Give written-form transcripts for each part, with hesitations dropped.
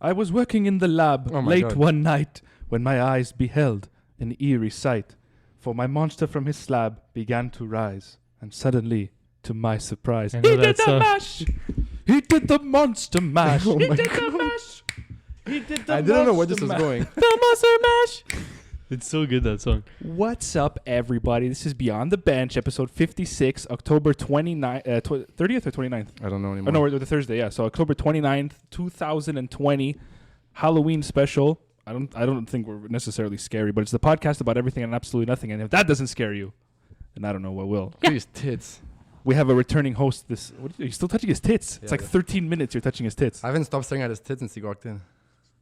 I was working in the lab late God. one night when my eyes beheld an eerie sight. For my monster from his slab began to rise, and suddenly, to my surprise, I know he that did the song. mash. He did the monster mash. Oh He my did the mash. He did the I didn't know where this monster was going. The monster mash. It's so good, that song. What's up, everybody? This is Beyond the Bench, episode 56, October 29th, 30th or 29th? I don't know anymore. Oh, no, we're the Thursday, yeah. So October 29th, 2020, Halloween special. I don't think we're necessarily scary, but it's the podcast about everything and absolutely nothing. And if that doesn't scare you, then I don't know what will. Look at his tits. We have a returning host. What are you still touching his tits? It's Yeah, like 13 minutes you're touching his tits. I haven't stopped staring at his tits since he walked in.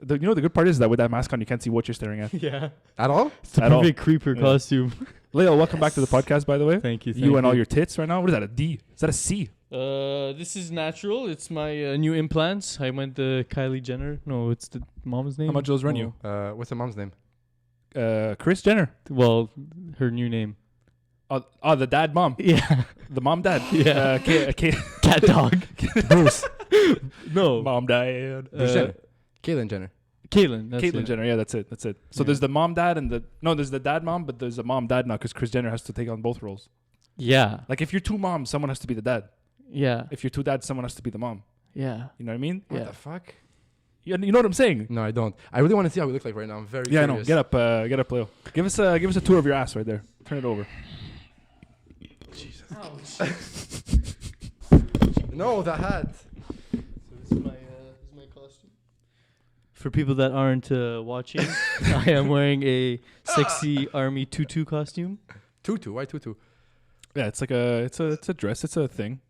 You know the good part is that with that mask on, you can't see what you're staring at. Yeah. At all? It's the At all. perfect creeper Yeah. costume. Leo, welcome back to the podcast, by the way. Thank you. You and all your tits right now. What is that, a D? Is that a C? This is natural. It's my new implants. I went to Kylie Jenner. No, it's the mom's name. How much those run you? What's the mom's name? Chris Jenner. Well, her new name. Oh, the dad mom. Yeah. The mom dad. Yeah. Cat dog. Bruce. No. Mom dad. Bruce Jenner. Caitlyn Jenner. Caitlyn. That's Caitlyn it. Jenner. Yeah, that's it. So Yeah. there's the mom dad and there's the dad mom, but there's a mom dad now because Chris Jenner has to take on both roles. Yeah. Like if you're two moms, someone has to be the dad. Yeah. If you're two dads, someone has to be the mom. Yeah. You know what I mean? What Yeah. the fuck? You know what I'm saying? No, I don't. I really want to see how we look like right now. I'm very Yeah, I curious. know. Get up, Leo. Give us a tour of your ass right there. Turn it over. No, the hat. So this is my costume. For people that aren't watching, I am wearing a sexy army tutu costume. Tutu. Why tutu? Yeah, it's like it's a dress. It's a thing.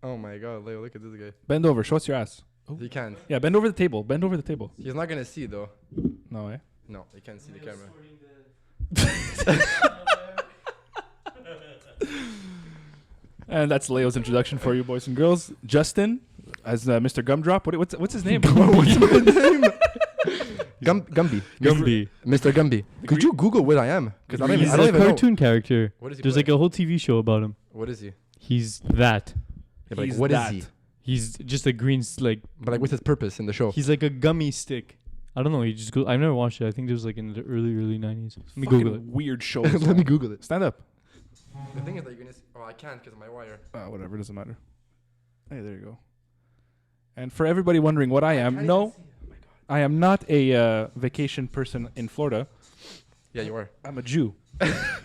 Oh my god, Leo, look at this guy. Bend over. Show us your ass. He can't. Yeah, bend over the table. Bend over the table. He's not gonna see though. No way. No, he can't see the camera. And that's Leo's introduction for you, boys and girls. Justin, as Mr. Gumdrop. What's his name? What's my name? Gumby. Gumby. Mr. Gumby. Could you Google what I am? Because I He's don't a even know. cartoon character. What is he? There's like a whole TV show about him. What is he? He's that. Yeah, but He's what is that. he? He's just a green like. But like, what's his purpose in the show? He's like a gummy stick. I don't know. He just go. I've never watched it. I think it was like in the early 90s. Let me Fucking Google it. weird show. Let me Google it. Stand up. The thing is that you're gonna see. Oh, I can't because of my wire. Whatever, doesn't matter. Hey, there you go. And for everybody wondering what I am, no, I am not a vacation person in Florida. Yeah, you are. I'm a Jew.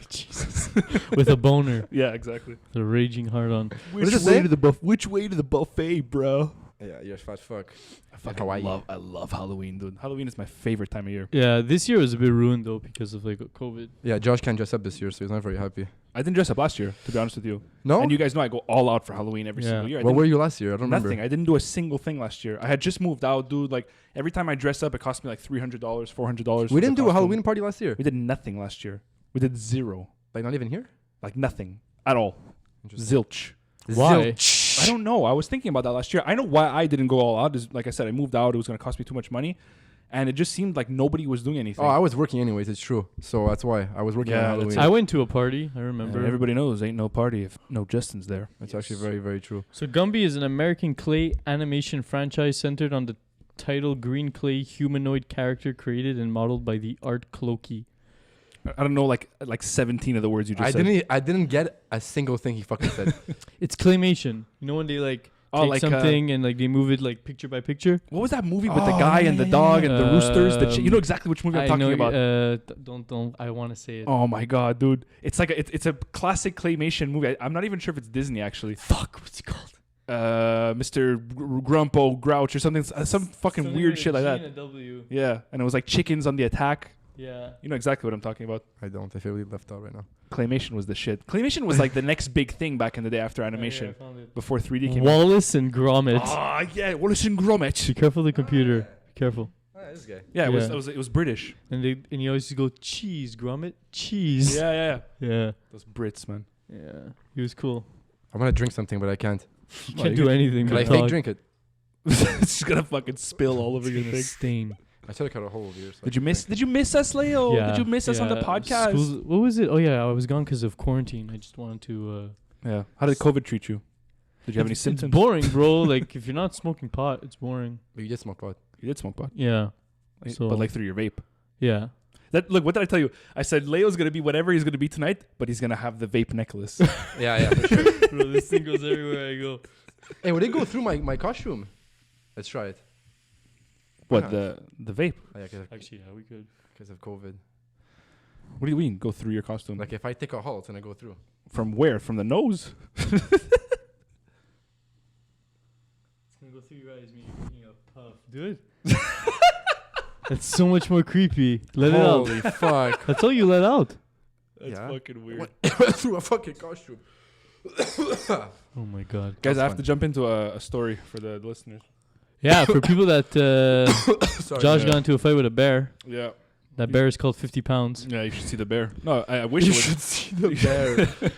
Jesus. With a boner. Yeah, exactly. The raging hard on. Which way to the which way to the buffet, bro? Yeah, you're fat fuck. I fucking Hawaii. love Halloween, dude. Halloween is my favorite time of year. Yeah, this year was a bit ruined though because of like COVID. Yeah, Josh can't dress up this year, so he's not very happy. I didn't dress up last year, to be honest with you. No? And you guys know I go all out for Halloween every Yeah. single year. I Where didn't- were you last year? I don't Nothing. remember. I didn't do a single thing last year. I had just moved out, dude. Like every time I dress up, it cost me like $300, $400. We didn't do a Halloween party last year. We did nothing last year. We did zero. Like, not even here? Like nothing at all. Interesting. Zilch. Why? I don't know. I was thinking about that last year. I know why I didn't go all out. Is like I said, I moved out. It was going to cost me too much money, and it just seemed like nobody was doing anything. Oh, I was working anyways. It's true. So that's why I was working Yeah, on that's Halloween. I went to a party. I And remember. everybody knows ain't no party if no Justin's there. It's actually very, very true. So Gumby is an American clay animation franchise centered on the title green clay humanoid character created and modeled by the art Cloaky. I don't know, like 17 of the words you just said. I didn't get a single thing he fucking said. It's claymation. You know when they like take like, something and like they move it like picture by picture. What was that movie with the Oh, guy yeah, and the yeah, dog yeah. and the roosters? You know exactly which movie I'm talking about. Don't. I want to say it. Oh my god, dude! It's like it's a classic claymation movie. I'm not even sure if it's Disney actually. Fuck. What's it called? Mr. Grumpo Grouch or something. Some fucking Something weird with a shit like G that. and a W. Yeah, and it was like chickens on the attack. Yeah. You know exactly what I'm talking about. I don't. I feel really left out right now. Claymation was the shit. Claymation was like the next big thing back in the day after animation, I found it. before 3D came. Wallace and Gromit. Ah, yeah, Wallace and Gromit. Be careful of the computer. Be careful. Oh, this guy. Yeah, Yeah. it was British. And he always go cheese, Gromit, cheese. Yeah. Yeah. Those Brits, man. Yeah. He was cool. I want to drink something, but I can't. You Well, can't you do anything Can but I fake talk. drink it? It's just gonna fucking spill all over your It's gonna thing. stain. I should have cut a hole over here. So I Did you can miss? drink. Did you miss us, Leo? Yeah. Did you miss us on the Yeah. podcast? What was it? Oh yeah, I was gone because of quarantine. I just wanted to. Yeah. How did COVID treat you? Did you have any It's symptoms? boring, bro. Like if you're not smoking pot, it's boring. But you did smoke pot. You did smoke pot, Yeah. So- but like through your vape. Yeah. Look, what did I tell you? I said Leo's gonna be whatever he's gonna be tonight, but he's gonna have the vape necklace. Yeah, for sure. Bro, this thing goes everywhere I go. Hey, would it go through my costume? Let's try it. What Yeah. the vape? Oh, yeah, Actually, yeah, we could. because of COVID. What do you mean? Go through your costume? Like if I take a halt, it's gonna go through. From where? From the nose? It's gonna go through your eyes, me taking a puff. Do it. That's so much more creepy. Let it out. Holy fuck! That's all you let out. That's Yeah. fucking weird. Went through a fucking costume. Oh my god. Guys, That's I have fun. to jump into a story for the listeners. Yeah, for people that Sorry. Josh yeah. got into a fight with a bear. Yeah. That bear is called 50 pounds. Yeah, you should see the bear. No, I wish You it would. should see the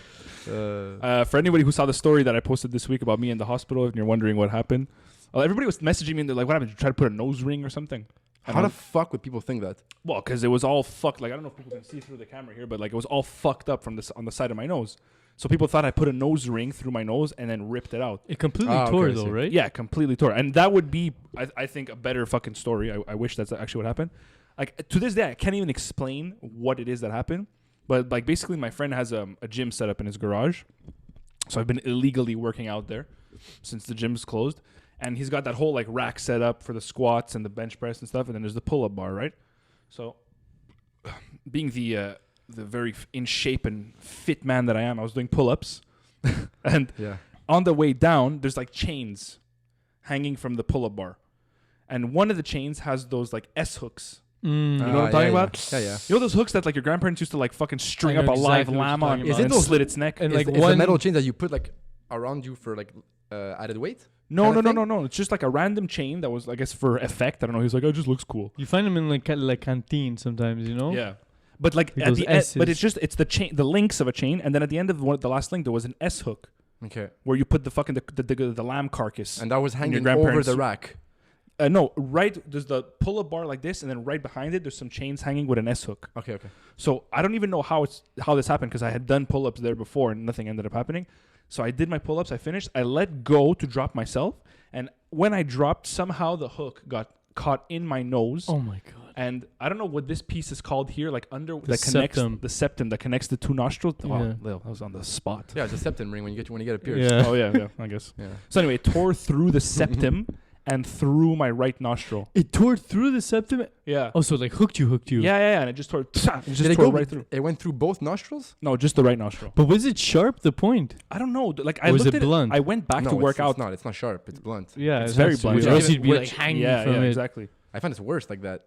bear. For anybody who saw the story that I posted this week about me in the hospital, and you're wondering what happened, everybody was messaging me and they're like, "What happened? Did you try to put a nose ring or something?" And How the I'm- fuck would people think that? Well, because it was all fucked. Like I don't know if people can see through the camera here, but like it was all fucked up from this on the side of my nose. So people thought I put a nose ring through my nose and then ripped it out. It completely Ah, okay, tore I though, see. right? Yeah, completely tore. And that would be, I think, a better fucking story. I wish that's actually what happened. Like to this day, I can't even explain what it is that happened. But like basically, my friend has a gym set up in his garage, so I've been illegally working out there since the gym's closed. And he's got that whole like rack set up for the squats and the bench press and stuff. And then there's the pull-up bar, right? So, being the very in shape and fit man that I am, I was doing pull-ups, and Yeah. on the way down, there's like chains hanging from the pull-up bar, and one of the chains has those like S hooks. Mm. You know what I'm talking about? Yeah, yeah. You know those hooks that like your grandparents used to like fucking string I up know a live exactly what lamb you're on talking about. Is it and those- slit its neck. And Is, like is one the metal chain that you put like around you for like added weight? No, kinda no, no, thing? no, no. It's just like a random chain that was, I guess, for effect. I don't know. He's like, oh, it just looks cool. You find them in like canteen sometimes, you know? Yeah. But like Like at those the end, but S's. it's the chain, the links of a chain, and then at the end of the last link, there was an S hook Okay. where you put the fucking the lamb carcass. And that was your hanging over grandparents- the rack. No, right. There's the pull-up bar like this, and then right behind it, there's some chains hanging with an S hook. Okay, okay. So I don't even know how this happened because I had done pull-ups there before and nothing ended up happening. So I did my pull-ups. I finished. I let go to drop myself, and when I dropped, somehow the hook got caught in my nose. Oh my god. And I don't know what this piece is called here, like under The that connects septum. the septum that connects the two nostrils. Yeah. Oh, Lil, that was on the spot. Yeah, it's a septum ring when you get a pierce. Yeah. Oh yeah, I guess. Yeah. So anyway, it tore through the septum and through my right nostril. It tore through the septum. Yeah. Oh, so it like hooked you. Yeah, and it just tore. It just Did it tore go right through. It went through both nostrils? No, just the right nostril. But was it sharp? The point? I don't know. Like I Or was looked it at blunt? I went back No, to work it's out. not. It's not sharp. It's blunt. Yeah, It's it very has to blunt. be. Which Or else even- you'd be like which- hanging yeah, from yeah, it. exactly. I find it's worse like that.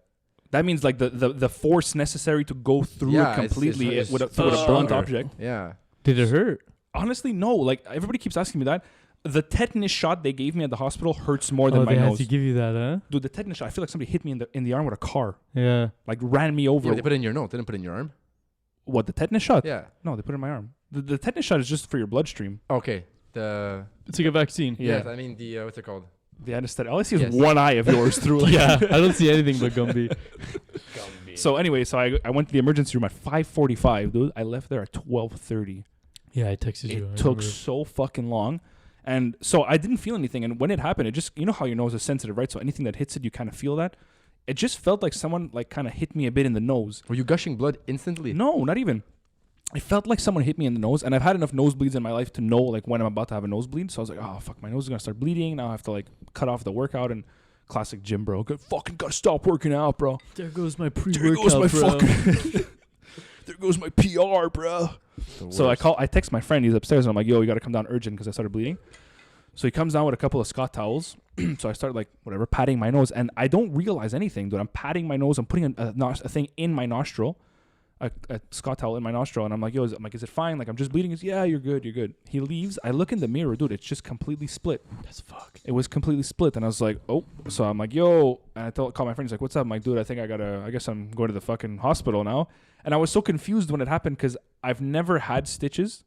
That means like the force necessary to go through Yeah, it completely it's with a stronger. blunt object. Yeah. Did it hurt? Honestly, no. Like everybody keeps asking me that. The tetanus shot they gave me at the hospital hurts more than Oh, my they had nose. to give you that, huh? Dude, the tetanus shot. I feel like somebody hit me in the arm with a car. Yeah. Like ran me over. Yeah, they put it in your nose. They didn't put it in your arm. What, the tetanus shot? Yeah. No, they put it in my arm. The tetanus shot is just for your bloodstream. Okay. The It's like a vaccine. Yeah. yes, I mean the what's it called? The anesthetic. All I see is Yes. one eye of yours through. Like Yeah, I don't see anything but Gumby. So anyway, I went to the emergency room at 5:45, dude. I left there at 12:30. Yeah, I texted you. It I took remember. so fucking long. And so I didn't feel anything. And when it happened, it just, you know how your nose is sensitive, right? So anything that hits it, you kind of feel that. It just felt like someone like kind of hit me a bit in the nose. Were you gushing blood instantly? No, not even. It felt like someone hit me in the nose. And I've had enough nosebleeds in my life to know like when I'm about to have a nosebleed. So I was like, oh, fuck, my nose is going to start bleeding. Now I have to like cut off the workout. And classic gym bro. Fucking got to stop working out, bro. There goes my There pre-workout, goes my bro. fucking... there goes my PR, bro. So I text my friend. He's upstairs, and I'm like, "Yo, you got to come down urgent because I started bleeding." So he comes down with a couple of Scott towels. So I start like whatever patting my nose, and I don't realize anything, dude. I'm patting my nose. I'm putting a thing in my nostril, a Scott towel in my nostril, and I'm like, "Yo, is it fine? Like I'm just bleeding." He's, "Yeah, you're good, you're good." He leaves. I look in the mirror, dude. It's just completely split. That's fuck. It was completely split, and I was like, "Oh." So I'm like, "Yo," and I call my friend. He's like, "What's up?" I'm like, "Dude, I guess I'm going to the fucking hospital now." And I was so confused when it happened because I've never had stitches.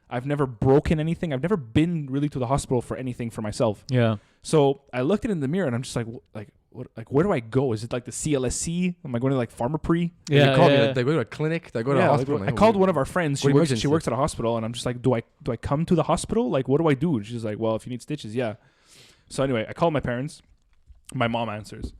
I've never broken anything. I've never been really to the hospital for anything for myself. Yeah. So I looked at it in the mirror and I'm just like, where do I go? Is it like the CLSC? Am I going to like Farmer Pre? They call me. Like, they go to a clinic. They go to a hospital. Like, I called one of our friends. She works at a hospital, and I'm just like, do I come to the hospital? Like, what do I do? And she's like, well, if you need stitches, yeah. So anyway, I called my parents. My mom answers.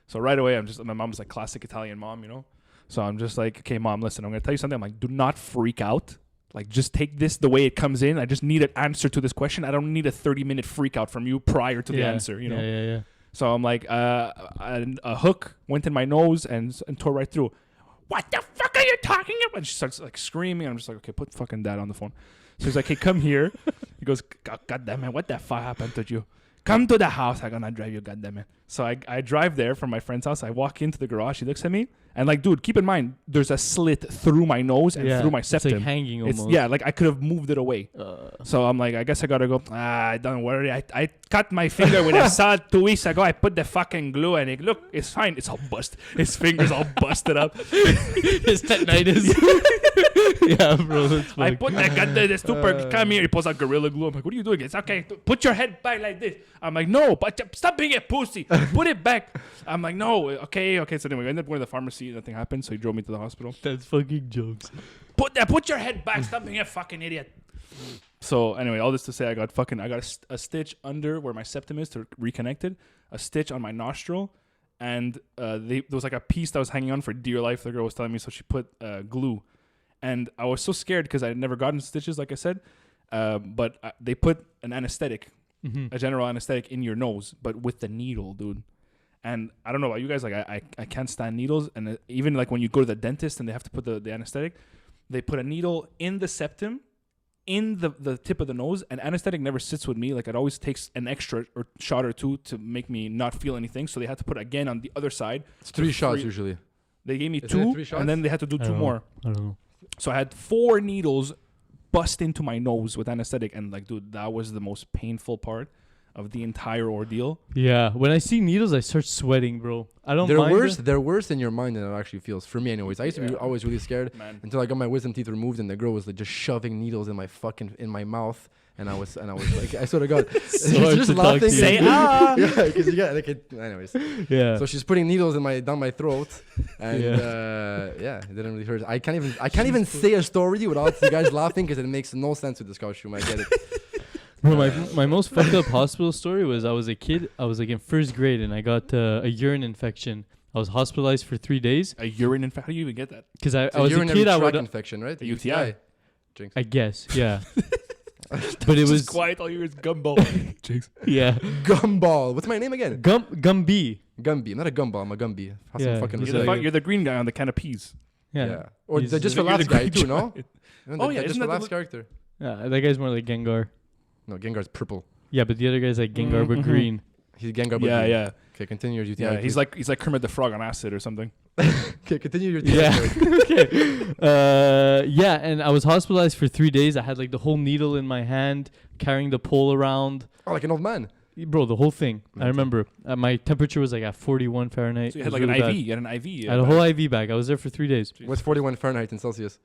So right away, my mom's like classic Italian mom, you know. So I'm just like, okay, mom, listen, I'm gonna tell you something. I'm like, do not freak out. Like, just take this the way it comes in. I just need an answer to this question. I don't need a 30-minute freak out from you prior to the answer, you know. Yeah. So I'm like, a hook went in my nose and tore right through. What the fuck are you talking about? And she starts like screaming. I'm just like, okay, put fucking dad on the phone. So he's like, hey, come here. He goes, God damn it, what the fuck happened to you? Come to the house. I'm gonna drive you, goddamn it. So I drive there from my friend's house. I walk into the garage. He looks at me. And like, dude, keep in mind, there's a slit through my nose and through my septum. It's like hanging almost. Like I could have moved it away. So I'm like, I guess I gotta go. Don't worry. I cut my finger with a saw 2 weeks ago. I put the fucking glue and look, it's fine. It's all busted. His finger's all busted up. His tendinitis. Yeah, bro. That's I put the super. Come here. He pulls out Gorilla Glue. I'm like, what are you doing? It's okay. Put your head back like this. I'm like, no, but stop being a pussy. Put it back. I'm like, no. Okay. So anyway, we ended up going to the pharmacy. Nothing happened. So he drove me to the hospital. That's fucking jokes. Put your head back. Stop being a fucking idiot. So anyway, all this to say, I got a stitch under where my septum is to reconnect it, a stitch on my nostril, and there was like a piece that was hanging on for dear life. The girl was telling me, so she put glue, and I was so scared because I had never gotten stitches, like I said, but they put an anesthetic, a general anesthetic in your nose, but with the needle, dude. And I don't know about you guys, like I can't stand needles, and even like when you go to the dentist and they have to put the anesthetic, they put a needle in the septum, in the tip of the nose, and anesthetic never sits with me. Like, it always takes an extra or shot or two to make me not feel anything. So they had to put again on the other side. It's 3 shots usually. They gave me Isn't it 2, 3 shots? and then they had to do 2 more. I don't know. So I had 4 needles bust into my nose with anesthetic, and like, dude, that was the most painful part of the entire ordeal. Yeah, when I see needles, I start sweating, bro. I don't. They're worse in your mind than it actually feels. For me, anyways. I used to be always really scared until I got my wisdom teeth removed, and the girl was like just shoving needles in my mouth, and I was like, I swear to God, so just laughing. Say yeah, because you got like it. Anyways, yeah. So she's putting needles down my throat, and it didn't really hurt. I can't even say a story without you guys laughing because it makes no sense with this costume. I get it. Bro, my most fucked up hospital story was I was a kid. I was like in 1st grade and I got a urine infection. I was hospitalized for 3 days. A urine infection? How do you even get that? Because I was a kid. I would infection, right? A UTI. Jinx. I guess, yeah. But it was quiet. All you hear is gumball. Jinx. Yeah. Gumball. What's my name again? Gumby. Gumby. I'm not a gumball. I'm a Gumby. Yeah, You're the green guy on the can of peas. Yeah. Or He's just the- for laughs guy too, no? Oh, yeah, Just isn't for that laughs the character. Yeah, that guy's more like Gengar. No, Gengar's purple. Yeah, but the other guy's like Gengar but green. He's Gengar. But Yeah, green. yeah. Okay, continue your UTI. Yeah, he's like Kermit the Frog on acid or something. Okay, continue your UTI. Yeah. Okay. Yeah, and I was hospitalized for 3 days. I had like the whole needle in my hand, carrying the pole around. Oh, like an old man. Bro, the whole thing. I remember my temperature was like at 41 Fahrenheit. So you had like an IV. You had an IV. I had a whole IV bag. I was there for 3 days. What's 41 Fahrenheit in Celsius?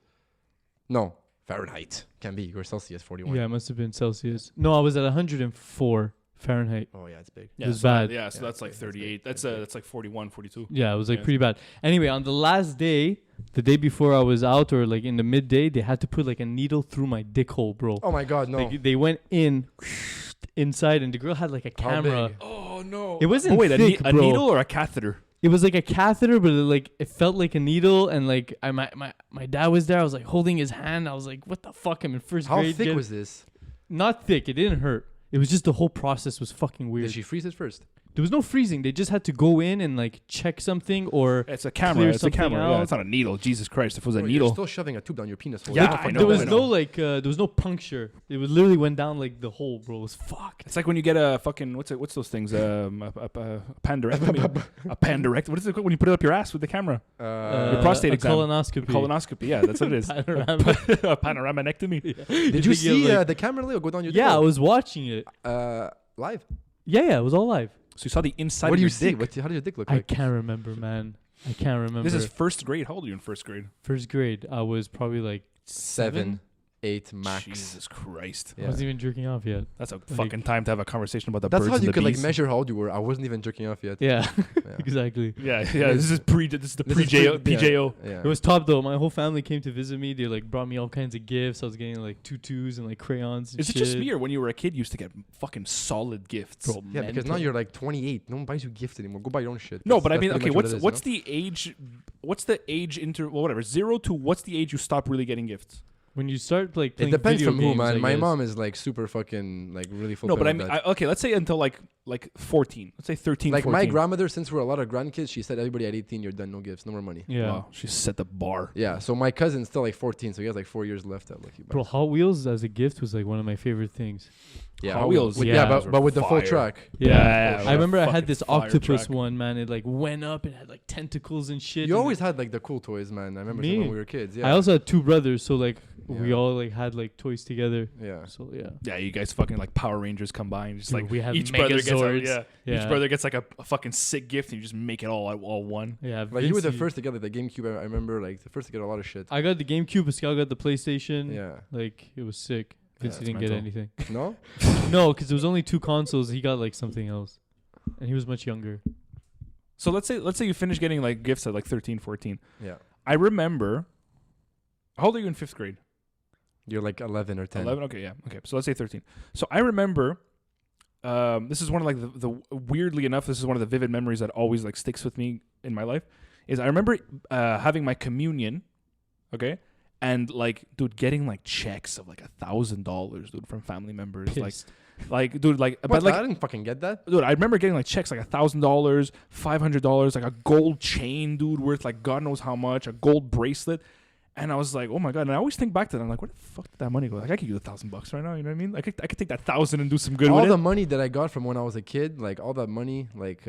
No, Fahrenheit. Can be. Or Celsius 41. Yeah, it must have been Celsius. No, I was at 104 Fahrenheit. Oh, yeah, it's big. It was bad. Yeah, so that's like 38. That's like 41, 42. Yeah, it was like pretty bad. Anyway, on the last day, the day before I was out, or like in the midday, they had to put like a needle through my dick hole, bro. Oh my God, no. Like, they went inside, and the girl had like a camera. Oh no! It wasn't wait, thick, a bro. needle or a catheter? It was like a catheter, but it felt like a needle, and like my dad was there. I was like holding his hand. I was like, "What the fuck?" I'm in 1st grade. How thick was this? Not thick. It didn't hurt. It was just the whole process was fucking weird. Did she freeze it first? There was no freezing. They just had to go in and like check something or It's a camera. clear It's a something camera. out. Yeah, it's not a needle. Jesus Christ! If it was a You're needle, still shoving a tube down your penis hole. Yeah, What the I fuck know, there is was that? no like there was no puncture. It was literally went down like the hole, bro. It was fucked. it's like when you get a fucking what's those things? A panderectomy. A panderectomy. What is it called when you put it up your ass with the camera? Your prostate a exam. colonoscopy. Colonoscopy. Yeah, that's what it is. Panorama. A panoramanectomy. Did you see the camera, Leo, go down your Yeah, I throat? was watching it. Live. Yeah, it was all live. So you saw the inside what of do you your see? dick. How does your dick look I like? can't remember, man. I can't remember. This is 1st grade. How old are you in 1st grade? 1st grade. I was probably like 7. 8 max. Jesus Christ. I wasn't even jerking off yet. That's a fucking time to have a conversation about the That's birds how and you the could like bees. measure how old you were. I wasn't even jerking off yet. Yeah, Yeah. exactly. Yeah. This is the This is PJO. Yeah. It was top though. My whole family came to visit me. They like brought me all kinds of gifts. I was getting like tutus and like crayons. And Is it just me, or when you were a kid, you used to get fucking solid gifts? Bro, Yeah, because now mental. you're like 28. No one buys you gifts anymore. Go buy your own shit. No, That's- but I that's mean, pretty okay, much what it is, what's you the age? What's the age well, whatever, 0 to what's the age you stop really getting gifts? When you start like know? playing It depends video from who, games, man. I My guess. mom is like super fucking like really full. No, but I with mean, that. okay, let's say until like 14. Let's say 13, like 14. my grandmother, since we're a lot of grandkids, she said everybody at 18, you're done, no gifts, no more money. Yeah. Wow, she set the bar. Yeah, so my cousin's still like 14, so he has like 4 years left at Lucky. Bro, Hot Wheels as a gift was like one of my favorite things. Yeah, Hot Wheels. With, Yeah. yeah, Those but with the full fire. track. Yeah, Yeah, I remember I had fucking this fire octopus track. one, man. It like went up and had like tentacles and shit. You and always it- had like the cool toys, man. I remember Me? when we were kids. Yeah. I also had 2 brothers, so like we Yeah. all like had like toys together. Yeah. So yeah. Yeah, you guys fucking like Power Rangers combined. Just Dude, like we had each brother gets Megazords. each brother gets like a fucking sick gift, and you just make it all one. Yeah. Like you were the Vinci- first to get like the GameCube. I remember like the first to get a lot of shit. I got the GameCube, Pascal got the PlayStation. Yeah. Like it was sick. Vince that's didn't get mental. anything. No? No, because there was only 2 consoles. He got like something else, and he was much younger. So let's say you finish getting like gifts at like 13, 14. Yeah. I remember. How old are you in 5th grade? You're like 11 or 10. 11. Okay, yeah. Okay, so let's say 13. So I remember. This is one of like the weirdly enough, this is one of the vivid memories that always like sticks with me in my life. Is I remember having my communion. Okay. And like, dude, getting like checks of like $1,000, dude, from family members, Pissed. like, dude, like, What? but like, I didn't fucking get that. dude, I remember getting like checks like $1,000, $500, like a gold chain, dude, worth like God knows how much, a gold bracelet, and I was like, oh my God, and I always think back to that. I'm like, where the fuck did that money go? Like, I could use $1,000 right now, you know what I mean? I could take that 1,000 and do some good All with the it. money that I got from when I was a kid, like all that money, like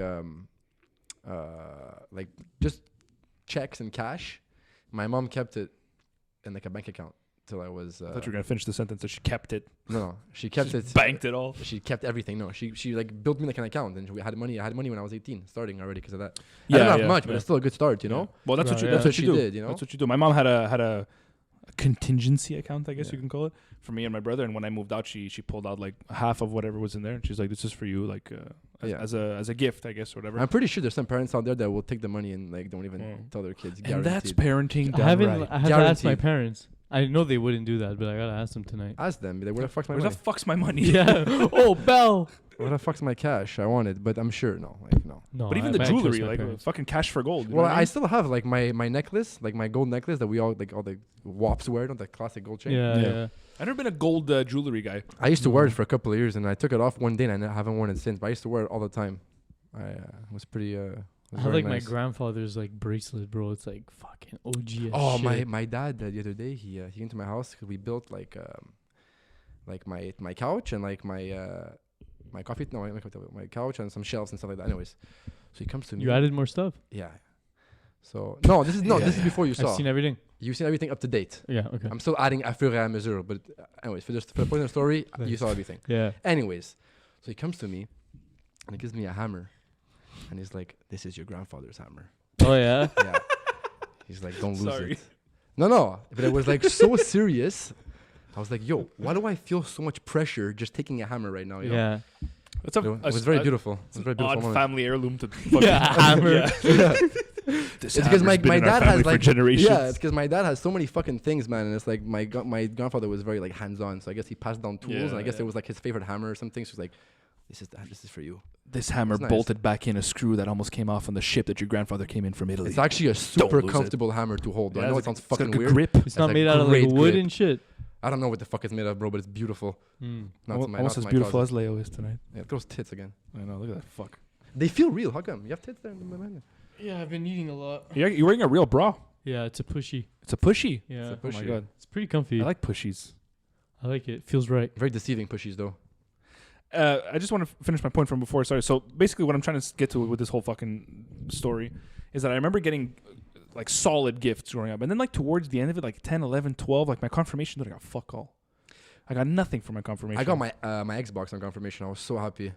just checks and cash, my mom kept it in like a bank account till I was. I thought you were gonna finish the sentence. So she kept it, No, she kept Just it. banked it all. She kept everything. No, she like built me like an account, and we had money. I had money when I was 18, starting already because of that. I didn't have much, but it's still a good start, you know. Well, that's what Right, you. yeah. That's what She you do. did, you know? That's what you do. My mom had a contingency account, I guess Yeah. you can call it, for me and my brother. And when I moved out, she pulled out like half of whatever was in there, and she's like, "This is for you, like Yeah. as a gift, I guess, or whatever." I'm pretty sure there's some parents out there that will take the money and like don't even tell their kids. And that's Guaranteed. parenting I done haven't. right. I have to ask my Guaranteed. parents. I know they wouldn't do that, but I gotta ask them tonight. Ask them. Be like, where the fuck's my Where money? the fuck's my money? Yeah. Oh, Bell. Where the fuck's my cash? I want it, but I'm sure no, like no. No, But even I the trust jewelry, my like parents. fucking cash for gold. You Well, know what I mean? still have like my necklace, like my gold necklace that we all like all the wops wear, not the classic gold chain. Yeah, Yeah. yeah. I've never been a gold jewelry guy. I used to wear it for a couple of years, and I took it off one day, and I haven't worn it since. But I used to wear it all the time. I was pretty. I have like my grandfather's like bracelet, bro. It's like fucking OG. As Oh, shit. my dad the other day he came to my house because we built like my couch and like my coffee my couch and some shelves and stuff like that. Anyways, so he comes to me. You added more stuff. Yeah. So no, this is before you saw. I've seen everything. You've seen everything up to date. Yeah. Okay. I'm still adding à fur et à mesure, but anyways, for the point of the story, you Thanks. saw everything. Yeah. Anyways, so he comes to me and he gives me a hammer, and he's like, "This is your grandfather's hammer." Oh yeah. Yeah. He's like, "Don't lose Sorry. it." No, but it was like so serious. I was like, "Yo, why do I feel so much pressure just taking a hammer right now?" You know? Yeah. It's a, It was very beautiful. It was a very beautiful odd moment. family heirloom to fucking hammer. Yeah. Yeah. This It's because hammer's my been in our dad family has for like generations. yeah, it's because my dad has so many fucking things, man, and it's like my grandfather was very like hands on, so I guess he passed down tools, and I guess it was like his favorite hammer or something. So it's like, this is for you. This hammer It's nice. bolted back in a screw that almost came off on the ship that your grandfather came in from Italy. It's actually a super lose it. comfortable hammer to hold. Yeah, I know it it's sounds got fucking good weird. grip. It's not a made out of like great wood grip. and shit. I don't know what the fuck it's made of, bro, but it's beautiful. Not to my, Almost not as to my beautiful closet. as Leo is tonight. Yeah, those tits again. I know. Look at that. Fuck. They feel real. How come? You have tits there? Yeah, I've been eating a lot. You're wearing a real bra. Yeah, it's a pushy. It's a pushy. Yeah, It's a Oh my pushy. god. it's pretty comfy. I like pushies. I like it. Feels right. Very deceiving pushies, though. I just want to finish my point from before. Sorry. So basically, what I'm trying to get to with this whole fucking story is that I remember getting like solid gifts growing up, and then like towards the end of it, like 10, 11, 12, like my confirmation, dude, I got fuck all. I got nothing for my confirmation. I got my Xbox on confirmation. I was so happy.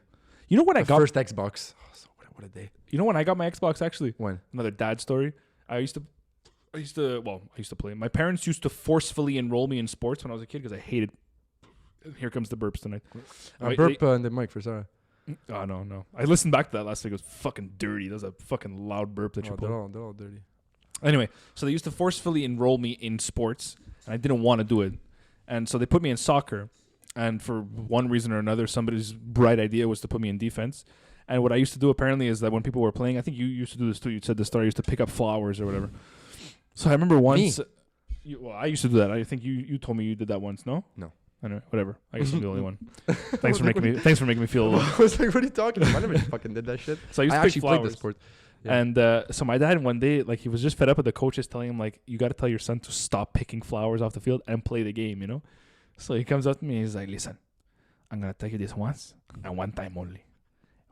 You know when I The got first Xbox. Oh, so what a day. You know when I got my Xbox actually? When? Another dad story. I used to I used to play. My parents used to forcefully enroll me in sports when I was a kid because I hated. Here comes the burps tonight. Burp in the mic for Sarah. Oh no! I listened back to that last week. It was fucking dirty. That was a fucking loud burp that you They're pulled. all dirty. Anyway, so they used to forcefully enroll me in sports, and I didn't want to do it, and so they put me in soccer. And for one reason or another, somebody's bright idea was to put me in defense. And what I used to do apparently is that when people were playing, I think you used to do this too. You said the story. I used to pick up flowers or whatever. So I remember once. I used to do that. I think you told me you did that once. No. No. Anyway, whatever. I guess I'm the only one. Thanks for making me feel. I was like, what are you talking about? I never fucking did that shit. So I used to actually pick flowers. played this sport. Yeah. And so my dad one day, like, he was just fed up with the coaches telling him, like, you got to tell your son to stop picking flowers off the field and play the game, you know. So he comes up to me and he's like, listen, I'm gonna tell you this once and one time only.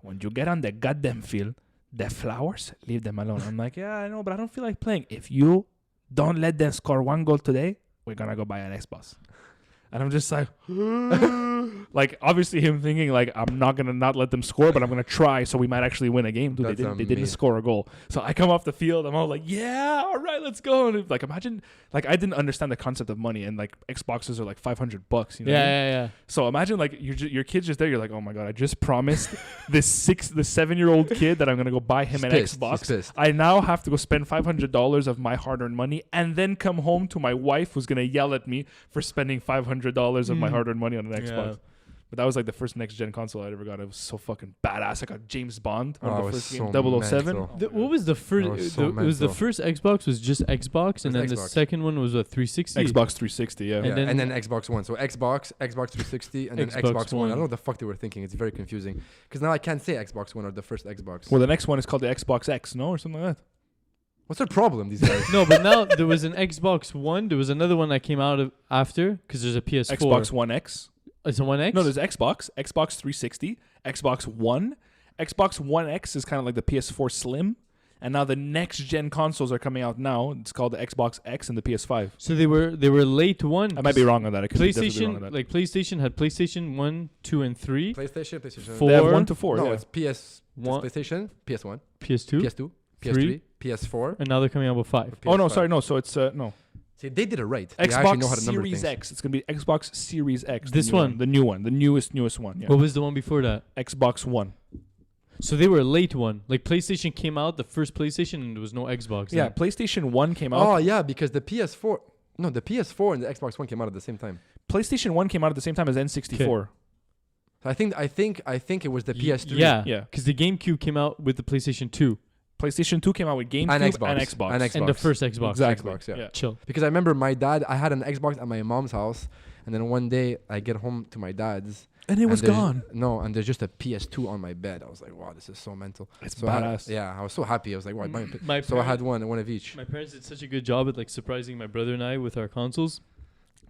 When you get on the goddamn field, the flowers, leave them alone. I'm like, yeah, I know, but I don't feel like playing. If you don't let them score one goal today, we're gonna go buy an Xbox. And I'm just like, like, obviously him thinking, like, I'm not going to not let them score, but I'm going to try so we might actually win a game. Dude, they didn't score a goal. So I come off the field. I'm all like, yeah, all right, let's go. And like, imagine, like, I didn't understand the concept of money. And, like, Xboxes are like $500, you know? Yeah. So imagine, like, your kid's just there. You're like, oh, my God, I just promised the 7-year-old kid that I'm going to go buy him an Xbox. I now have to go spend $500 of my hard-earned money and then come home to my wife who's going to yell at me for spending $500 of my hard-earned money on an Xbox. Yeah. But that was like the first next-gen console I ever got. It was so fucking badass. I got James Bond, one of the first games, 007. What was the first? It was the first Xbox was just Xbox, and then the second one was a 360. Xbox 360, yeah. And then Xbox One. So Xbox 360, and then Xbox One. I don't know what the fuck they were thinking. It's very confusing. Because now I can't say Xbox One or the first Xbox. Well, the next one is called the Xbox X, no? Or something like that. What's their problem, these guys? No, but now there was an Xbox One. There was another one that came out after, because there's a PS4. Xbox One X. It's a One X? No, there's Xbox 360, Xbox One. Xbox One X is kind of like the PS4 Slim. And now the next gen consoles are coming out now. It's called the Xbox X and the PS5. So they were late one. I might be wrong on that. I could PlayStation, be wrong on that. like PlayStation had PlayStation 1, 2, and 3. PlayStation. 4. They have 1 to 4. No, yeah. it's PS. One. It's PlayStation, PS1, PS2, PS2, Three. PS3, PS4. and now they're coming out with 5. Oh, no, PS5. sorry. No, so it's, no. See, they did it right. They actually know how Xbox to number Series things. X. It's going to be Xbox Series X. This one. The new one. The newest one. Yeah. What was the one before that? Xbox One. So they were a late one. Like PlayStation came out, the first PlayStation, and there was no Xbox. Yeah, then. PlayStation 1 came out. Oh, yeah, because the PS4... No, the PS4 and the Xbox One came out at the same time. PlayStation 1 came out at the same time as N64. I think it was the PS3. Yeah, Yeah. because the GameCube came out with the PlayStation 2 PlayStation 2 came out with GameCube And Xbox. and Xbox. And Xbox. and the first Xbox. Exactly. Xbox, yeah. Chill. Because I remember my dad, I had an Xbox at my mom's house, and then one day I get home to my dad's. And it was there's- gone. No, and there's just a PS2 on my bed. I was like, wow, this is so mental. It's So badass. I was so happy. I was like, wow. My So I had one of each. My parents did such a good job at like surprising my brother and I with our consoles.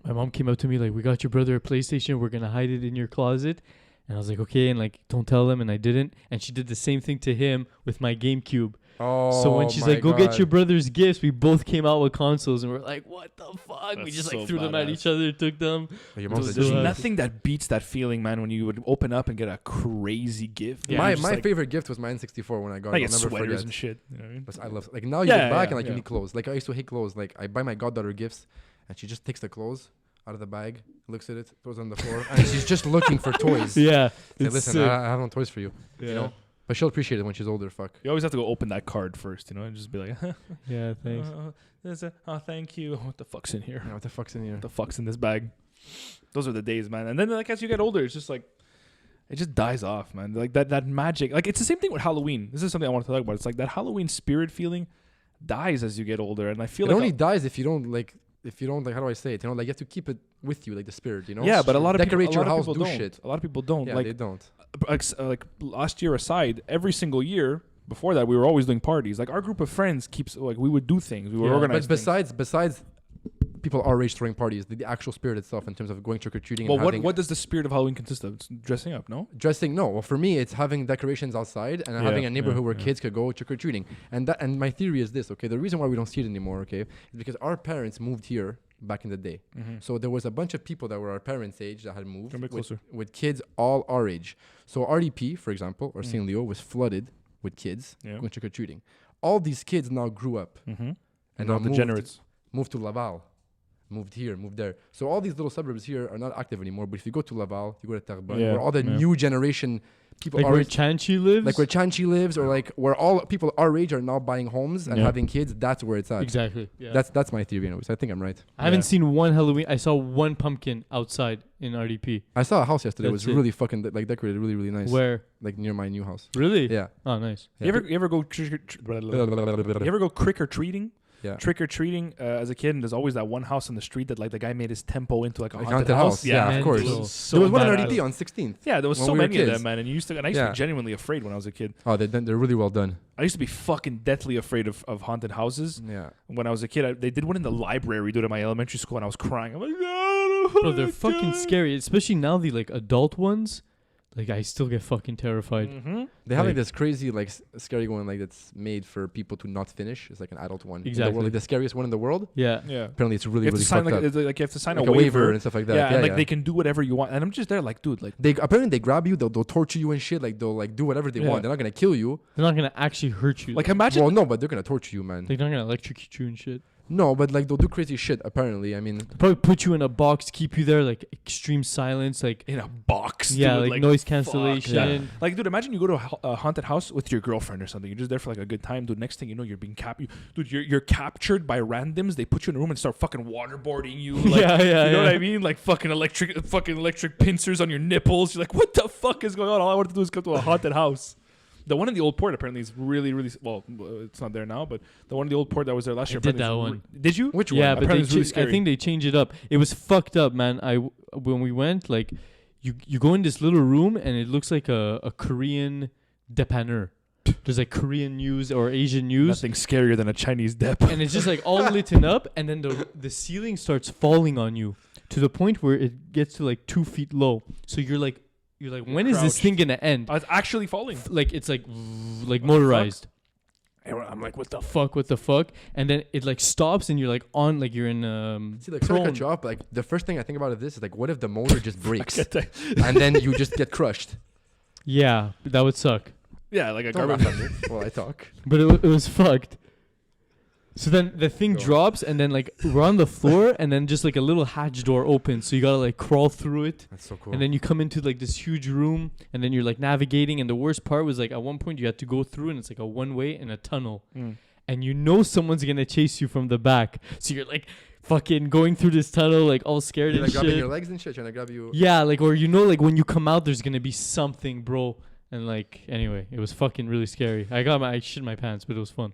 My mom came up to me like, "We got your brother a PlayStation. We're gonna hide it in your closet." And I was like, "Okay," and like, "Don't tell them." And I didn't. And she did the same thing to him with my GameCube. Oh, So when she's my like, "Go get God. your brother's gifts," we both came out with consoles, and we're like, "What the fuck?" We That's just like so threw them at badass. each other, took them. Oh, your mom's Those a There's are- genius. nothing that beats that feeling, man, when you would open up and get a crazy gift. Yeah, my You're just my like, favorite gift was my N64 when I got I it. get I'll never sweaters forget. and shit. You know what I mean? But I love like now you Yeah, look back yeah, and like you yeah. need clothes. Like I used to hate clothes. Like I buy my goddaughter gifts, and she just takes the clothes out of the bag, looks at it, throws it on the floor, and she's just looking for toys. Yeah. Say, it's listen, sick. I have no toys for you. Yeah. You know, but she'll appreciate it when she's older. Fuck. You always have to go open that card first, you know, and just be like, Yeah. Thanks. thank you. What the fuck's in here? Yeah, what the fuck's in here? What the fuck's in this bag? Those are the days, man. And then like as you get older, it's just like it just dies off, man. Like that magic. Like it's the same thing with Halloween. This is something I want to talk about. It's like that Halloween spirit feeling dies as you get older, and I feel It like only dies if you don't like. If you don't like, how do I say it? You know, like you have to keep it with you, like the spirit. You know. yeah, but a lot of decorate people, your house, do don't. shit. A lot of people don't. Yeah, like they don't. like last year aside, every single year before that, we were always doing parties. Like our group of friends keeps like we would do things. We would Yeah. organize. But things. besides people our age throwing parties, the actual spirit itself in terms of going trick or treating. Well, and having what does the spirit of Halloween consist of? It's dressing up, no? dressing? No, well, for me, it's having decorations outside and having a neighborhood where kids could go trick or treating. And my theory is this. Okay, the reason why we don't see it anymore, okay, is because our parents moved here back in the day. Mm-hmm. So there was a bunch of people that were our parents' age that had moved Come a bit closer. with kids all our age. So RDP, for example, or St. Leo was flooded with kids Yeah. going trick or treating. All these kids now grew up. Mm-hmm. and Not now degenerates. moved to Laval. Moved here, moved there. So all these little suburbs here are not active anymore. But if you go to Laval, you go to Terrebonne, Yeah, where all the yeah. new generation people Like are, where Chanchi lives. like where Chanchi lives, or like where all people our age are now buying homes and Yeah. having kids. That's where it's at. Exactly. Yeah. That's my theory, anyways. I think I'm right. I haven't Yeah. seen one Halloween. I saw one pumpkin outside in RDP. I saw a house yesterday. It was That's it. really fucking like decorated, really really nice. Where? Like near my new house. Really? Yeah. Oh, nice. You ever go you ever go trick or treating? Yeah. Trick or treating as a kid, and there's always that one house on the street that like the guy made his tempo into like a Like haunted haunted house. house. Yeah, of course. It There was so There was one in badass. RDP on 16th. Yeah, there was when so we were many of kids. them, man. And I used to Yeah. be genuinely afraid when I was a kid. Oh, they're really well done. I used to be fucking deathly afraid of haunted houses. Yeah. When I was a kid, they did one in the library, dude, at my elementary school, and I was crying. I'm like, Bro, they're fucking scary. Especially now the like adult ones. Like I still get fucking terrified. Mm-hmm. They have like Like- this crazy like scary one like that's made for people to not finish. It's like an adult one. In the Exactly. world, like the scariest one in the world. Yeah. Yeah. Apparently, it's really You have really to sign fucked like, up. like you have to sign Like a waiver and stuff like that. Yeah, Yeah, and like they can do whatever you want. And I'm just there like, dude, like They apparently they grab you. They'll torture you and shit. Like they'll like do whatever they Yeah. want. They're not gonna kill you. They're not gonna actually hurt you. like imagine Well, no, but they're gonna torture you, man. they're not gonna electrocute you and shit. No, but like they'll do crazy shit. Apparently, I mean, Probably put you in a box, keep you there, like extreme silence, like in a box. yeah, dude, like noise fuck, cancellation. yeah. Like, dude, imagine you go to a haunted house with your girlfriend or something. You're just there for like a good time, dude. Next thing you know, you're being dude, you're captured by randoms. They put you in a room and start fucking waterboarding you. Like, Yeah, yeah, you know yeah. what I mean? Like fucking electric pincers on your nipples. You're like, what the fuck is going on? All I want to do is come to a haunted house. The one in the old port apparently is really, really well. It's not there now, but the one in the old port that was there last I year. did apparently that is one. Did you? which Yeah, one? but Apparently they it's really I scary. think they changed it up. It was fucked up, man. When we went, like, you go in this little room and it looks like a Korean dépanneur. There's like Korean news or Asian news, Nothing scarier than a Chinese dep. and it's just like all lit up, and then the ceiling starts falling on you to the point where it gets to like 2 feet low. So you're like, when is this crouched. thing gonna end? It's actually falling. Like it's like the motorized. And I'm like, what the What the fuck? And then it like stops, and you're like on, like you're in See, like sorry to prone. cut you off, but like the first thing I think about of this is like, what if the motor just breaks fuck? and then you just get crushed? Yeah, that would suck. Yeah, like a Don't garbage. laugh at me while I talk. But it was fucked. So then the thing Go on. drops, and then like we're on the floor, and then just like a little hatch door opens, so you gotta like crawl through it, That's so cool. and then you come into like this huge room, and then you're like navigating, and the worst part was like at one point you had to go through, and it's like a one way in a tunnel, and you know someone's gonna chase you from the back, so you're like fucking going through this tunnel like all scared You're and like grabbing shit. your legs and shit, trying to grab you. Yeah, like or you know like when you come out, there's gonna be something, bro. And like anyway, it was fucking really scary. I shit my pants, but it was fun.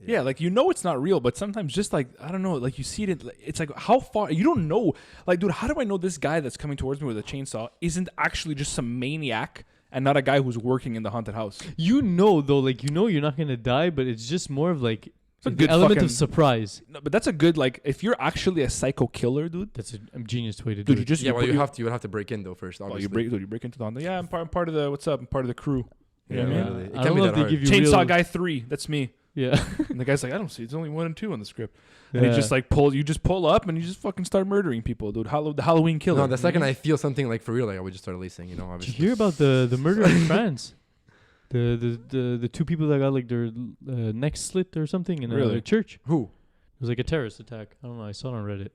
Yeah, like you know it's not real, but sometimes just like I don't know, like you see it. It's like how far you don't know. Like, dude, how do I know this guy that's coming towards me with a chainsaw isn't actually just some maniac and not a guy who's working in the haunted house? You know though, like you know you're not gonna die, but it's just more of like a the good element fucking- of surprise. No, but that's a good like if you're actually a psycho killer, dude. That's a genius way to Dude, do you it. just Yeah, well, put- you would have to break in though first. well, Obviously. you break into the haunted. Yeah, I'm part of the what's up. I'm part of the crew. Yeah, You know what I mean? literally. It I can't don't be know that if they hard. give you Chainsaw real, guy 3. That's me. Yeah. And the guy's like, I don't see. It's only 1 and 2 on the script. And Yeah. he just like you just pull up and you just fucking start murdering people, dude. The Halloween killer. No, the second I feel something like for real, like I would just start lacing. You know, Did obviously. you hear about the murder in France? The two people that got like their necks slit or something in Really? a church. Who? It was like a terrorist attack. I don't know. I saw it on Reddit.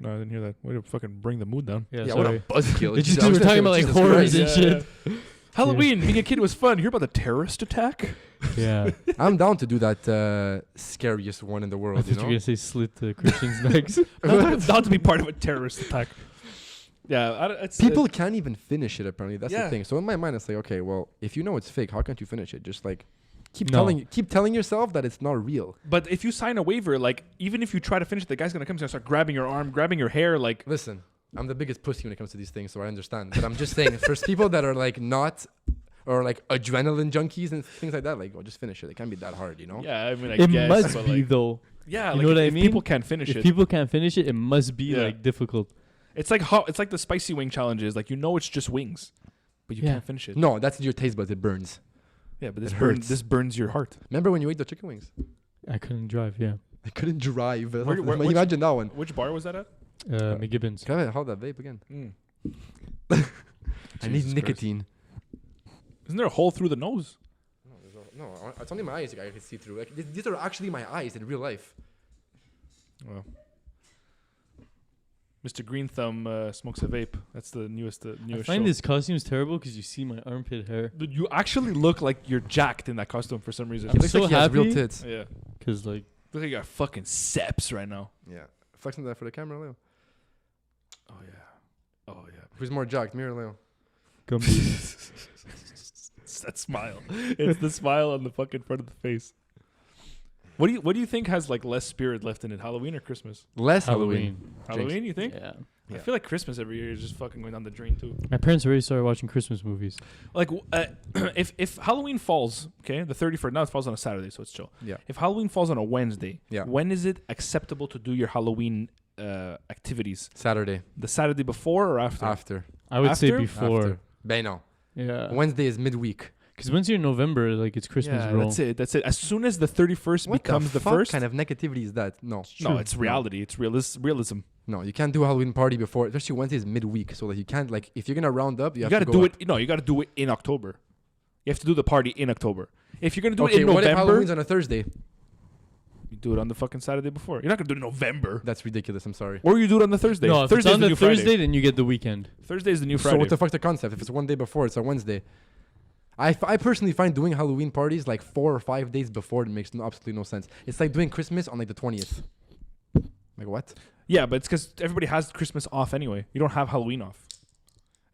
No, I didn't hear that. Way to fucking bring the mood down. Yeah, Yeah, what sorry. a buzzkill. It's just Jesus, I we was were gonna talking say, about like Jesus horrors Christ. and shit. Halloween, being a kid was fun. You hear about the terrorist attack? Yeah. I'm down to do that scariest one in the I world. thought You you were know. gonna say slit the Christian's necks. Not to be part of a terrorist attack. Yeah, it's People can't even finish it. Apparently, that's Yeah. the thing. So in my mind, it's like, okay, well, if you know it's fake, how can't you finish it? Just like keep No. telling yourself that it's not real. But if you sign a waiver, like even if you try to finish it, the guy's gonna come. He's gonna start grabbing your arm, grabbing your hair. Like Listen, I'm the biggest pussy when it comes to these things, so I understand. But I'm just saying, for people that are like not, or like adrenaline junkies and things like that, like, well, just finish it. It can't be that hard, you know? yeah, I mean, I It guess, must but be like, though. yeah, You like know what I if mean? people can't finish If it, people can't finish it, it must be Yeah. like difficult. it's like it's like the spicy wing challenges. Like it's just wings, but you Yeah. can't finish it. No, that's your taste buds. It burns. Yeah, but It hurts. this burns your heart. Remember when you ate the chicken wings? I couldn't drive. Yeah. I couldn't drive. Where- which- Imagine that one. Which bar was that at? McGibbons. Can I hold that vape again? I I need nicotine. Isn't there a hole through the nose? No, it's only my eyes. I can see through. Like these are actually my eyes in real life. Well, Mr. Green Thumb smokes a vape. That's the newest I newest find show. this costumes terrible because you see my armpit hair. Dude, you actually look like you're jacked in that costume for some reason. I'm He looks so like he has real happy. tits. Yeah. Because like Look like you got fucking seps right now. Yeah. Flexing that for the camera, Leo. Oh yeah. Oh yeah. Who's more jacked, me or Leo? Gumby. It's that smile. It's the smile on the fucking front of the face. What do you think has like less spirit left in it? Halloween or Christmas? Less Halloween. Halloween, you think? Yeah. I Yeah. feel like Christmas every year is just fucking going down the drain too. My parents already started watching Christmas movies. Like if Halloween falls, okay, the 31st, now it falls on a Saturday, so it's chill. Yeah. If Halloween falls on a Wednesday, Yeah. when is it acceptable to do your Halloween activities? Saturday. The Saturday before or after? After. I would say After? before. After. Ben no. Yeah. Wednesday is midweek. Because once you're in November, like it's Christmas, Yeah, bro. that's it. As soon as the 31st What becomes the fuck first, kind of negativity is that? No. no, True. it's reality. It's realism. No, you can't do a Halloween party before, especially Wednesday is midweek. So like you can't like if you're gonna round up, you have You got to to go do up. it. No, you got to do it in October. You have to do the party in October. If you're gonna do it Okay, in what if November, Halloween's on a Thursday? you do it on the fucking Saturday before. You're not gonna do it in November, That's ridiculous. I'm sorry. or you do it on the Thursday. No, if Thursday's it's on the new Friday. Thursday, then you get the weekend. Thursday is the new So Friday. what the fuck's the concept? If it's one day before, it's a Wednesday. I personally find doing Halloween parties like 4 or 5 days before it makes absolutely no sense. It's like doing Christmas on like the 20th. Like what? Yeah, but it's because everybody has Christmas off anyway. You don't have Halloween off.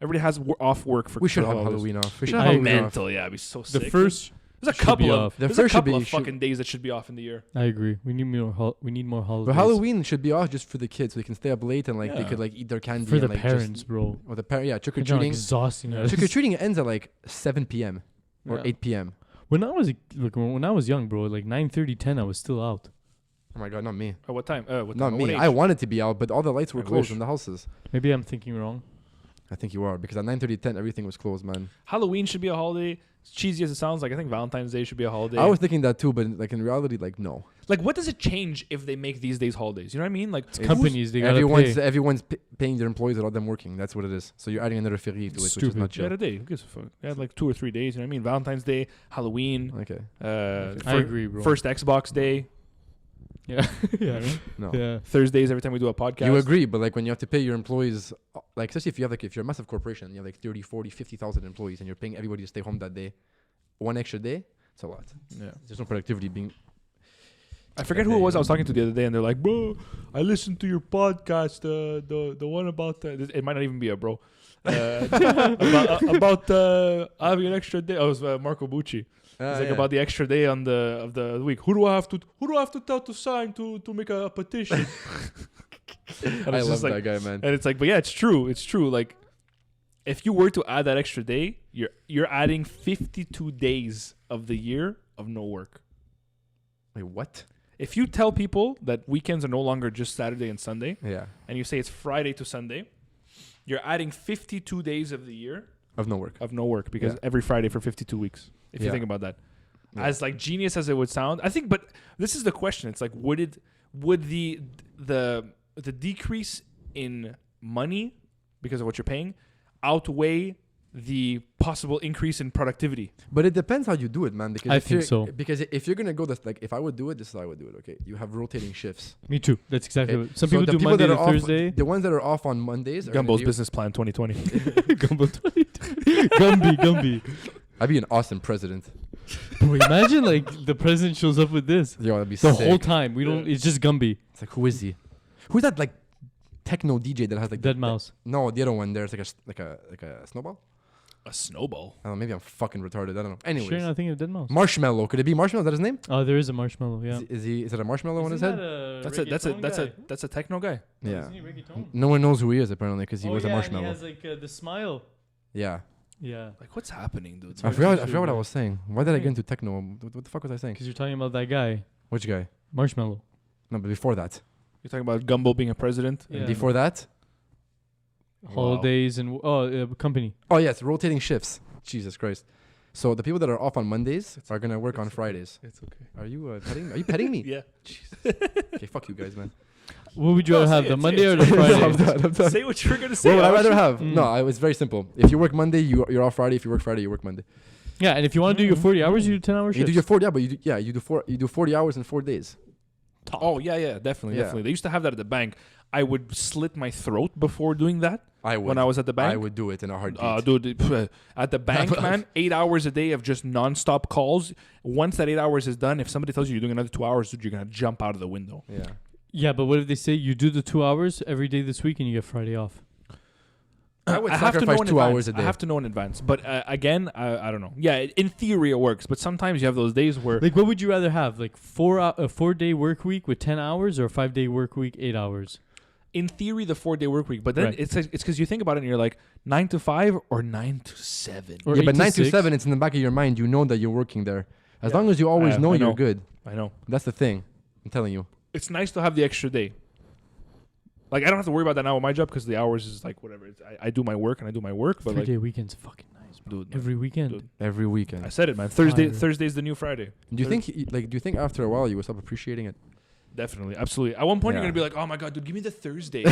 Everybody has off work for. We should for have holidays. Halloween off. We Dude, should have I Halloween off. mental, yeah, it'd be so The sick. first There's a should couple be of off. The there's a first should couple be- of fucking days that should be off in the year. I agree. We need more. We need more holidays. But Halloween should be off just for the kids, so they can stay up late and like they Yeah. could like eat their candy. for the and, like, parents, Just, bro. or the yeah, trick or Imagine how treating. exhausting that Trick or is. treating ends at like 7 p.m. or Yeah. 8 p.m. When I was when I was young, bro, like 9:30, 10, I was still out. Oh my god, not me. At what time? What Not time? me. What age? I wanted to be out, but all the lights were I closed wish. in the houses. Maybe I'm thinking wrong. I think you are because at 9:30, 10, everything was closed, man. Halloween should be a holiday. As cheesy as it sounds, like I think Valentine's Day should be a holiday. I was thinking that too, but like in reality, like no. like, what does it change if they make these days holidays? You know what I mean? Like, It's Companies, they gotta Everyone's pay. everyone's paying their employees without them working. That's what it is. So you're adding another ferié to it, which is Stupid. not you had chill. a day. Who gives a fuck? You had like 2 or 3 days. You know what I mean? Valentine's Day, Halloween, Okay. I agree, bro. first Xbox Day, Yeah. yeah. No. Yeah. Thursdays every time we do a podcast. You agree, but like when you have to pay your employees, like especially if you have like if you're a massive corporation, you have like 30, 40, 50,000 employees, and you're paying everybody to stay home that day, one extra day, it's a lot. Yeah. There's no productivity being. I forget who it was I was talking to the other day, and they're like, "Bro, I listened to your podcast, the one about it might not even be a bro, about having an extra day." Oh, it was Marco Bucci. It's like about the extra day on of the week. Who do I have to tell to sign to make a petition? And I it's love just like, that guy, man. and it's like, but yeah, it's true. It's true. Like, if you were to add that extra day, you're adding 52 days of the year of no work. Wait, what? If you tell people that weekends are no longer just Saturday and Sunday, Yeah, and you say it's Friday to Sunday, you're adding 52 days of the year of no work. of no work because Yeah. every Friday for 52 weeks. If you Yeah. think about that, Yeah. as like genius as it would sound, I think. But this is the question. It's like, would the decrease in money because of what you're paying outweigh the possible increase in productivity? But it depends how you do it, man. Because I if think you're- so. Because if you're gonna go this, like, if I would do it, this is how I would do it. Okay, you have rotating shifts. Me too. That's exactly Okay. what some So people the do Monday that to are off- Thursday. the ones that are off on Mondays. are gonna Gumbo's do- business plan 2020. Gumbo 22. Gumby. I'd be an awesome president. Bro, imagine like the president shows up with this Yo, that'd be the sick. whole time. We don't. It's just Gumby. It's like, who is he? Who's that like techno DJ that has like Dead mouse. No, the other one. There's like a snowball. A snowball. I don't know. Maybe I'm fucking retarded. I don't know. Anyways, Sure, not thinking of Dead mouse. Marshmallow. Could it be Marshmallow? Is that his name? Oh, there is a marshmallow. Yeah. Is it a marshmallow on his head? That's a techno guy. Yeah. No one knows who he is apparently because he was a marshmallow. And he has like the smile. Yeah. Yeah. Like, what's happening, dude? I forgot what I was saying. Why did I get into techno? What the fuck was I saying? Because you're talking about that guy, Which guy? Marshmallow. No, but before that. You're talking about Gumbo being a president. Yeah. And before that? Holidays and company. Oh yes, rotating shifts. Jesus Christ. So the people that are off on Mondays are gonna work on Fridays. It's okay. Are you petting? Are you petting me? Yeah. Okay, fuck you guys, man. What would you No, rather say have, it, the say Monday it, or the say it. Friday? I'm done. Say what you're gonna say. What would I rather Ash. have? Mm. No, it's very simple. If you work Monday, you're off Friday. If you work Friday, you work Monday. Yeah, and if you want to do your 40 hours, you do 10 hours. You do your 40, yeah, but you do 40 hours in 4 days. top. Oh yeah, definitely, Yeah. definitely. They used to have that at the bank. I would slit my throat before doing that. I would. When I was at the bank. I would do it in a heartbeat. Dude, at the bank, man, 8 hours a day of just nonstop calls. Once that 8 hours is done, if somebody tells you you're doing another 2 hours, dude, you're gonna jump out of the window. Yeah. Yeah, but what if they say you do the 2 hours every day this week and you get Friday off? I would I have to know sacrifice in 2 advance. hours a day. I have to know in advance. But again, I don't know. Yeah, in theory it works, but sometimes you have those days where Like, what would you rather have? Like, a 4-day work week with 10 hours or a 5-day work week, 8 hours? in theory the 4-day work week, but then Right. it's because you think about it and you're like 9 to 5 or 9 to 7. Or yeah, 8 but to 9 to 6. 7, it's in the back of your mind. You know that you're working there. As Yeah. long as you always know I you're know. good. I know. That's the thing. I'm telling you. It's nice to have the extra day. Like I don't have to worry about that now with my job because the hours is like whatever. I do my work and I do my work, but like 3-day weekend's fucking nice, bro. dude, Every weekend. dude. Every weekend. I said it, man. Thursday Fire. Thursday's the new Friday. Do you think do you think after a while you will stop appreciating it? Definitely, absolutely. At one point Yeah. you're gonna be like, oh my god, dude, give me the Thursday.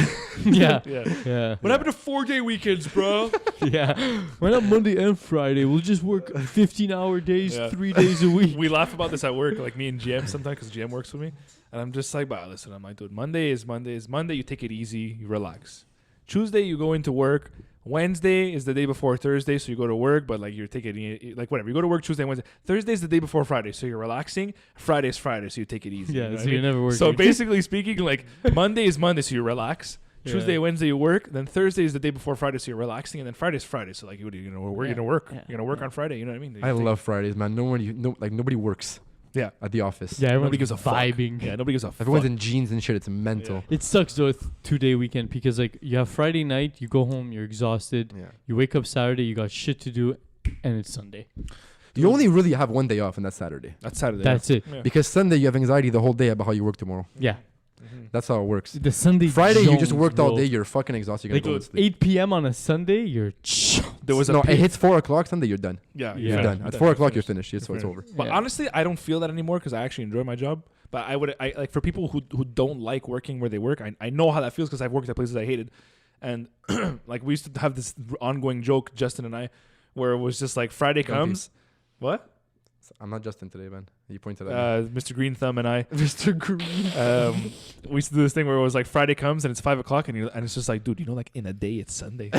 yeah. yeah. Yeah. What happened to 4-day weekends, bro? Yeah. Why not Monday and Friday? We'll just work 15-hour days, Yeah. 3 days a week. We laugh about this at work, like me and GM sometimes, because GM works with me, and I'm just like, "Bah, listen." I'm like, "Dude, Monday is Monday. You take it easy, you relax. Tuesday, you go into work. Wednesday is the day before Thursday, so you go to work, but like you're taking it like whatever. You go to work Tuesday, Wednesday. Thursday is the day before Friday, so you're relaxing. Friday is Friday, so you take it easy. Yeah, you know so what I you're mean? never working. So basically speaking, like Monday is Monday, so you relax. Yeah. Tuesday, Wednesday, you work. Then Thursday is the day before Friday, so you're relaxing. And then Friday is Friday, so like you're gonna work. You're Yeah. gonna work. Yeah. You're gonna work on Friday. You know what I mean? I love Fridays, man. Nobody works. Yeah. At the office. Yeah, everyone's Nobody gives a fuck. vibing. Yeah, nobody gives a Everyone's fuck. in jeans and shit. It's mental. It sucks though, 2-day weekend, because like you have Friday night, you go home, you're exhausted. Yeah. You wake up Saturday, you got shit to do, and it's Sunday. You only really have one day off, and that's Saturday. That's Saturday. That's it. Yeah. Because Sunday you have anxiety the whole day about how you work tomorrow. Yeah. Mhm. That's how it works. The Sunday Friday you just Jones, worked all bro. day. You're fucking exhausted. You're Like gonna go to sleep. 8 p.m. on a Sunday, you're There was No, a it hits 4 o'clock Sunday. You're done. Yeah, You're You're Yeah. done. At 4 o'clock you're finished. It's You're it's over. But Yeah. honestly, I don't feel that anymore because I actually enjoy my job. But I like for people who don't like working where they work. I know how that feels because I've worked at places I hated, and like we used to have this ongoing joke, Justin and I, where it was just like Friday Grumpy. comes, what? I'm not Justin today, man. You pointed at me. Mr. Green Thumb and I, Mr. Green. we used to do this thing where it was like Friday comes and it's 5 o'clock and it's just like, dude, you know, like in a day it's Sunday.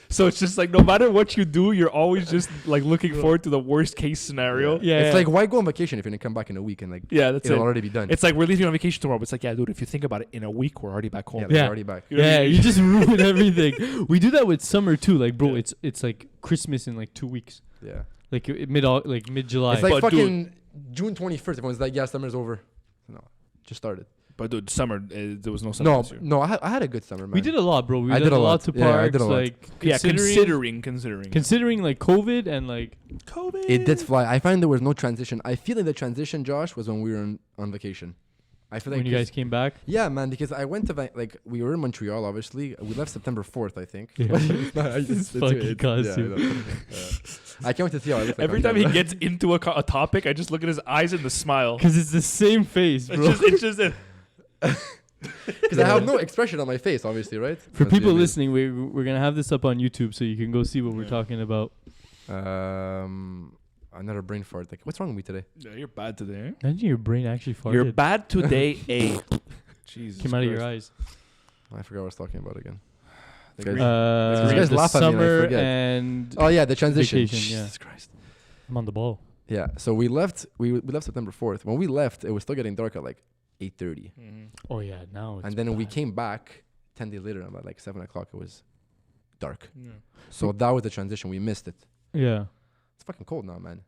So it's just like no matter what you do, you're always just like looking forward to the worst case scenario. Yeah. It's like, why go on vacation if you're gonna come back in a week and like Yeah, that's it'll it. already be done? It's like we're leaving on vacation tomorrow, but it's like, yeah, dude, if you think about it, in a week we're already back home. yeah, Yeah. they're already back. You know what I Yeah, mean? you just ruin everything. We do that with summer too. Like, bro, Yeah. it's like Christmas in like 2 weeks. Yeah. Like mid July. It's like But dude- fucking June 21st. Everyone's like, yeah, summer's over. No, just started. But dude, summer, there was no summer No, this year. no, I had a good summer, man. we did a lot, bro. We I did a lot to Yeah, I parks. did a lot. Like Yeah, considering considering like COVID and like COVID. It did fly. I find there was no transition. I feel like the transition, Josh, was when we were on vacation. I feel like when you guys came back. yeah, man, because I went to like we were in Montreal. Obviously, we left September 4th, I think. Yeah. This fucking costume. I can't wait to see how I look like Every on time he camera. gets into a topic, I just look at his eyes and the smile. Because it's the same face, bro. It's just Because I have no expression on my face, obviously, right? For That's people really listening, we're gonna have this up on YouTube, so you can go see what we're Yeah. talking about. weird. Another brain fart. Like, what's wrong with me today? yeah, you're bad today. Eh? Imagine your brain actually farted. You're bad today, A. Jesus Came out of your Christ. eyes. I forgot what I was talking about again. The Guys- green- You guys The laugh at me and I summer forget. and Oh yeah, the transition. Vacation, yeah. Jesus Christ. I'm on the ball. Yeah. So we left. We left September 4th. When we left, it was still getting dark at like 8:30, Mhm. Oh yeah, now it's and then we bad. came back 10 days later, and about like 7 o'clock, it was dark. Yeah. So that was the transition. We missed it. Yeah. It's fucking cold now, man.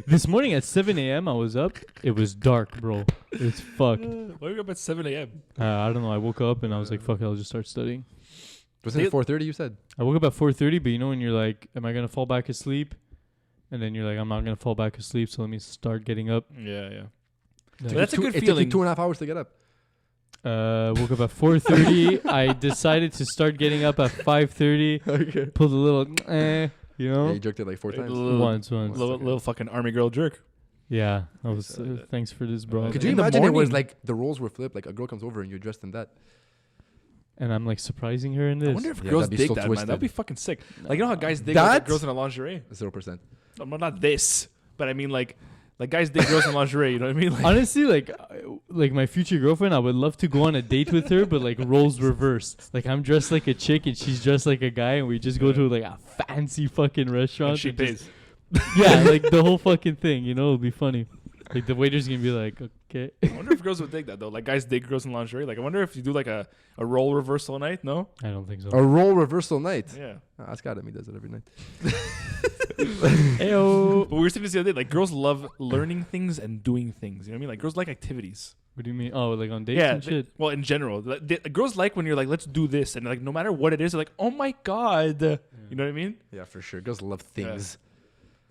This morning at 7 a.m. I was up. It was dark, bro. It's fucked. Why are you up at 7 a.m.? I don't know. I woke up and I was like, fuck it, I'll just start studying. Wasn't it 4:30? You said. I woke up at 4:30, but you know when you're like, am I gonna fall back asleep? And then you're like, I'm not gonna fall back asleep, so let me start getting up. Yeah, yeah. Like, That's a good It took feeling. you 2.5 hours to get up. woke up at 4:30. I decided to start getting up at 5:30. Okay. Pulled a little, you know, Yeah, you jerked it like 4 times. once. Little fucking army girl jerk. Yeah, I was. So that- Thanks for this, bro. Could you In the imagine it was morning- like the roles were flipped? Like a girl comes over and you're dressed in that. And I'm like surprising her in I this. wonder if Yeah, girls that'd be dig so that, man. twisted. That'd be fucking sick. Like, you know how guys dig That? like, girls in a lingerie? 0%. Not this, but I mean, like Like guys dig girls in lingerie. You know what I mean? Like, Honestly, like my future girlfriend, I would love to go on a date with her, but like roles reversed. Like I'm dressed like a chick and she's dressed like a guy, and we just go to like a fancy fucking restaurant. and she and pays. yeah, like the whole fucking thing. You know, it'll be funny. Like the waiter's gonna be like, okay. I wonder if girls would dig that though. Like guys dig girls in lingerie. Like I wonder if you do like a role reversal night. No. I don't think so. A role reversal night. Yeah. Ask Adam, he does it every night. Heyo. But we were saying this the other day. Like girls love learning things and doing things. You know what I mean? Like girls like activities. What do you mean? Oh, like on dates Yeah. and shit. Well, in general, girls like when you're like, let's do this, and like no matter what it is, they're like, oh my god. You know what I mean? Yeah, for sure. Girls love things.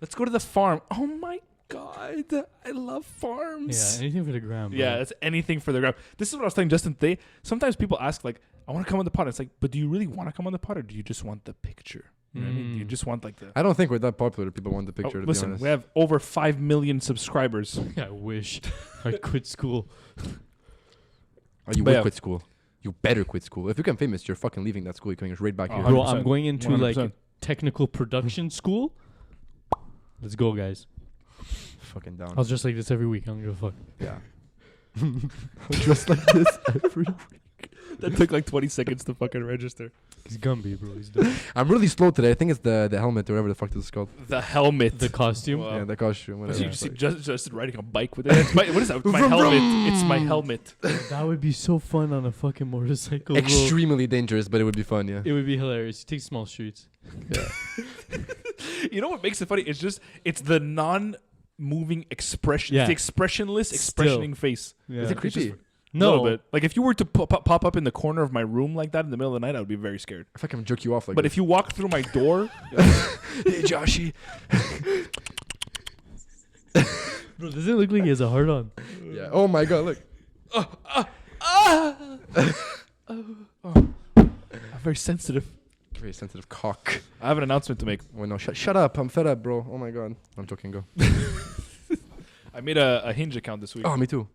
Let's go to the farm. Oh my god, I love farms. Yeah, anything for the gram. Yeah, bro. that's anything for the gram. This is what I was telling Justin today. Sometimes people ask like, I want to come on the pod. It's like, but do you really want to come on the pod, or do you just want the picture? You know what I mean? Do you just want like the... I don't think we're that popular. People want the picture, to be listen, honest. we have over 5 million subscribers. I wish I quit school. Oh, you But will yeah. quit school. You better quit school. If you become famous, you're fucking leaving that school. You're coming right back here. Bro, 100%. I'm going into like 100%. technical production school. Let's go, guys. Fucking down. I'll just like this every week. I don't give a fuck. Yeah. Just like this every week. That took like 20 seconds to fucking register. He's Gumby, bro. He's dope. I'm really slow today. I think it's the helmet or whatever the fuck this is called. The helmet. The costume. Wow. Yeah, the costume. Whatever. You see Justin riding a bike with it. It's what is that? My helmet. It's my helmet. That would be so fun on a fucking motorcycle, bro. Extremely dangerous, but it would be fun, yeah. It would be hilarious. You take small streets. You know what makes it funny? It's the non-moving expression. Yeah. It's the expressionless, Still. expressioning face. Yeah. Is it creepy? A No, little bit. Like if you were to pop up in the corner of my room like that in the middle of the night, I would be very scared. I feel like I'm jerk you off like But this. if you walk through my door, Hey, Joshy. bro, doesn't it look like he has a heart on? Yeah. Oh my god, look. I'm very sensitive. Very sensitive cock. I have an announcement to make. Well, no, shut up. I'm fed up, bro. Oh my god. I'm joking, go. I made a Hinge account this week. Oh, me too.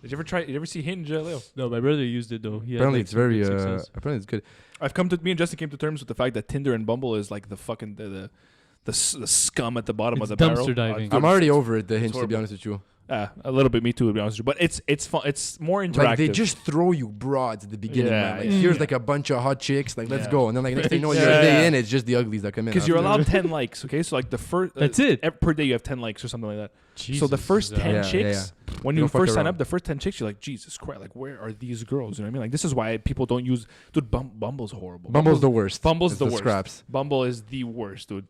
Did you ever see Hinge, Leo? No, my brother used it though. He had, Apparently like, it's some very, good success. apparently it's good. Me and Justin came to terms with the fact that Tinder and Bumble is like the fucking the scum at the bottom It's of the dumpster barrel. diving. Dude, I'm already over it, the Hinge, to be horrible. honest with you. a little bit. Me too, to be honest with you. But it's fun. It's more interactive. Like, they just throw you broads at the beginning, Yeah, man. Like, yeah. here's like a bunch of hot chicks. Like, let's Yeah. go. And then, like, next thing you know, you're Yeah. a day in, it's just the uglies that come in. Because you're after. allowed 10 likes, okay? So like the first That's it. per day you have 10 likes or something like that. Jesus, so the first 10 Yeah, chicks, when You you don't fuck first sign around. up, the first 10 chicks, you're like, Jesus Christ, like where are these girls? You know what I mean? Like this is why people don't use. Dude, Bumble's horrible. Bumble's the worst. Bumble's It's the the worst. scraps. Bumble is the worst, dude.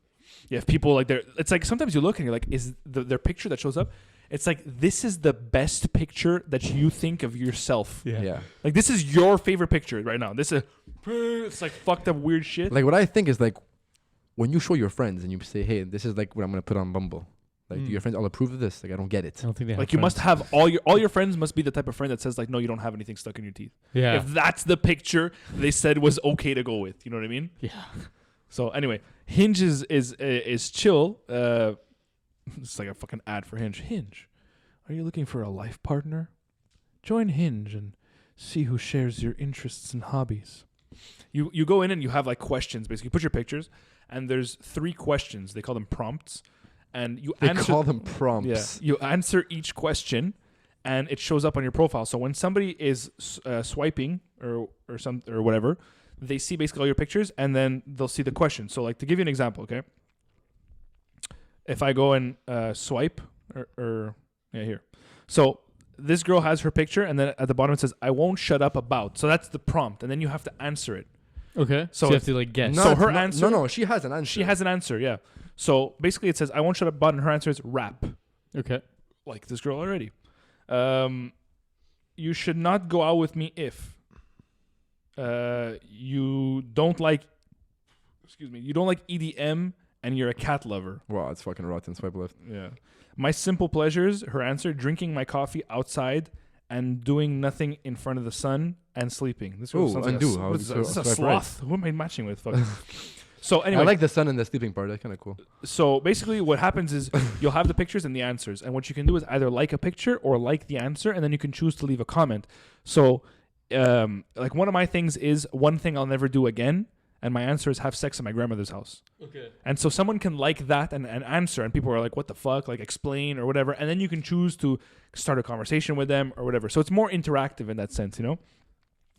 You have people like it's like sometimes you look and you're like, is their picture that shows up? It's like this is the best picture that you think of yourself. Yeah. Like this is your favorite picture right now. This is it's like fucked up weird shit. Like, what I think is, like, when you show your friends and you say, hey, this is like what I'm going to put on Bumble. Like, do your friends all approve of this? Like, I don't get it. I don't think they have Like you must friends. have all your friends must be the type of friend that says like, no, you don't have anything stuck in your teeth. Yeah. If that's the picture they said was okay to go with, you know what I mean? Yeah. So anyway, Hinge is chill. It's like a fucking ad for Hinge. Hinge, are you looking for a life partner? Join Hinge and see who shares your interests and hobbies. You go in and you have like questions. Basically, you put your pictures, and there's 3 questions. They call them prompts, and you They answer. call them prompts. Yeah, you answer each question, and it shows up on your profile. So when somebody is swiping or whatever, they see basically all your pictures, and then they'll see the question. So like to give you an example, okay? If I go and swipe here. So this girl has her picture, and then at the bottom it says, "I won't shut up about." So that's the prompt, and then you have to answer it. Okay. So So you if- have to like guess. No. So her No, answer- No, she has an answer. She has an answer, yeah. So basically it says, "I won't shut up about," and her answer is rap. Okay. Like this girl already. You should not go out with me if you don't like EDM and you're a cat lover. Wow, it's fucking rotten. Swipe left. Yeah. My simple pleasures, her answer, drinking my coffee outside and doing nothing in front of the sun and sleeping. This girl Ooh, sounds like undo. what is this? This is a Swipe sloth. Who am I matching with? Fuck. So anyway, I like the sun and the sleeping part. That's kind of cool. so basically what happens is you'll have the pictures and the answers, and what you can do is either like a picture or like the answer, and then you can choose to leave a comment. So like one of my things is one thing I'll never do again, and my answer is have sex at my grandmother's house. Okay. And so someone can like that and answer, and people are like, what the fuck? Like, explain or whatever. And then you can choose to start a conversation with them or whatever. So it's more interactive in that sense, you know?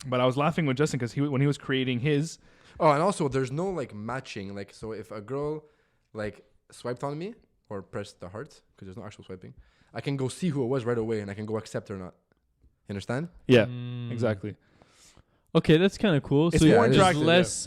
But I was laughing with Justin because when he was creating his... Oh, and also there's no like matching. Like, so if a girl like swiped on me or pressed the heart, because there's no actual swiping, I can go see who it was right away and I can go accept or not. You understand? Yeah, exactly. Okay, that's kind of cool. It's so more there's interactive, less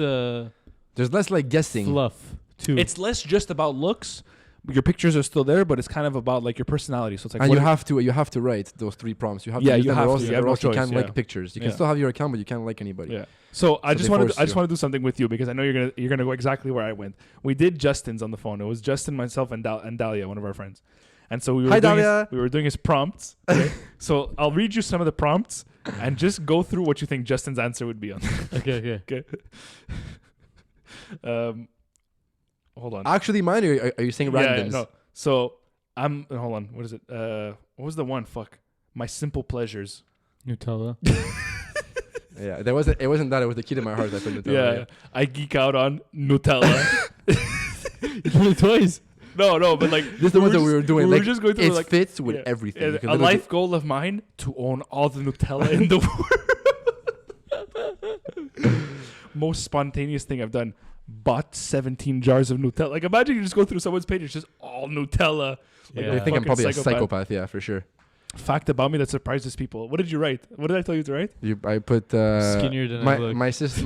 There's less like guessing. fluff too. It's less just about looks. Your pictures are still there, but it's kind of about like your personality. So it's like, And what you have to write those 3 prompts. You have Yeah, to use you them have or to. else, You have or no else you choice, can't yeah. like pictures. You Yeah. can still have your account, but you can't like anybody. Yeah. So I So just they wanted force you. to do something with you because I know you're gonna go exactly where I went. We did Justin's on the phone. It was Justin, myself, and Dahlia, one of our friends. And so we were Hi, doing Dahlia. we were doing his prompts. Okay? So I'll read you some of the prompts and just go through what you think Justin's answer would be on. okay. Okay. Hold on. Actually, mine are you saying randoms? Yeah, no. So hold on. What is it? What was the one? Fuck. My simple pleasures. Nutella. Yeah, it wasn't that. It was the key to my heart. I put Nutella. Yeah. I geek out on Nutella. You did it twice. No, but like This is the ones that we were doing. We were Like, just going through it like fits with yeah. everything. You can A literally life goal of mine to own all the Nutella in the world. Most spontaneous thing I've done. Bought 17 jars of Nutella. Like, imagine you just go through someone's page, it's just all Nutella. Like Yeah. a I think I'm fucking probably a psychopath. Yeah, for sure. Fact about me that surprises people. What did you write? What did I tell you to write? I put Skinnier than my I look. my sister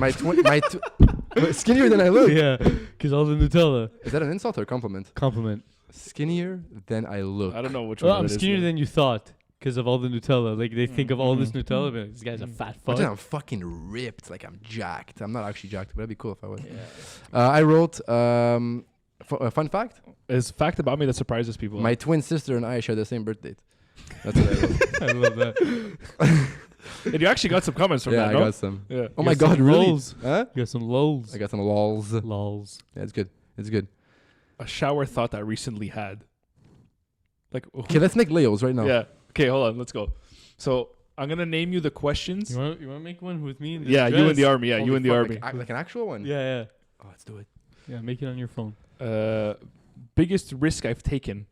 skinnier than I look. Yeah, because all the Nutella. Is that an insult or a compliment? Compliment. Skinnier than I look. I don't know which Well, one I'm it is, skinnier man. than you thought because of all the Nutella. Like they think of all this Mhm. Nutella, but this guy's a fat fuck. Imagine I'm fucking ripped. Like I'm jacked. I'm not actually jacked, but that'd be cool if I was. I wrote a fun fact. Is fact about me that surprises people. My twin sister and I share the same birth date. That's what I wrote. I love that. And you actually got some comments from Yeah, that, I no? got some. Yeah. Oh my got god, some really? lols. Huh? You got some lols. I got some lols. Lols. Yeah, it's good. It's good. A shower thought I recently had. Like, Okay, let's make Leos right now. yeah. Okay, hold on. Let's go. So I'm gonna name you the questions. You want to make one with me? In this Yeah, you in the dress? army. Yeah, you Holy in the fuck, army. Like an actual one? Yeah. Oh, let's do it. Yeah, make it on your phone. Biggest risk I've taken.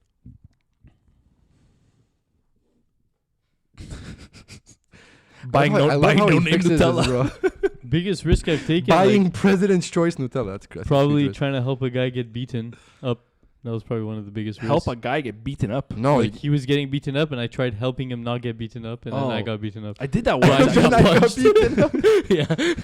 Buying I love how no he name fixes this, Nutella. bro. Biggest risk I've taken. Buying like, President's Choice Nutella. That's great. probably trying to help a guy get beaten up. That was probably one of the biggest risks. Help a guy get beaten up. No, Like he was getting beaten up, and I tried helping him not get beaten up, and then I Oh. got beaten up. I did that Well, once. I got I got punched. beaten up. Yeah,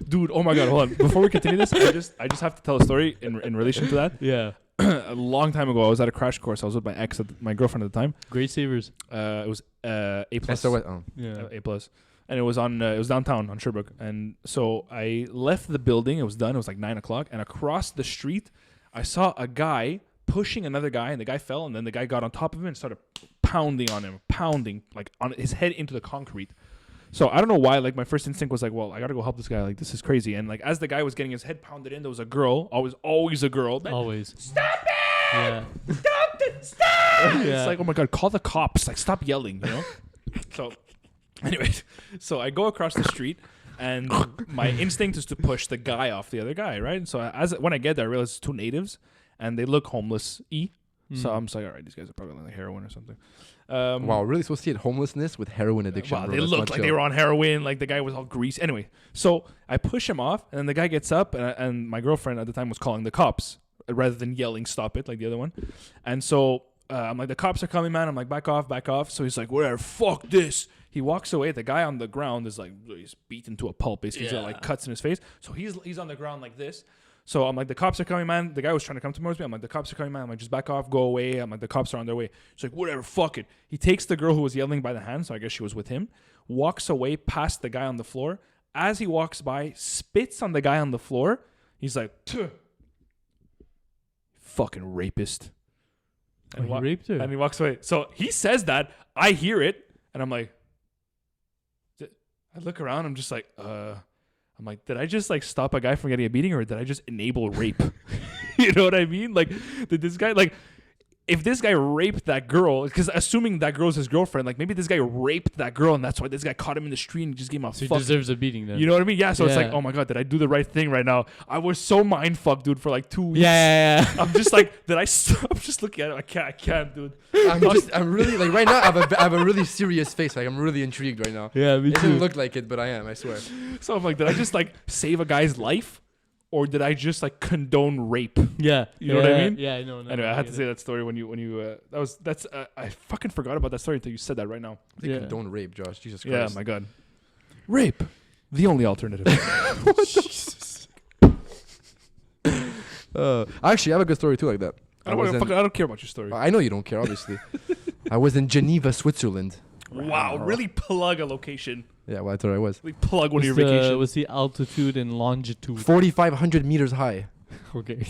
Dude, oh my god, hold on. Before we continue this, I just have to tell a story in relation to that. yeah. A long time ago, I was at a crash course. I was with my ex, my girlfriend at the time. Great savers. It was A plus. SOS. Oh. Yeah. A plus, and it was downtown on Sherbrooke. And so I left the building. It was done. It was like 9:00, and across the street, I saw a guy pushing another guy, and the guy fell, and then the guy got on top of him and started pounding on him, like on his head into the concrete. So I don't know why. Like my first instinct was like, well, I gotta go help this guy. Like this is crazy. And like as the guy was getting his head pounded in, there was a girl. Always a girl. Always. Stop it! Yeah. Stop it! Stop! Yeah. It's like, oh my god, call the cops! Like stop yelling, you know. So, anyways, so I go across the street, and my instinct is to push the guy off the other guy, right? So when I get there, I realize it's two natives, and they look homeless. So I'm just like, all right, these guys are probably on like heroin or something. Wow, really associate homelessness with heroin addiction. Wow, bro. they That's looked not like they chill. were on heroin. Like the guy was all greasy. Anyway, so I push him off, and then the guy gets up, and my girlfriend at the time was calling the cops rather than yelling, "Stop it!" like the other one. And so I'm like, "The cops are coming, man." I'm like, "Back off, back off." So he's like, "Whatever, fuck this." He walks away. The guy on the ground is like, he's beaten to a pulp. Basically, he's got like cuts in his face. So he's on the ground like this. So I'm like, "The cops are coming, man." The guy was trying to come towards me. I'm like, "The cops are coming, man." I'm like, "Just back off, go away." I'm like, "The cops are on their way." He's like, "Whatever, fuck it." He takes the girl who was yelling by the hand, so I guess she was with him, walks away past the guy on the floor. As he walks by, spits on the guy on the floor. He's like, "Tuh. Fucking rapist." Oh, he raped her. And he walks away. So he says that. I hear it, and I'm like, I look around. I'm just like, I'm like, did I just like stop a guy from getting a beating, or did I just enable rape? You know what I mean? Like, did this guy like? if this guy raped that girl, because assuming that girl's his girlfriend, like maybe this guy raped that girl and that's why this guy caught him in the street and just gave him a So he fuck. deserves a beating then. You know what I mean? Yeah. So it's Yeah. like, oh my God, did I do the right thing right now? I was so mind fucked, dude, for like 2 weeks. Yeah. I'm just like, did I? I'm just looking at it. I can't, dude. I'm really like right now. I have a really serious face. Like I'm really intrigued right now. Yeah, me It doesn't too. look like it, but I am. I swear. So I'm like, did I just like save a guy's life, or did I just like condone rape? Yeah. You know what I mean? Yeah, I know. Anyway, I had to say that story when you I fucking forgot about that story until you said that right now. They Yeah. condone rape, Josh. Jesus Yeah, Christ. my God. Rape, the only alternative. I actually have a good story too, like that. I don't care about your story. I know you don't care, obviously. I was in Geneva, Switzerland. Wow, really plug a location. Yeah, well, I thought I was. Really plug one of your What's vacations. what's the altitude and longitude? 4,500 meters high. Okay.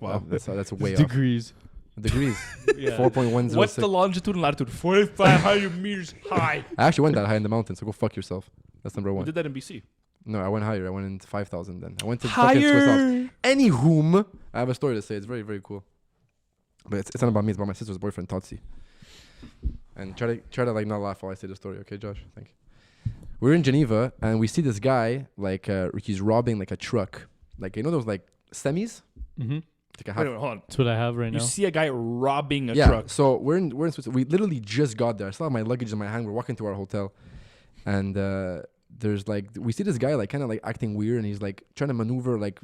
Wow. Oh, that's way It's off. degrees. Degrees. Yeah. 4.106. What's the longitude and latitude? 4,500 meters high. I actually went that high in the mountains, so go fuck yourself. That's number We one. did that in BC. No, I went higher. I went in 5,000 then. I went to fucking Swiss Alps. Anywhom, I have a story to say. It's very, very cool. But it's not about me. It's about my sister's boyfriend, Totsi. And try to like not laugh while I say the story, okay, Josh? Thank you. We're in Geneva and we see this guy like he's robbing like a truck, like you know those like semis, Mm-hmm. like a Wait, half. hold on. That's what I have right You now. see a guy robbing a Yeah. truck. So we're in Switzerland. We literally just got there. I still have my luggage in my hand. We're walking to our hotel, and there's like we see this guy like kind of like acting weird, and he's like trying to maneuver like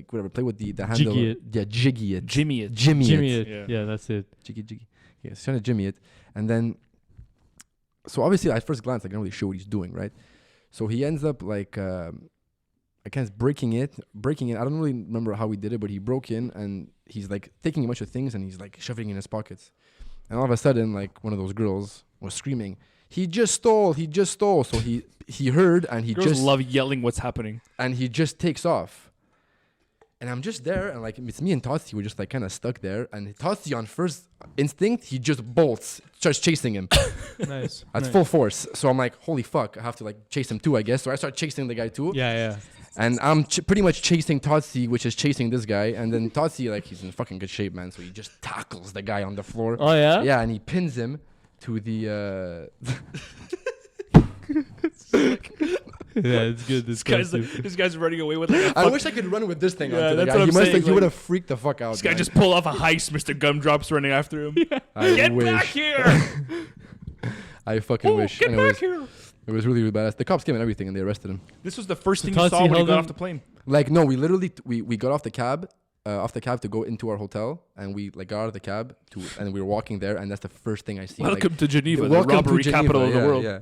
whatever, play with the handle. Jiggy it. Yeah, jiggy it. Jimmy it. Jimmy it. it. Yeah. Yeah, that's it. Jiggy. Yeah, he's trying to jimmy it. And then, so obviously at first glance, I can't really sure what he's doing, right? So he ends up like, I guess breaking it. I don't really remember how he did it, but he broke in and he's like taking a bunch of things and he's like shoving in his pockets. And all of a sudden, like one of those girls was screaming, he just stole. So he heard and he Girls just love yelling what's happening. and he just takes off. And I'm just there, and like it's me and Totsi, we're just like kind of stuck there. And Totsi, on first instinct, he just bolts, starts chasing him. Nice. That's nice. full force. So I'm like, holy fuck, I have to like chase him too, I guess. So I start chasing the guy too. Yeah. And I'm pretty much chasing Totsi, which is chasing this guy. And then Totsi, like, he's in fucking good shape, man. So he just tackles the guy on the floor. Oh yeah. Yeah, and he pins him to the. Yeah, it's good. This guy's running away with like a I wish I could run with this thing Yeah, onto the that's guy. what He I'm must saying, he like- would have freaked the fuck out. This guy man. just pulled off a heist. Mr. Gumdrop's running after him. I Get wish. back here! I fucking Oh, wish. get Anyways, back here! it was really, really badass. The cops came and everything, and they arrested him. This was the first So thing you saw Totsi when you held got him- off the plane. Like, no, we literally we got off the cab to go into our hotel, and we like got out of the cab and we were walking there, and that's the first thing I see. Welcome to Geneva, the welcome to robbery Geneva, capital of the yeah, world. Yeah.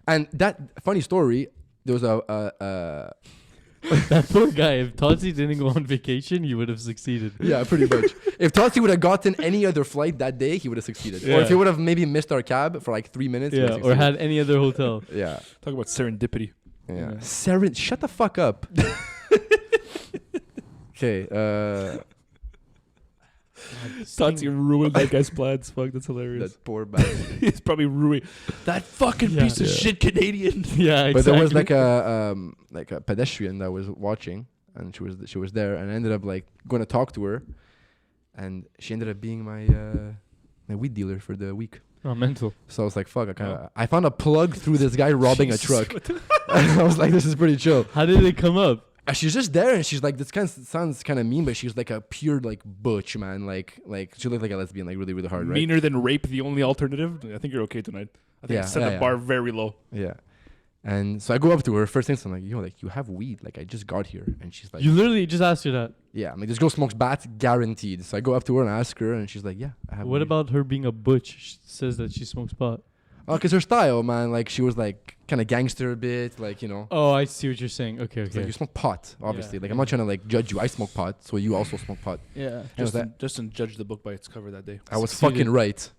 And that funny story, there was That poor guy. If Totsi didn't go on vacation, he would have succeeded. yeah, pretty much. If Totsi would have gotten any other flight that day, he would have succeeded. Or Yeah. if he would have maybe missed our cab for like 3 minutes, he Yeah, would've or succeeded. had any other hotel. Yeah. Talk about serendipity. Yeah. Yeah. Shut the fuck up. Okay. Totsi ruined that guy's plans. Fuck, that's hilarious. That poor bastard. He's probably ruined that fucking Yeah. piece of Yeah. shit Canadian. Yeah, exactly. But there was like a pedestrian that was watching, and she was there, and I ended up like going to talk to her, and she ended up being my weed dealer for the week. Oh, mental. So I was like, fuck, I found a plug through this guy robbing a truck. I was like, this is pretty chill. How did it come up? And she's just there, and she's like, this kind of sounds kind of mean, but she's like a pure like butch, man. Like she looked like a lesbian, like really, really hard, right? Meaner than rape, the only alternative. I think you're okay tonight. I think I Yeah, set yeah, the yeah. bar very low. Yeah. And so I go up to her. First thing, I'm like, like you have weed? Like I just got here, and she's like, You literally just asked her that. yeah. I'm like, this girl smokes bats, guaranteed. So I go up to her and ask her, and she's like, yeah, I have. What weed. about her being a butch? She says that she smokes pot. Oh, cause her style, man. Like she was like kind of gangster a bit, like Oh, I see what you're saying. Okay, It's like okay. you smoke pot, obviously. Yeah, Like I'm not trying to like judge you. I smoke pot, so you also smoke pot. Yeah. Justin judged the book by its cover that day. I was Succeeded. fucking right.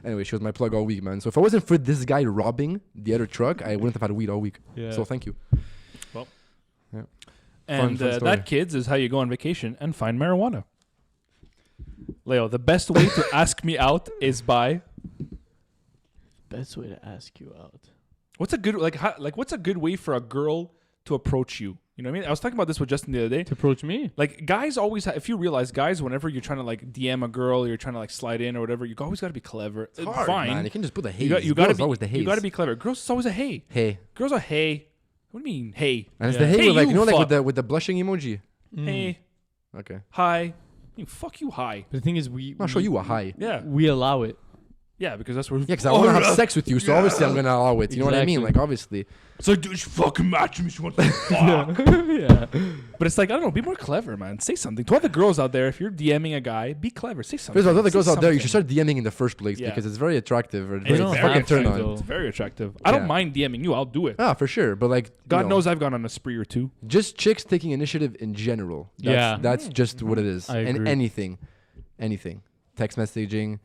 Anyway, she was my plug all week, man. So if I wasn't for this guy robbing the other truck, I wouldn't have had weed all week. Yeah. So thank you. And fun story. that, kids, is how you go on vacation and find marijuana. Leo, the best way to ask me out is by Best way to ask you out. what's a good what's a good way for a girl to approach you? You You know what I mean? I was talking about this with Justin the other day. To approach me. Like guys always, if you realize, guys, whenever you're trying to like DM a girl, or you're trying to like slide in or whatever, you always got to be clever. It's hard, Fine, man. You can just put the haze. you got to be always the haze. You got to be clever. Girls, it's always a hey. Hey. Girls are hey. What do you mean hey? And it's Yeah. the hey, Hey, with like you you know like fuck. with the blushing emoji. Hey, Okay. hi. Fuck you, hi. But the thing is, I'll show you a hi. Yeah, We allow it. yeah, because that's where. Yeah, because I want to have sex with you, so obviously I'm gonna allow it. You know what I mean? Exactly. Like obviously. It's like, dude, she fucking match me. She wants to fuck. Yeah. But it's like, I don't know, be more clever, man. Say something. To all the girls out there, if you're DMing a guy, be clever. Say something. First of all, the Say girls out there, you something. should start DMing in the first place Yeah. because it's very attractive. Or They don't fucking have turn to, on. though. It's very attractive. I don't Yeah. mind DMing you. I'll do it. Ah, for sure. But like, God knows I've gone on a spree or two. just chicks taking initiative in general. Yeah. That's just what it is. I And agree. anything, text messaging,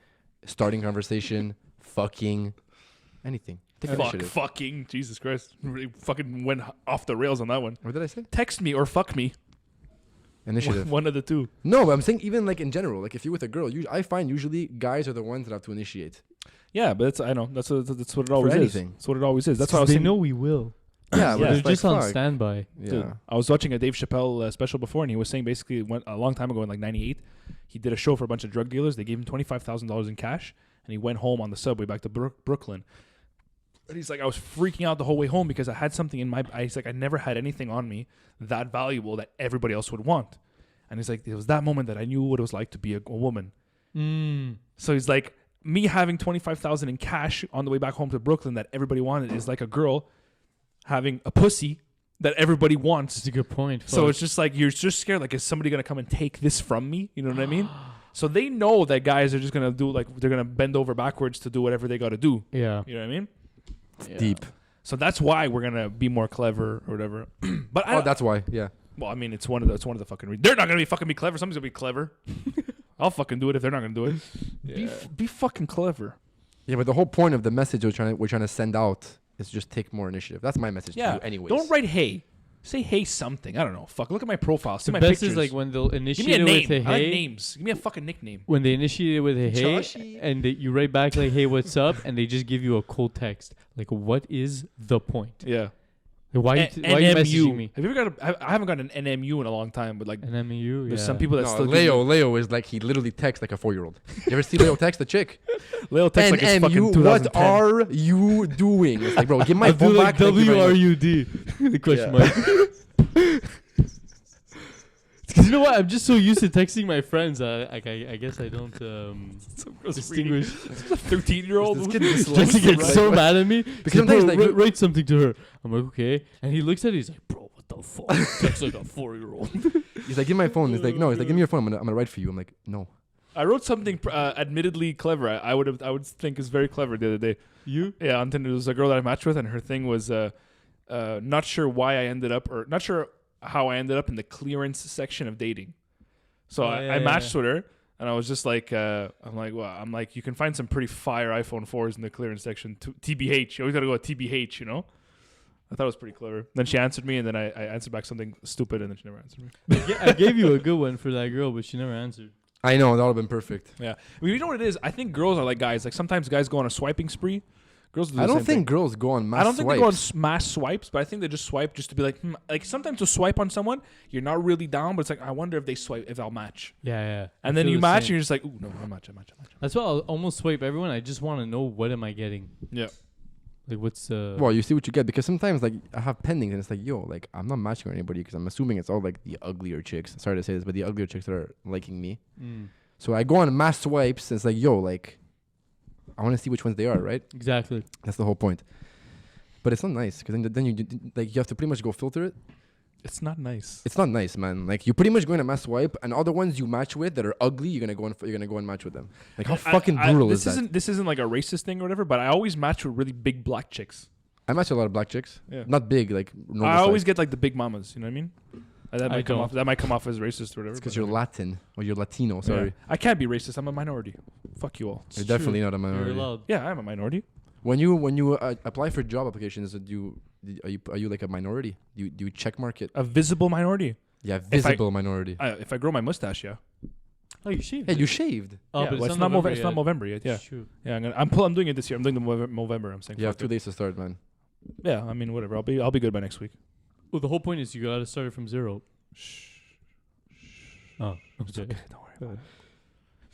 starting conversation, fucking, anything. Take initiative. Fucking. Jesus Christ. Really fucking went off the rails on that one. What did I say? Text me or fuck me. Initiative. One of the two. No, but I'm saying even like in general, like if you're with a girl, I find usually guys are the ones that have to initiate. Yeah, but I know. That's what it always is. anything. That's what it always is. That's why I was they saying. know we will. Yeah, but They're it's like, just on fuck. standby. Yeah. Dude, I was watching a Dave Chappelle special before, and he was saying basically a long time ago in like '98, he did a show for a bunch of drug dealers. They gave him $25,000 in cash, and he went home on the subway back to Brooklyn. And he's like, I was freaking out the whole way home because I had something in my. He's like, I never had anything on me that valuable that everybody else would want. And he's like, it was that moment that I knew what it was like to be a woman. So he's like, me having $25,000 in cash on the way back home to Brooklyn that everybody wanted is like a girl having a pussy that everybody wants. That's a good point. So fuck. it's just like you're just scared. Like, is somebody gonna come and take this from me? You know what I mean? So they know that guys are just gonna do like they're gonna bend over backwards to do whatever they got to do. Yeah. You know what I mean? Yeah. Deep. So that's why we're gonna be more clever or whatever. But I, That's why. Yeah. well, I mean, it's one of the fucking reasons. They're not gonna be fucking be clever. Somebody's gonna be clever. I'll fucking do it if they're not gonna do it. Be fucking clever. Yeah, but the whole point of the message we're trying to send out is just take more initiative. That's my message to Yeah. you anyways. Don't write hey. Say hey something. I don't know. Fuck. Look at my profile. See The my best pictures. is like when they'll Give me initiate a it name. with a I like hey. names. Give me a fucking nickname. When they initiate it with a hey, Joshy. and you write back like, "Hey, what's up?" and they just give you a cold text. Like, what is the point? Yeah. Like, why are you messaging me? Have you ever got I haven't got an NMU in a long time, but like An MU. there's Yeah. some people that No, still Leo is like he literally texts like a 4-year-old. You ever see Leo text a chick? Leo text like it's fucking NMU, 2010. what are you doing? It's like, bro, give my I feel phone like back. thank you very much. WRUD. The question Yeah. mark. Because you know what? I'm just so used to texting my friends. I guess I don't distinguish. It's a 13-year-old. This kid Jesse gets so mad at me Because He's like, sometimes, "Bro, like, write something to her." I'm like, okay, and he looks at it. He's like, "Bro, what the fuck?" Text like a 4-year-old. He's like, give me my phone. He's like, no. He's like, give me your phone. I'm gonna write for you. I'm like, no. I wrote something admittedly clever. I would think is very clever the other day. You? Yeah, on Tinder, there was a girl that I matched with, and her thing was not sure why I ended up, or not sure how I ended up in the clearance section of dating. So I matched with her, and I was just like, I'm like, you can find some pretty fire iPhone 4s in the clearance section. TBH, you always gotta go with TBH, you know. I thought it was pretty clever. Then she answered me, and then I answered back something stupid, and then she never answered me. I gave you a good one for that girl, but she never answered. I know that would have been perfect. Yeah, I mean, you know what it is? I think girls are like guys. Like sometimes guys go on a swiping spree. Girls do the I don't same think thing. girls go on mass I don't think they go on swipes. mass swipes, but I think they just swipe just to be like, like sometimes to swipe on someone, you're not really down, but it's like, I wonder if they swipe, if I'll match. Yeah. And then you match, and you're just like, ooh, no, I match. That's why I'll almost swipe everyone. I just want to know, what am I getting? Yeah. Like, what's Well, you see what you get, because sometimes like I have pendings and it's like, yo, like I'm not matching with anybody because I'm assuming it's all like the uglier chicks. Sorry to say this, but the uglier chicks that are liking me. So I go on mass swipes and it's like, yo, like I want to see which ones they are, right? Exactly. That's the whole point. But it's not nice because then you like you have to pretty much go filter it. It's not nice. It's not nice, man. Like you're pretty much going to mass swipe, and all the ones you match with that are ugly, you're gonna go and match with them. Like how fucking brutal is that? This isn't like a racist thing or whatever, but I always match with really big black chicks. I match a lot of black chicks. Yeah. Not big, like normal I always size. get like the big mamas. You know what I mean? That I might come don't. off. That might come off as racist or whatever. It's because but you're Latin or you're Latino. yeah. Sorry, I can't be racist. I'm a minority. Fuck you all. you're true. definitely not a You're minority. allowed. Yeah, I'm a minority. When you apply for job applications, are you like a minority? Do you check mark it? A visible minority. Yeah, visible minority. If I grow my mustache, yeah. Oh, you shaved. Hey, it. you shaved. Oh, Yeah, but well, it's not November. It's not November yet. Yeah, Shoot. yeah. I'm doing it this year. I'm doing the November. I'm saying. You have fuck 2 it. days to start, man. Yeah, I mean, whatever. I'll be good by next week. Well, the whole point is you gotta start it from zero. Oh, It's okay. Don't worry about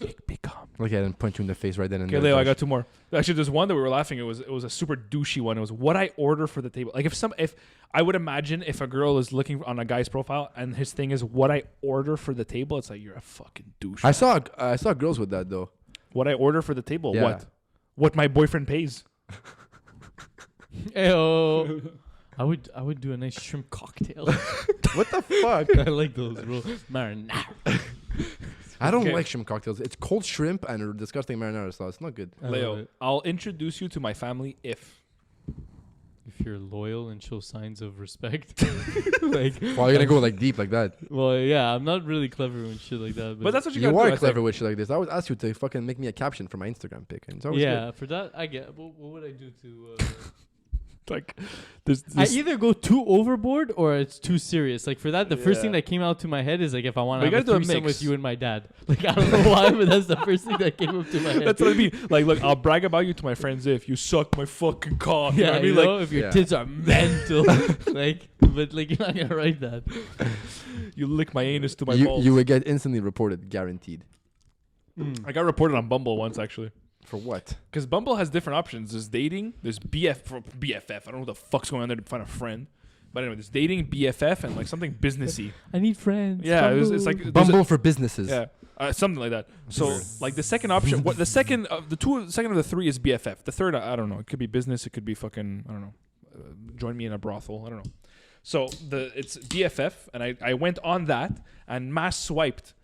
it. Be calm. Look at it and punch you in the face right then and Okay, there. Leo, I Josh. got two more. Actually, there's one that we were laughing. It was a super douchey one. It was what I order for the table. Like if I would imagine if a girl is looking on a guy's profile and his thing is what I order for the table, it's like you're a fucking douche. I saw girls with that though. What I order for the table? Yeah. What my boyfriend pays? Ayo. I would do a nice shrimp cocktail. What the fuck? I like those, bro. Marinara. I don't Okay. like shrimp cocktails. It's cold shrimp and disgusting marinara sauce. It's not good. I love Leo, it. I'll introduce you to my family if If you're loyal and show signs of respect, like, Well, you're gonna go like deep like that. well, yeah, I'm not really clever and shit like that. But that's what you You gotta are do, I clever think. with shit like this. I would ask you to fucking make me a caption for my Instagram pic, and it's always yeah. For that, I get. What would I do to? Like there's I either go too overboard or it's too serious. Like for that, the first thing Yeah. that came out to my head is like if I want But to you have a gotta do a threesome mix. with you and my dad. Like I don't know why, but that's the first thing that came up to my head. That's what I mean. Like, look, I'll brag about you to my friends if you suck my fucking cock. You know Yeah, what I mean? you know, Like, if your Yeah. tits are mental, like, but like you're not gonna write that. you lick my anus to my good. balls. You would get instantly reported, guaranteed. I got reported on Bumble once, actually. For what? Because Bumble has different options. There's dating, there's BFF. I don't know what the fuck's going on there to find a friend. But anyway, there's dating, BFF, and like something businessy. I need friends. Yeah, it's Bumble. like there's Bumble for businesses. yeah, something like that. So like the second option, the second of the three is BFF. The third, I don't know. It could be business. It could be fucking, I don't know. Join me in a brothel. I don't know. So it's BFF, and I went on that and mass swiped,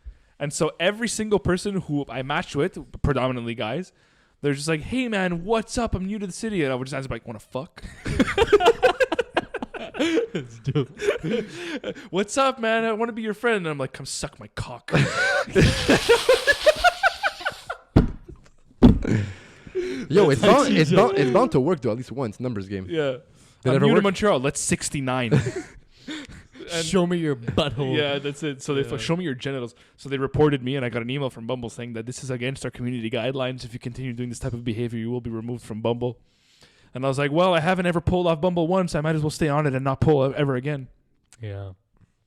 and so every single person who I matched with, predominantly guys, they're just like, "Hey man, what's up? I'm new to the city," and I would just answer like, "Wanna fuck?" That's dope. "What's up, man? I want to be your friend," and I'm like, "Come suck my cock." Yo, it's bound, actually it's bound, it's bound to work though. At least once, numbers game. Yeah. Did it I'm ever new to work? Montreal. Let's 69. And- Show me your butthole. Yeah, that's it. So they Yeah. show me your genitals. So they reported me, and I got an email from Bumble saying that this is against our community guidelines. If you continue doing this type of behavior, you will be removed from Bumble. And I was like, well, I haven't ever pulled off Bumble once. I might as well stay on it and not pull ever again. Yeah.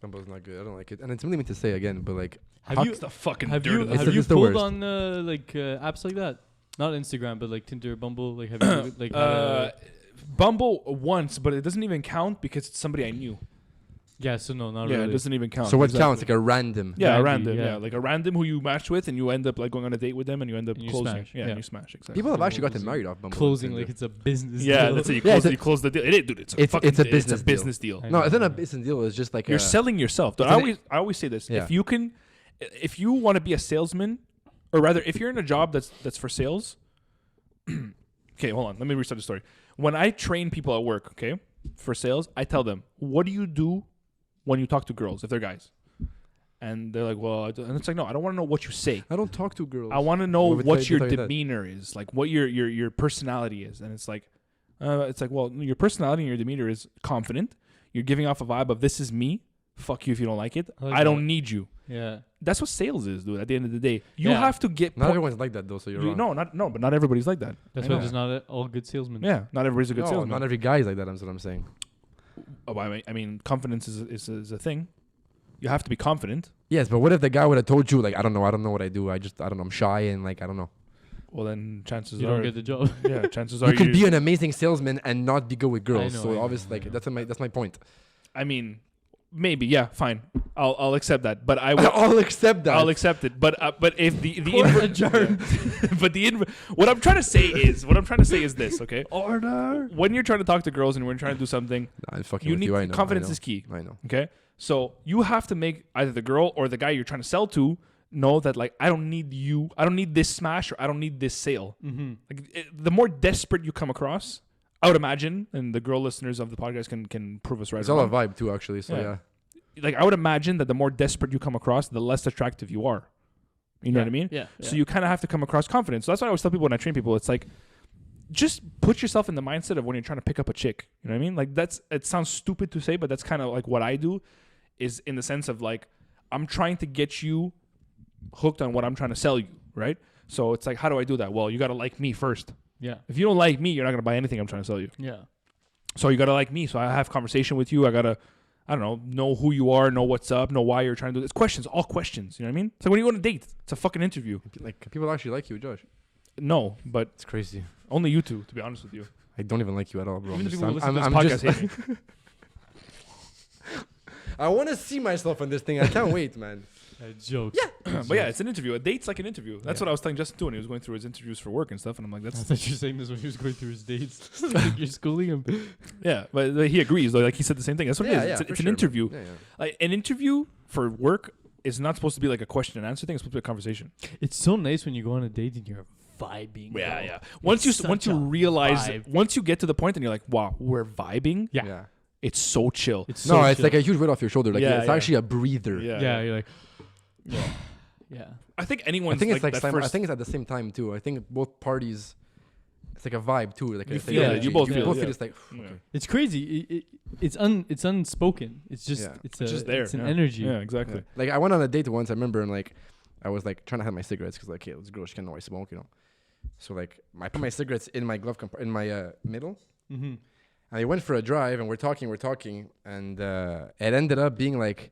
Bumble's not good. I don't like it. And it's really mean to say again, but like, Have you It's the fucking have dirt you of the It's have the- you it's the pulled worst. on apps like that? Not Instagram, but like Tinder, Bumble. Like have you like had a, Bumble once, but it doesn't even count because it's somebody I knew. yeah? So no, not Yeah, really. it doesn't even count. so what Exactly. counts? Like a random. Yeah, a Randy, random. yeah. Yeah, like a random who you match with, and you end up like going on a date with them, and you end up And you closing. smash, Yeah, yeah. and you smash. Exactly. People have actually gotten Closing. married off Bumble. and Closing Tinder. like it's a business. Yeah, deal. that's it. You Yeah, close, it's a- you close the deal. It is, dude. It's a It's- fucking it's a it's a business deal. business deal. I No, know, it's not I a know. business deal. It's just like You're a, selling yourself. It's I an- always say this. Yeah. If you want to be a salesman, or rather, if you're in a job that's for sales. Okay, hold on. Let me restart the story. When I train people at work, okay, for sales, I tell them, what do you do when you talk to girls if they're guys? And they're like, well, and it's like, no, I don't want to know what you say. I don't talk to girls. I want to know Well, we what tell your you that. demeanor is, like what your personality is. And it's like, well, your personality and your demeanor is confident. You're giving off a vibe of this is me. Fuck you if you don't like it. I like I don't that. need you. Yeah. That's what sales is, dude. At the end of the day, you Yeah. have to get. Not everyone's like that though, so you're wrong. But not everybody's like that. That's I why know. there's not all good salesmen. Yeah, not everybody's a good No, salesman. not every guy is like that. That's what I'm saying. Oh, I mean, confidence is a thing. You have to be confident. Yes, but what if the guy would have told you like, I don't know what I do. I don't know. I'm shy and like I don't know. Well, then chances You are, don't get the job. yeah, chances are You could be an amazing salesman and not be good with girls. know, So I know, obviously, I like know. that's my point. I mean, maybe, yeah, fine. I'll accept that. But I will. I'll accept that. I'll accept it. But if the Court adjourned. but what I'm trying to say is this, okay? Order. When you're trying to talk to girls and when you're trying to do something, Nah, I'm fucking you with need you. I know. confidence I know. is key. I know. Okay, so you have to make either the girl or the guy you're trying to sell to know that like I don't need you, I don't need this smash, or I don't need this sale. Mm-hmm. Like the more desperate you come across, I would imagine, and the girl listeners of the podcast can prove us right. It's or all a wrong. vibe too, actually. So Yeah. yeah. Like I would imagine that the more desperate you come across, the less attractive you are. You know what I mean? Yeah. So you kind of have to come across confident. So that's why I always tell people when I train people, it's like, just put yourself in the mindset of when you're trying to pick up a chick. You know what I mean? Like it sounds stupid to say, but that's kind of like what I do, is in the sense of like, I'm trying to get you hooked on what I'm trying to sell you, right? So it's like, how do I do that? Well, you got to like me first. Yeah. If you don't like me, you're not going to buy anything I'm trying to sell you. Yeah. So you got to like me. So I have conversation with you. I got to I don't know who you are, know what's up, know why you're trying to do this. Questions, all questions. You know what I mean? It's like when you go on a date, it's a fucking interview. Like people actually like you, Josh. No, but It's crazy. only you two, to be honest with you. I don't even like you at all, bro. Even the I'm people just- who listen I'm- to I'm this just- podcast hate me. I want to see myself in this thing. I can't wait, man. Jokes. Yeah. But yeah, it's an interview. A date's like an interview. That's Yeah. what I was telling Justin too when he was going through his interviews for work and stuff. And I'm like, I that's thought you were saying this when he was going through his dates. Like you're schooling him. yeah. But he agrees. Like he said the same thing. That's what it is. It's for an sure, man. interview. Yeah, yeah. Like an interview for work is not supposed to be like a question and answer thing. It's supposed to be a conversation. It's so nice when you go on a date and you're vibing. Yeah, bro. yeah. Once It's you such a realize, vibe. once you get to the point and you're like, wow, we're vibing. Yeah. Yeah. It's so chill. It's No, so it's chill. like a huge weight off your shoulder. Like Yeah, it's yeah. actually a breather. yeah, you're like, Yeah. yeah. I think I anyone's think it's like that I first. think it's at the same time too. I think both parties, it's like a vibe too. Like You it's like feel it. energy. You both you feel both it, feel yeah. it's like Yeah. okay. It's crazy. It's unspoken. It's just Yeah. it's It's just there. It's an Yeah. energy. Yeah, exactly. Yeah. Like I went on a date once. I remember, and like I was like trying to have my cigarettes because like, hey, this girl she can know I smoke, you know. So like I put my cigarettes in my glove in my middle, Mm-hmm. and I went for a drive, and we're talking, and it ended up being like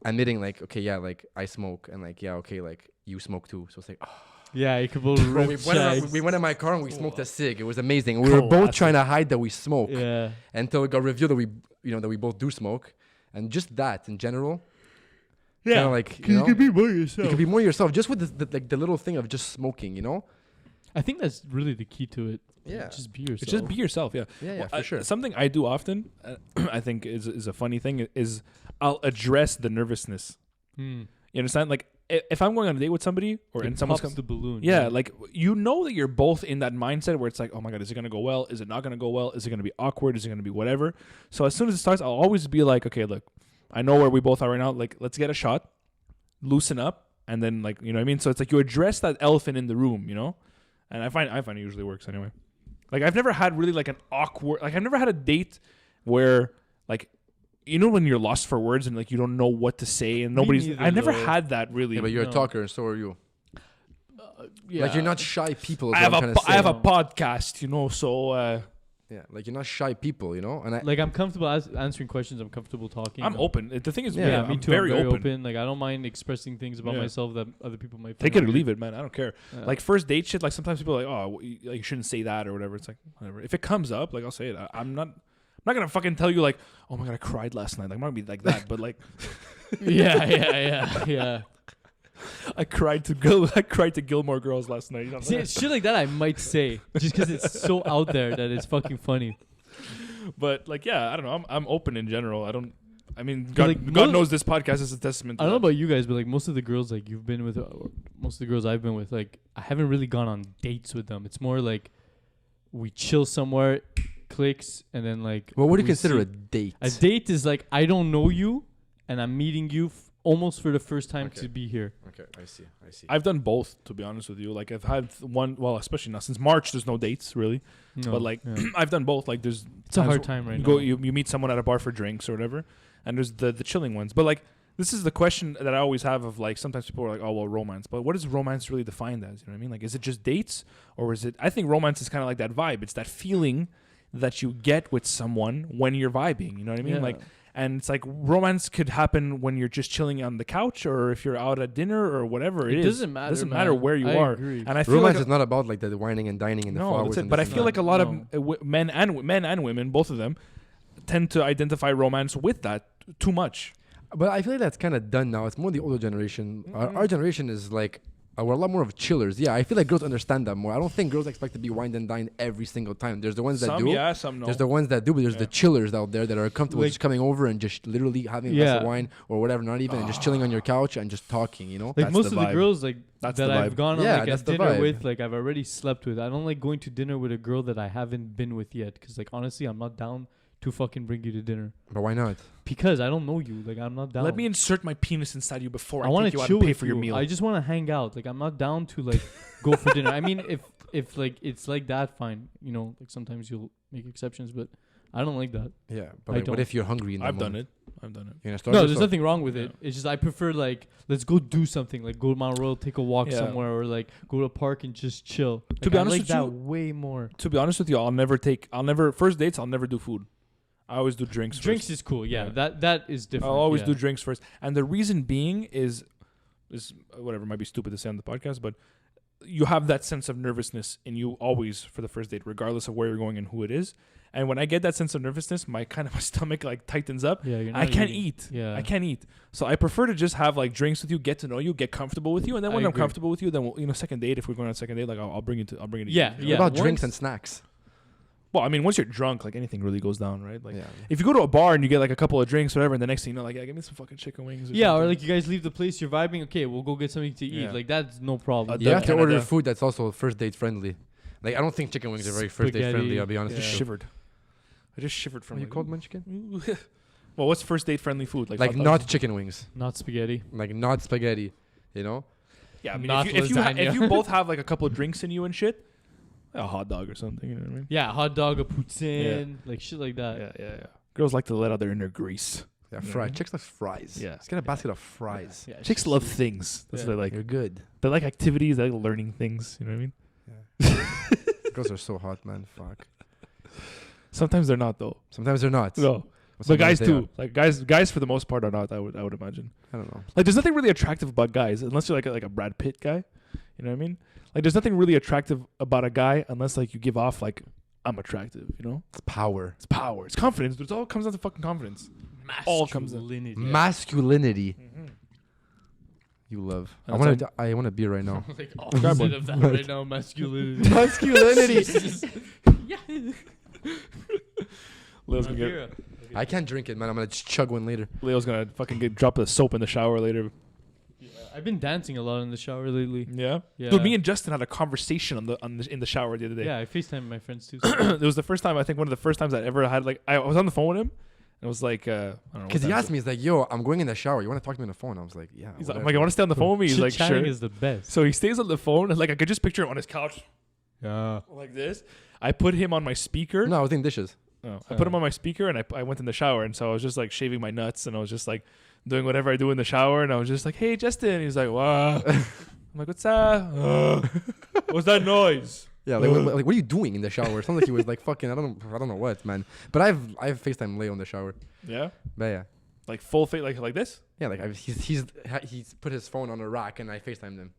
admitting like, okay, yeah, like I smoke, and like, yeah, okay, like you smoke too. So it's like, oh. Yeah, you could both Bro, rip we went in my car and we smoked a cig. It was amazing. We were both Classic. trying to hide that we smoke Yeah. until it got revealed that we both do smoke, and just that in general. Yeah. Kinda like you know, be more you yourself. could be more yourself just with the little thing of just smoking, you know. I think that's really the key to it. Yeah. Just be yourself. Just be yourself. Yeah. Yeah, Well, for sure. Something I do often, I think is a funny thing, is I'll address the nervousness. Mm. You understand? Like if I'm going on a date with somebody It and someone's pops the balloon. yeah, like you know that you're both in that mindset where it's like, oh my god, is it gonna go well? Is it not gonna go well? Is it gonna be awkward? Is it gonna be whatever? So as soon as it starts, I'll always be like, okay, look, I know where we both are right now. Like, let's get a shot, loosen up, and then like, you know what I mean? So it's like you address that elephant in the room, you know? And I find it usually works anyway. Like I've never had really like an awkward, like I've never had a date where like, you know, when you're lost for words and like you don't know what to say and nobody's. neither, I never though. had that really. Yeah, but you're No. a talker, and so are you. Yeah. Like you're not shy people. Is I have what I'm a trying to say. I have a podcast, you know, so Yeah, like you're not shy people, you know. And I Like I'm comfortable answering questions. I'm comfortable talking. I'm open. The thing is, Yeah, yeah, me I'm too. very, I'm very open. Like I don't mind expressing things about Yeah. myself that other people might Take find it or weird. leave it, man. I don't care. Yeah. Like first date shit. Like sometimes people are like, oh, you shouldn't say that or whatever. It's like whatever. If it comes up, like I'll say it. I'm not gonna fucking tell you like, oh my god, I cried last night. Like I'm not gonna be like that. But like, yeah. I cried to Gilmore Girls last night. You know what I'm See, saying? shit like that I might say just because it's so out there that it's fucking funny. But like, yeah, I don't know. I'm open in general. I mean, But, God, like, God most- knows this podcast is a testament. I To don't know that. about you guys, but like most of the girls like you've been with, or most of the girls I've been with, like I haven't really gone on dates with them. It's more like we chill somewhere, clicks, and then like. well, what do you we consider see- a date? A date is like I don't know you, and I'm meeting you almost for the first time Okay. to be here. Okay, I see. I've done both, to be honest with you. Like I've had one. Well, especially now since March, there's no dates really. No, But like, yeah. I've done both. Like there's It's a times hard wh- time right you now. you meet someone at a bar for drinks or whatever, and there's the chilling ones. But like, this is the question that I always have of like, sometimes people are like, oh well, romance. But what is romance really defined as? You know what I mean? Like, is it just dates, or is it? I think romance is kind of like that vibe. It's that feeling that you get with someone when you're vibing. You know what I mean? Yeah. Like, and it's like romance could happen when you're just chilling on the couch, or if you're out at dinner, or whatever it is. doesn't matter. Doesn't man. matter where you I are. Agree. And I feel Romance like is not about like the whining and dining and the no, flowers. that's it. and But I this feel and like that. a lot No. of men and women, both of them, tend to identify romance with that too much. But I feel like that's kind of done now. It's more the older generation. Our generation is like we're a lot more of chillers. Yeah, I feel like girls understand that more. I don't think girls expect to be wined and dined every single time. There's the ones that Some do. yeah, some no. There's the ones that do, but there's Yeah. the chillers out there that are comfortable Like- just coming over and just literally having a glass Yeah. of wine or whatever, not even, and just chilling on your couch and just talking, you know? Like That's most the of the vibe. girls like That's that the I've vibe. gone on Yeah, like that's at the dinner vibe. with, like I've already slept with. I don't like going to dinner with a girl that I haven't been with yet, because like honestly, I'm not down to fucking bring you to dinner But why not? because I don't know you. Like I'm not down. Let me insert my penis inside you before I, I want take to you out chill and pay with for you. your meal. I just want to hang out. Like I'm not down to like go for dinner. I mean, if like it's like that, fine. You know, like sometimes you'll make exceptions, but I don't like that. Yeah, but I like, what don't. if you're hungry in that I've done moment? it. I've done it. You're gonna starve No, there's yourself? nothing wrong with it. It's just I prefer like let's go do something, like go to Mount Royal, take a walk Yeah. somewhere, or like go to a park and just chill. To Like, be I honest like with that you- way more. To be honest with you, first dates, I'll never do food. I always do drinks. Drinks first. is cool. Yeah, Yeah. that is different. I'll always yeah. do drinks first, and the reason being is whatever, might be stupid to say on the podcast, but you have that sense of nervousness in you always for the first date, regardless of where you're going and who it is. And when I get that sense of nervousness, my stomach like tightens up. Yeah, you're not I can't eating. eat. Yeah. I can't eat. So I prefer to just have like drinks with you, get to know you, get comfortable with you, and then when I I'm agree. comfortable with you, then we'll, second date. If we're going on a second date, like I'll bring you to. Yeah, eat, you know? yeah. What about Once- drinks and snacks? Well, I mean, once you're drunk, like anything really goes down, right? Like Yeah. if you go to a bar and you get like a couple of drinks, whatever, and the next thing you know, like, yeah, give me some fucking chicken wings. Yeah, or something. like you guys leave the place, you're vibing. Okay, we'll go get something to eat. Yeah. Like that's no problem. You have to Canada. order food that's also first date friendly. Like I don't think chicken wings are very first date Spaghetti. friendly. I'll be honest I with just you. shivered. I just shivered from. Are you like, cold munchkin? Well, what's first date friendly food? Like hot dogs? not chicken wings. Not spaghetti. Like not spaghetti. You know? Yeah, I mean, not if you lasagna. if you both have like a couple of drinks in you and shit, a hot dog or something. You know what I mean? Yeah, hot dog, a poutine, like shit like that. Yeah. Girls like to let out their inner grease. Yeah, Yeah. fries. Chicks like fries. Yeah. Let's get a basket of fries. Yeah, Chicks love things. That's Yeah. what they like. You're good. They like activities. They like learning things. You know what I mean? Girls are so hot, man. Fuck. Sometimes they're not though. Sometimes they're not. No, But but guys sometimes they too. Like guys for the most part are not. I would imagine. are. I don't know. Like there's nothing really attractive about guys unless you're like a Brad Pitt guy. You know what I mean? Like there's nothing really attractive about a guy unless like you give off like I'm attractive. You know? It's power. It's power. It's confidence. But it all comes down to fucking confidence. All comes in. Masculinity. Masculinity. Mm-hmm. You love. And I want to beer right now. Like Grab opposite one. of that right now, masculinity. Masculinity. Yeah. Leo's gonna get. I can't drink it, man. I'm gonna just chug one later. Leo's gonna fucking drop the soap in the shower later. I've been dancing a lot in the shower lately. Yeah. Yeah. Dude, me and Justin had a conversation in the shower the other day. Yeah, I FaceTime my friends too. It was the first time. I think one of the first times I ever had like I was on the phone with him. And it was like I don't know. Because he asked me, he's like, "Yo, I'm going in the shower. You want to talk to me on the phone?" I was like, "Yeah." He's like, whatever." I want to stay on the phone with me. He's like, Chit-chatting sure. is the best. So he stays on the phone, and like I could just picture him on his couch Yeah. like this. I put him on my speaker. No, I was doing dishes. No, I put him on my speaker, and I went in the shower, and so I was just like shaving my nuts, and I was just like doing whatever I do in the shower, and I was just like, "Hey, Justin." He's like, "Wow." I'm like, "What's that? What's that noise?" Yeah, like, what are you doing in the shower? It sounds like he was like fucking. I don't know what, man. But I've FaceTime Leo in the shower. Yeah, But yeah, like full face, like this. yeah, like he's put his phone on a rack and I FaceTimed him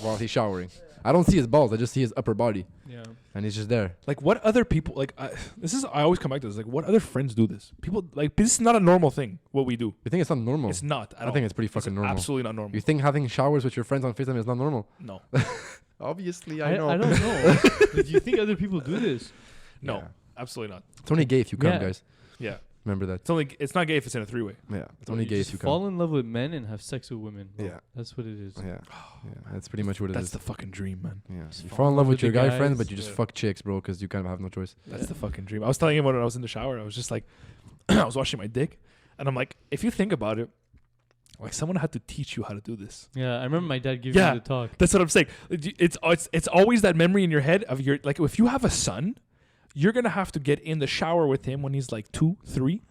while he's showering. I don't see his balls. I just see his upper body, Yeah. and he's just there. Like what other people like? I always come back to this. Like what other friends do this? People like this is not a normal thing. What we do, You think it's not normal? it's not. I think it's pretty fucking normal. Absolutely not normal. You think having showers with your friends on FaceTime is not normal? No, Obviously, I don't know. Like, do you think other people do this? no, Yeah. absolutely not. It's only gay if you come, Yeah. guys. Yeah, Remember that. it's not gay if it's in a three-way. Yeah, it's only You gay just if you come. fall in love with men and have sex with women. Yeah. That's what it is. Yeah, that's pretty much what it That's is. the fucking dream, man. Yeah, Just you fall fall in love with the your guy friends, guys. but you just Yeah. fuck chicks, bro, because you kind of have no choice. That's the fucking dream. I was telling him when I was in the shower. I was just like, I was washing my dick, and I'm like, if you think about it, like someone had to teach you how to do this. Yeah, I remember my dad giving Yeah. me the talk. That's what I'm saying. It's always that memory in your head of your like if you have a son, you're gonna have to get in the shower with him when he's like 2, 3,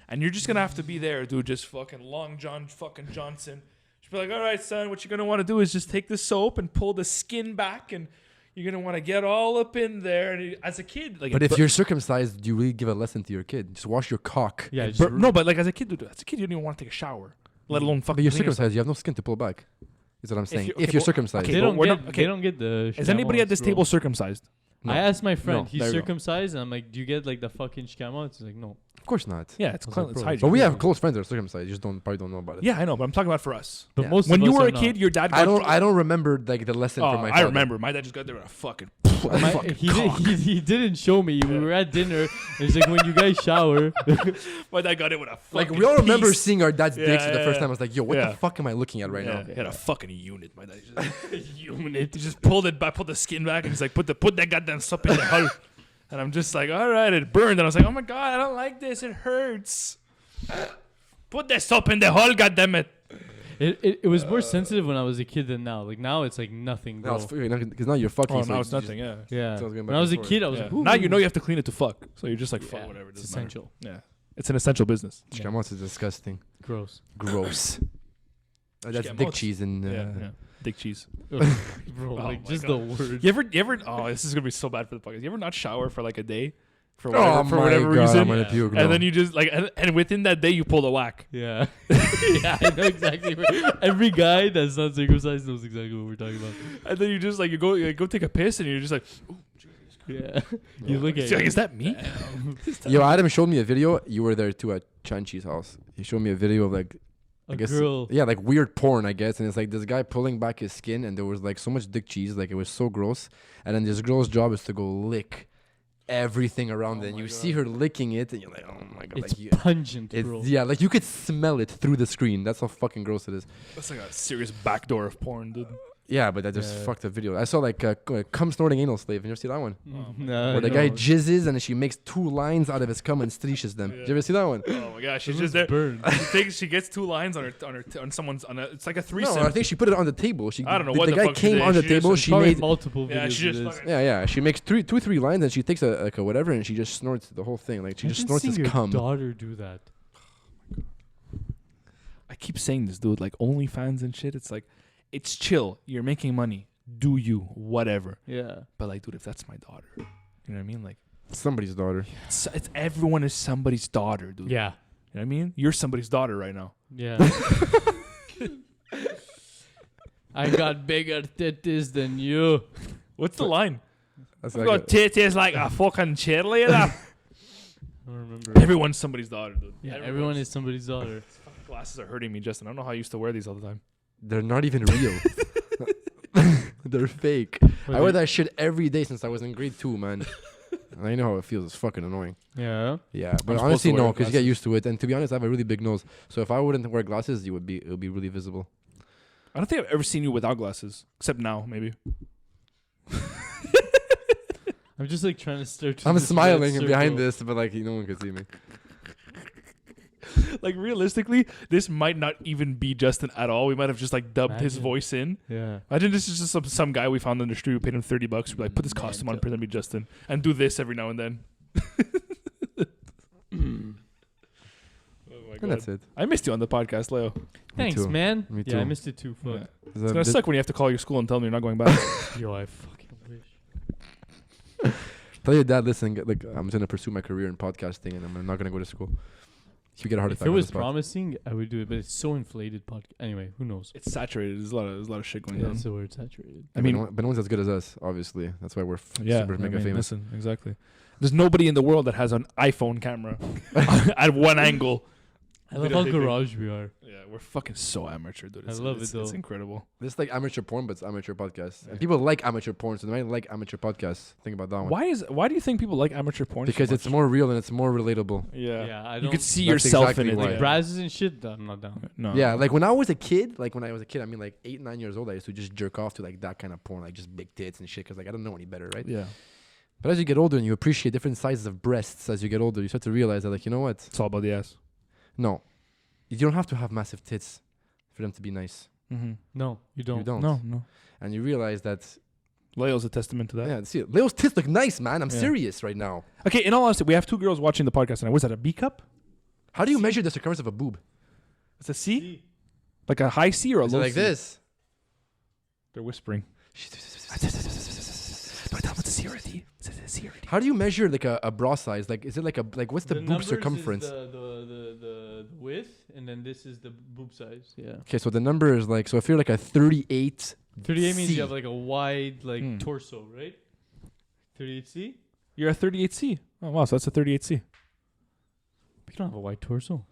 and you're just gonna have to be there, dude. Just fucking Long John fucking Johnson. Just be like, all right, son, what you're gonna want to do is just take the soap and pull the skin back, and you're gonna want to get all up in there. And as a kid, like, But if you're circumcised, do you really give a lesson to your kid? Just wash your cock. Yeah, but like as a kid, dude, as a kid, you don't even want to take a shower, let alone fucking. But you're clean yourself. circumcised. You have no skin to pull back. Is what I'm saying. you- If okay, you're well, circumcised. okay, they but don't we're get. not- okay. They don't get the. Is anybody at this bro. table circumcised? No. I asked my friend. No, He's there you go. circumcised, and I'm like, "Do you get like the fucking shkamots?" He's like, "No." Of course not. Yeah, it's I was clean. like, It's bro, hygiene. But we have close friends that are circumcised. You just probably don't know about it. Yeah, I know, but I'm talking about for us. But Yeah. most When of you us were are a kid, not. your dad. I don't remember like the lesson Oh, from my I father. remember. My dad just got there with a fucking. He didn't show me. We were at dinner. And he's like, when you guys shower, My dad got it with a Like fucking. we all remember piece. seeing our dad's Yeah, dicks for the yeah, first yeah. time. I was like, yo, what Yeah. the fuck am I looking at right Yeah, now? he had a fucking unit. My dad just unit. He just pulled it back, pulled the skin back, and he's like, put that goddamn soap in the hole. And I'm just like, all right, it burned. And I was like, oh my god, I don't like this. It hurts. Put the soap in the hole, goddammit. it was more sensitive when I was a kid than now. Like now, it's like nothing, No, bro. because now you're fucking. Oh, so now you it's just- nothing. Yeah. Yeah. So I was going When I was a back and kid, I was Yeah. like, "Ooh." Now you know you have to clean it to fuck. So you're just like, fuck, Yeah, whatever. It It's doesn't matter. essential. Yeah. It's an essential business. Shkamot's is disgusting. Gross. Gross. That's Shkamot's. dick cheese and. Yeah. Dick cheese. Bro, Oh like my just God. the word. You ever? Oh, this is gonna be so bad for the podcast. You ever not shower for like a day, for whatever reason. I'm gonna Yeah. puke. And no. then you just like, and within that day, you pull a whack. Yeah. Yeah, I know exactly. Every guy that's not circumcised knows exactly what we're talking about. And then you just like, you go take a piss, and you're just like, Yeah. You look at like, is that me? Yo, Adam showed me a video. You were there too at Chanchi's house. He showed me a video of like, a I guess, girl. yeah, like weird porn, I guess. And it's like this guy pulling back his skin, and there was like so much dick cheese, like it was so gross. And then this girl's job is to go lick everything around it. And you see her licking it, and you're like, oh my god, It's like you, pungent, it's, bro. yeah, like you could smell it through the screen. That's how fucking gross it is. That's like a serious backdoor of porn, dude. Yeah, but I just Yeah. fucked the video. I saw like cum snorting anal slave. You ever see that one? No, Where the guy jizzes and she makes 2 lines out of his cum and streaches them. Yeah. Did you ever see that one? Oh my gosh, she's It just looks there. burned. She gets 2 lines on someone's it's like a threesome. No, I think she put it on the table. I don't know the, what the the guy fuck she came did. on the She just table. was She Probably made multiple Yeah, videos she of just this. fucking- yeah. She makes 2-3 lines and she takes a whatever and she just snorts the whole thing. Like she just snorts his your cum. daughter do that. I keep saying this, dude. Like OnlyFans and shit. It's like, it's chill. You're making money. Do you whatever? Yeah. But like, dude, if that's my daughter, you know what I mean? Like, Somebody's daughter. it's everyone is somebody's daughter, dude. Yeah. You know what I mean? You're somebody's daughter right now. Yeah. I got bigger titties than you. What's the line? That's I've like got titties like a fucking cheerleader. I don't remember. Everyone's somebody's daughter, dude. Yeah, everyone is somebody's daughter. Glasses are hurting me, Justin. I don't know how I used to wear these all the time. they're not even real. They're fake. I wear that shit every day since I was in grade 2, man. And I know how it feels. It's fucking annoying. Yeah. Yeah, but supposed honestly, to wear no, because you get glasses. used to it. And to be honest, I have a really big nose. So if I wouldn't wear glasses, it would be really visible. I don't think I've ever seen you without glasses, except now, maybe. I'm just like trying to stare to I'm this red smiling behind circle. this, but like no one can see me. Like realistically, this might not even be Justin at all. We might have just like dubbed his Imagine. voice in. Yeah. Imagine this is just some guy we found on the street. We paid him $30. We're like, put this costume on, pretend to be Justin, and do this every now and then. Oh my And that's god! it. I missed you on the podcast, Leo. Thanks, too. man. Me Yeah, I too. missed it too. Fuck. Yeah. Is It's gonna that- suck when you have to call your school and tell them you're not going back. Yo, I fucking wish. Tell your dad, listen, like I'm gonna pursue my career in podcasting, and I'm not gonna go to school. You get a heart If attack. it on was the spot. promising, I would do it, but it's so inflated. Anyway, who knows? It's saturated. There's a lot of shit going Yeah, on. that's the word, saturated. I mean, but no one's as good as us, obviously. That's why we're yeah, super mega famous. Listen, exactly. There's nobody in the world that has an iPhone camera at one angle. I love how Videotaping. garage we are. Yeah, we're fucking so amateur, dude. I love it, It's though. incredible. This is like amateur porn, but it's amateur podcasts. Yeah. And people like amateur porn, so they might like amateur podcasts. Think about that one. Why do you think people like amateur porn? Because so it's much? more real and it's more relatable. Yeah. I You don't. could see That's yourself exactly in it. why. like Yeah. brasses and shit. I'm not down. No. Yeah, like when I was a kid, I mean like 8, 9 years old, I used to just jerk off to like that kind of porn, like just big tits and shit, because like I don't know any better, right? Yeah. But as you get older and you appreciate different sizes of breasts as you get older, you start to realize that like, you know what? It's all about the ass. No. You don't have to have massive tits for them to be nice. Mm-hmm. No, you don't. You don't. No. And you realize that, Leo's a testament to that. yeah, see, Leo's tits look nice, man. I'm Yeah. serious right now. Okay, in all honesty, we have 2 girls watching the podcast tonight. Was that a B cup? How do you measure the circumference of a boob? It's a C? Like a high C or a Is it low like C? this? They're whispering. Do I tell them it's a C or a D? It's a C or a D. How do you measure like a bra size? Like, is it like what's the boob numbers circumference? Is the width, and then this is the boob size. Yeah. Okay, so the number is like, so if you're like a 38, 38 means C. you have like a wide Hmm. torso, right? 38C. You're a 38C. Oh, wow. So that's a 38C. You don't have a wide torso.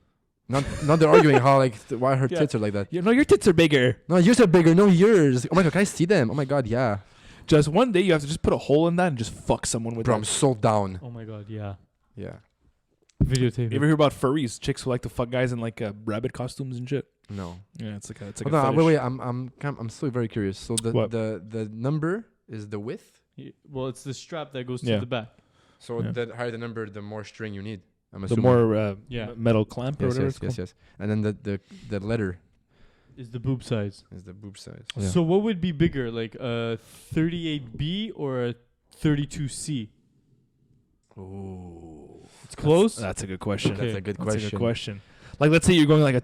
not they're arguing how like why her Yeah. tits are like that. No, your tits are bigger. No, yours are bigger. No, yours. Oh my god, can I see them? Oh my god, yeah. Just one day you have to just put a hole in that and just fuck someone with Bro, I'm that. so down. Oh my god, yeah. Yeah. Videotape. You ever hear about furries? Chicks who like to fuck guys in like rabbit costumes and shit. No. Yeah, it's like a Hold on, fetish. wait. I'm still very curious. So What? the number is the width. Well, it's the strap that goes Yeah. to the back. So Yeah. the higher the number, the more string you need. I'm The assuming. more Yeah. metal clamp or Yes, whatever yes, it's called. yes. And then the letter Is the boob size. is the boob size. Yeah. So what would be bigger, like a 38B or a 32C? Ooh. It's close. That's a good question. Okay. That's a good That's a question. good question. Like, let's say you're going like a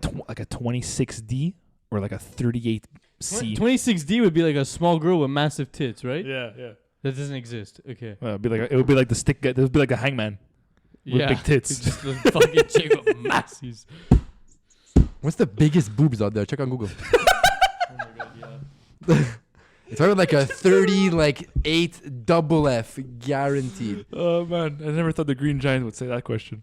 26D or like a 38C. 26D would be like a small girl with massive tits, right? Yeah. That doesn't exist. Okay. It would be like the stick guy. It would be like a hangman. with big tits. It's just a fucking chick with massive. What's the biggest boobs out there? Check on Google. Oh my god, yeah. It's probably like a 30, like 8 double F guaranteed. Oh man, I never thought the Green Giant would say that question.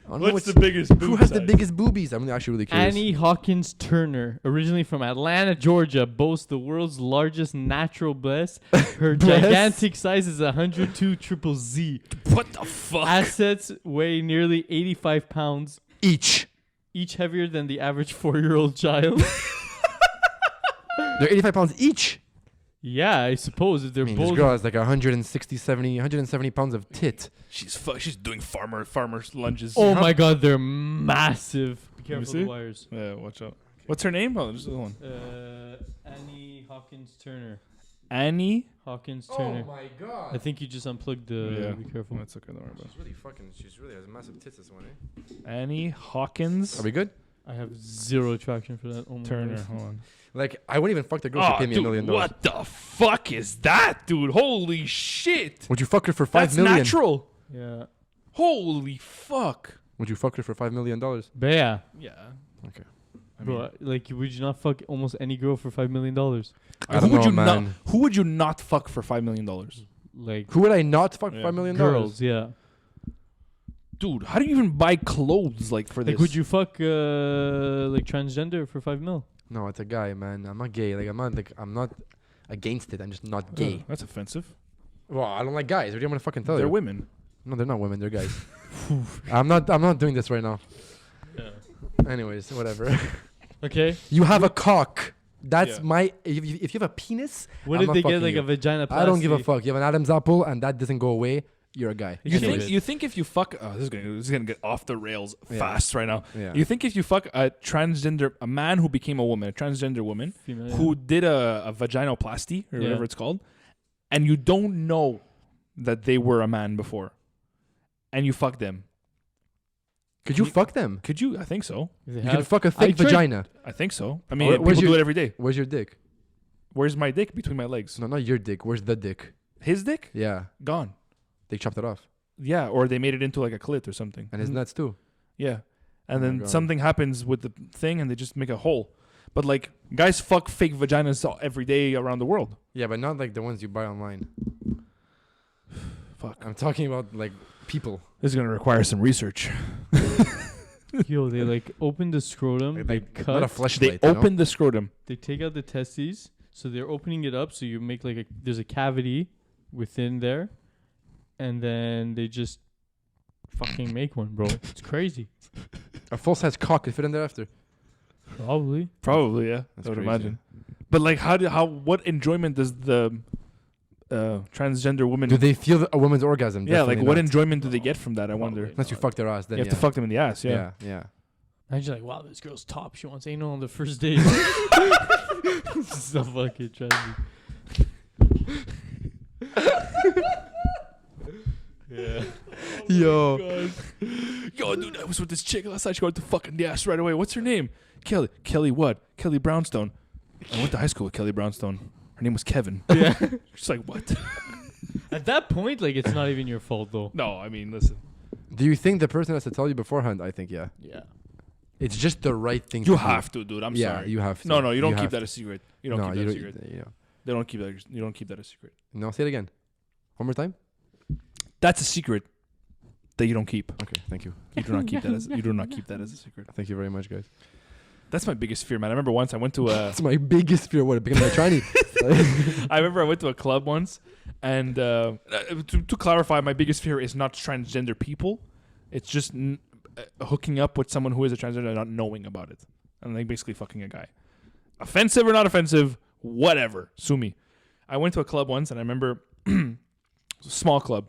I don't know What's the biggest boob who has the size? biggest boobies? I'm actually really curious. Annie Hawkins Turner, originally from Atlanta, Georgia, boasts the world's largest natural breast. Her Breast? gigantic size is 102 triple Z. What the fuck? Assets weigh nearly 85 pounds, Each. each heavier than the average 4-year-old child. They're 85 pounds each. Yeah, I suppose if they're I mean, both. this girl has like 170 pounds of tit. She's doing farmer's lunges. Oh my god, they're massive. Be me careful of see. the wires. Yeah, watch out. What's her name? Oh, there's the one. Annie Hawkins Turner. Annie. Hawkins Turner. my I god. think you just unplugged the. Yeah. Be careful. That's okay. Don't worry about She's really has massive tits, this one, eh? it. Annie Hawkins Are we good? I have zero attraction for that. Oh my Turner. God. Hold on. Like, I wouldn't even fuck the girl if she Oh, paid me $1 dude, million. what the fuck is that, dude? Holy shit! Would you fuck her for $5 That's million? natural. Yeah. Holy fuck. Would you fuck her for $5 million? But yeah. Yeah. Okay. I mean, Bro, like, would you not fuck almost any girl for $5 million? I don't who would know, you not? man. Who would you not fuck for $5 million? Like, Who would I not fuck for Yeah. $5 million? girls, yeah. Dude, how do you even buy clothes like for this? Like, would you fuck, like, transgender for $5 million? No, it's a guy, man. I'm not gay. I'm not against it. I'm just not gay. That's offensive. Well, I don't like guys. What do you want to fucking tell They're you? women. No, they're not women. They're guys. I'm not doing this right now. Yeah. Anyways, whatever. Okay. You have a cock. That's Yeah. my. If you have a penis, What I'm if not they get, fucking like, you. a vagina I don't give a plasty? fuck. You have an Adam's apple and that doesn't go away. You're a guy. You Anyways. think if you fuck this is gonna get off the rails Yeah. fast right now. Yeah. You think if you fuck a man who became a woman, a transgender woman Female, who did a vaginoplasty or Yeah. whatever it's called, and you don't know that they were a man before, and you fuck them, Could you fuck them? could you? I think so. If they You have- can fuck a I fake tried- vagina. I think so. I mean, Where's people do your- it every day. Where's your dick? Where's my dick between my legs? No, not your dick. Where's the dick? His dick Yeah, gone. they chopped it off. Yeah, or they made it into like a clit or something. And his nuts too. Yeah. And Oh my then God. something happens with the thing and they just make a hole. But like guys fuck fake vaginas every day around the world. Yeah, but not like the ones you buy online. Fuck. I'm talking about like people. This is going to require some research. Yo, they, like, open the scrotum, they Like, not a cut, fleshlight. They open the scrotum. they take out the testes, so they're opening it up, so you make, like, there's a cavity within there, and then they just fucking make one, bro. It's crazy. A full size cock could fit in there after. Probably. Probably, yeah. That's I would crazy. imagine. But like what enjoyment does the transgender woman Do they feel a woman's orgasm? Yeah, like Definitely what not. enjoyment do they get from that? I wonder. Unless you fuck their ass, then You have to fuck them in the ass, yeah. Yeah. Imagine, like, wow, this girl's top. She wants anal on the first date. It's so fucking tragic. Yeah. Yo. Yo, dude, I was with this chick last night. She got the fucking ass right away. What's her name? Kelly. Kelly what? Kelly Brownstone. I went to high school with Kelly Brownstone. Her name was Kevin. Yeah. She's like, what? At that point, like, it's not even your fault, though. No, I mean, listen. Do you think the person has to tell you beforehand? I think yeah. Yeah. It's just the right thing to You do. have to, dude. I'm Yeah, sorry. you have to. No, you don't keep have that to. a secret. You don't No, keep that you a don't. secret. You know. They don't keep that. You don't keep that a secret. No, say it again. One more time. That's a secret that you don't keep. Okay, thank you. You do not keep that as. You do not keep that as a secret. Thank you very much, guys. That's my biggest fear, man. I remember once I went to a. That's my biggest fear. What, becoming a tranny? I remember I went to a club once, and to clarify, my biggest fear is not transgender people. It's just hooking up with someone who is a transgender and not knowing about it, and like basically fucking a guy. Offensive or not offensive, whatever. Sue me. I went to a club once, and I remember small club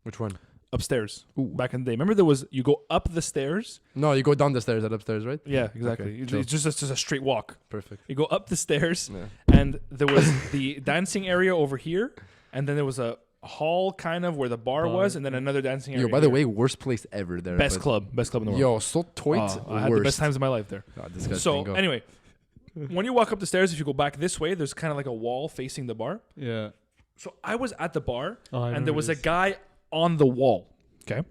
Which one? upstairs Ooh. back in the day. Remember there was you go up the stairs. No, you go down the stairs at upstairs, right? Yeah, exactly. Okay, It's chill. just a straight walk. Perfect. You go up the stairs. Yeah. And there was the dancing area over here, and then there was a hall kind of where the bar was, and then another dancing area. Yo, by the here. way, worst place ever there. best but- club in the world. Yo, so toit. I had the best times of my life there. God, this guy's So anyway, when you walk up the stairs, if you go back this way, there's kind of like a wall facing the bar. Yeah. So I was at the bar, Oh, I and there remember was a this. guy on the wall. Okay.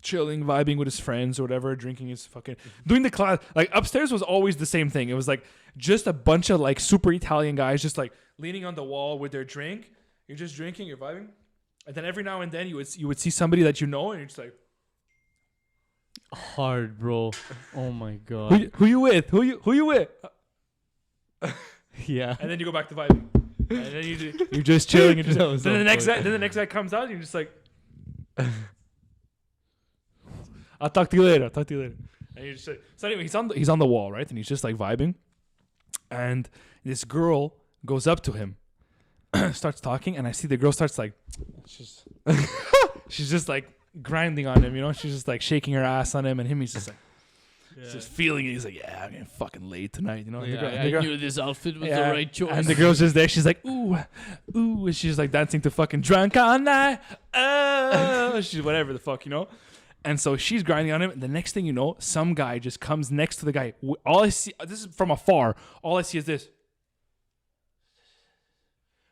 chilling, vibing with his friends or whatever, drinking his fucking doing the class. Like upstairs was always the same thing. It was like just a bunch of like super Italian guys just like leaning on the wall with their drink. You're just drinking, you're vibing, and then every now and then you would see somebody that you know, and you're just like, Hard, bro. Oh my god. who you with? Who you with? Yeah. And then you go back to vibing, and then you're just chilling. And just, That was then so the next guy comes out, and you're just like, I'll talk to you later. And you're just like, so anyway, he's on the wall, right? And he's just like vibing. And this girl goes up to him, starts talking, and I see the girl starts like, she's just like grinding on him, you know? She's just like shaking her ass on him, and he's just like, he's just feeling it. He's like, yeah, I'm getting fucking late tonight, you know? And the girl, I knew this outfit was the right choice. and the girl's just there. She's like, ooh, ooh. And she's like dancing to fucking Drunk All Night. Oh, she's whatever the fuck, you know? And so she's grinding on him. And the next thing you know, some guy just comes next to the guy. All I see, this is from afar. All I see is this.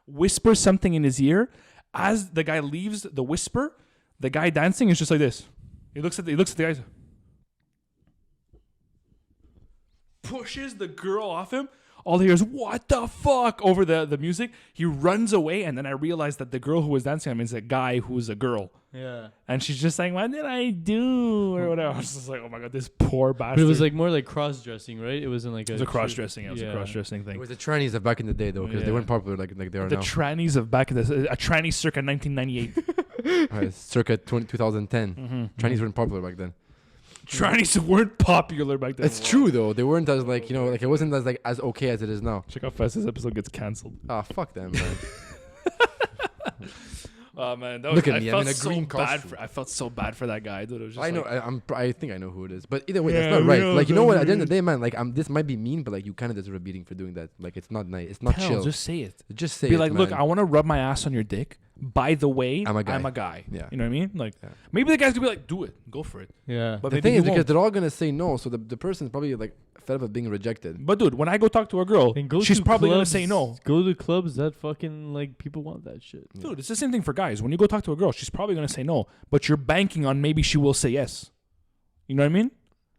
Whispers something in his ear. As the guy leaves the whisper, the guy dancing is just like this. He looks at the guy. Pushes the girl off him. All he hears, what the fuck, over the music. He runs away, and then I realized that the girl who was dancing on him is a guy who's a girl. Yeah. And she's just saying, what did I do? Or whatever. I was just like, oh my god, this poor bastard. But it was like more like cross-dressing, right? It wasn't like it was a cross-dressing. It was a Yeah. cross-dressing thing. It was the trannies of back in the day though, because they weren't popular like they are The now. trannies of back in the a tranny circa 1998. Circa 2010. Trannies weren't popular back then. Trannies weren't popular back then. It's true though. They weren't as like like it wasn't as like as okay as it is now. Check how fast this episode gets cancelled. Ah, fuck them, man. Oh man, that was, Look at I me, felt I'm in a so green bad costume. I felt so bad for that guy, dude. It was just I know. like, I think I know who it is. But either way, Yeah, that's not right. we know Like you know what? At the end who of the day, man, like this might be mean, but like you kind of deserve a beating for doing that. Like it's not nice. It's not hell, chill. just say it. Just say Be it, like, look, man. I want to rub my ass on your dick. By the way, I'm a guy. I'm a guy. Yeah. You know what I mean? Like, Yeah. maybe the guy's gonna be like, do it, go for it. Yeah. But The maybe thing he is because won't. they're all gonna say no, so the person's probably like fed up of being rejected. But dude, when I go talk to a girl, Then go she's to probably gonna clubs, say no. Go to clubs that fucking like people want that shit. Dude, it's the same thing for guys. When you go talk to a girl, she's probably gonna say no, but you're banking on maybe she will say yes. You know what I mean?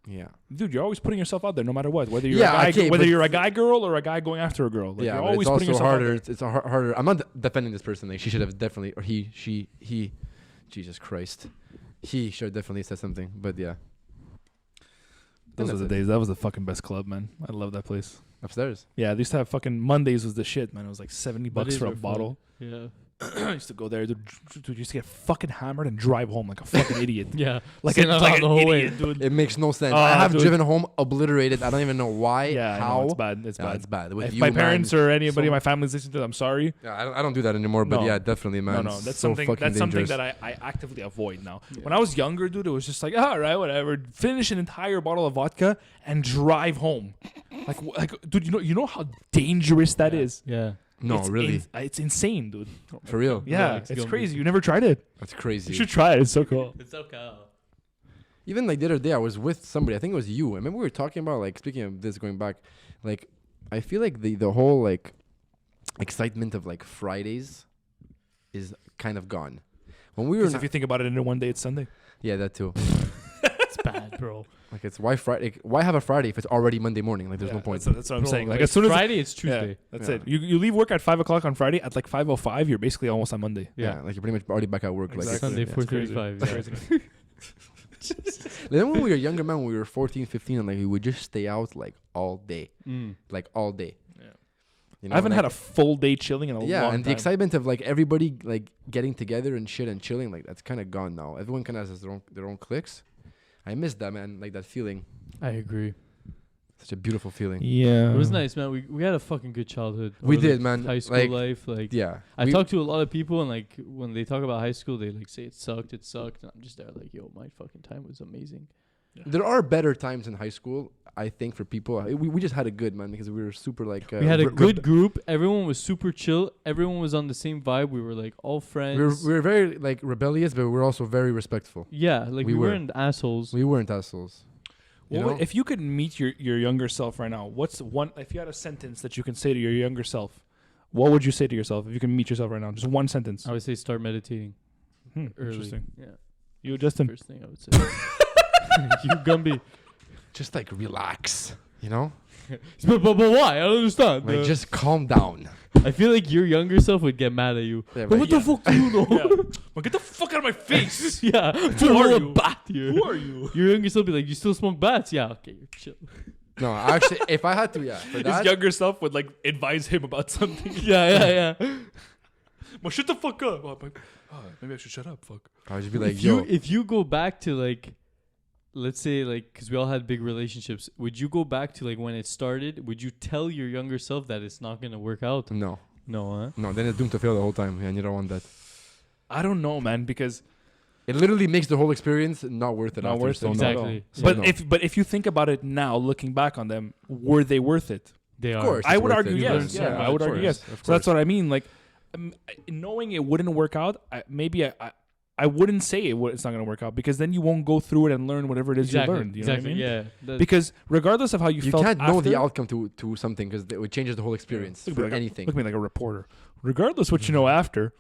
Yeah. Dude, you're always putting yourself out there, no matter what. Whether you're Yeah, a guy, okay, whether but- you're a guy girl or a guy going after a girl. Like, Yeah, you're but always it's putting also yourself harder. out there. It's harder. I'm not defending this person. Like she should have definitely, or he. Jesus Christ, he should have definitely said something. But yeah, Those And were the that's it. days. That was the fucking best club, man. I love that place. upstairs. Yeah, they used to have fucking Mondays was the shit, man. It was like $70 Mondays for a were fun. bottle. Yeah. I used to go there, dude. You used to get fucking hammered and drive home like a fucking idiot. Yeah. Like, Sitting like around an the whole way. idiot, dude. It makes no sense. Oh, I have dude. driven home obliterated. I don't even know why. Yeah, how. I know, it's bad. It's Yeah, bad. it's bad. With If you, my man. parents or anybody in So- my family's listening to it, I'm sorry. Yeah, I don't do that anymore. But No. yeah, definitely, man. No, that's so something. fucking That's something dangerous. that I actively avoid now. When I was younger, dude, it was just like, all right, whatever. Finish an entire bottle of vodka and drive home. Like, dude, you know how dangerous that is. Yeah. No, It's really, it's insane, dude. for real. Yeah, it's it's gonna crazy. be- You never tried it. That's You crazy. should try it. It's so cool. It's okay. Even like the other day, I was with somebody. I think it was you. I remember we were talking about like speaking of this going back. Like, I feel like the whole like excitement of like Fridays is kind of gone. When we were, Because if you think about it, in one day it's Sunday. yeah, that too. It's bad, bro. Like it's why Friday? Why have a Friday if it's already Monday morning? Like there's no point. That's what I'm Bro, saying. Like as soon as Friday, it's yeah, Tuesday. that's Yeah. it. You leave work at 5:00 on Friday. At like 5:05, you're basically almost on Monday. Yeah, like you're pretty much already back at work. Like Exactly. Sunday, yeah. 4:35. It's Yeah. crazy. Then when we were younger, man, when we were 14, 15, and like we would just stay out like all day, Mm. like all day. Yeah. You know, I haven't like, had a full day chilling in a yeah, long and time. the excitement of like everybody like getting together and shit and chilling, like that's kind of gone now. Everyone kind of has their own cliques. I miss that, man. Like that feeling. I agree. Such a beautiful feeling. Yeah, It was nice, man. We had a fucking good childhood. We Or, did, like, man. High school Like, life, like Yeah. I We- talk to a lot of people, and like when they talk about high school, they like say it sucked, and I'm just there like, yo, my fucking time was amazing. There are better times in high school, I think, for people. We just had a good, man, because we were super like. We had a good group. Everyone was super chill. Everyone was on the same vibe. We were like all friends. We were very like rebellious, but we were also very respectful. yeah, like we we were. weren't assholes. We weren't assholes. You Well, know? if you could meet your younger self right now, what's one? If you had a sentence that you can say to your younger self, what would you say to yourself if you can meet yourself right now? Just one sentence. I would say start meditating early. Interesting. Yeah. You, Justin. First thing I would say. You Gumby. Just like relax, you know? But why? I don't understand. Like just calm down. I feel like your younger self would get mad at you. Yeah, But what the fuck do you know? Well, get the fuck out of my face. Yeah. Who are you? Bat here. Who are you? Your younger self be like, you still smoke bats? Yeah. Okay, you're chill. No, actually, if I had to, yeah. For His that, younger self would like advise him about something. Yeah. Well, shut the fuck up. Maybe I should shut up. Fuck. I would just be like, If you go back to like, let's say like, because we all had big relationships, would you go back to like when it started? Would you tell your younger self that it's not gonna work out? no, No, then it's doomed to fail the whole time, and you don't want that. I don't know, man, because It literally makes the whole experience not worth it. Not after, worth so it. no. Exactly. So but no. if you think about it now, looking back on them, were they worth it? they are. Of course, I it's would worth argue it. You yes. learn Yeah, so much. I would Of argue course, yes. of So that's course. what I mean. Like, knowing it wouldn't work out, I wouldn't say it's not going to work out, because then you won't go through it and learn whatever it is Exactly. you learned. You know what I mean? Yeah. That- Because regardless of how you You felt can't know the after- outcome to something because it changes the whole experience Look for at me like anything. Look at me like a reporter. Regardless what you know after,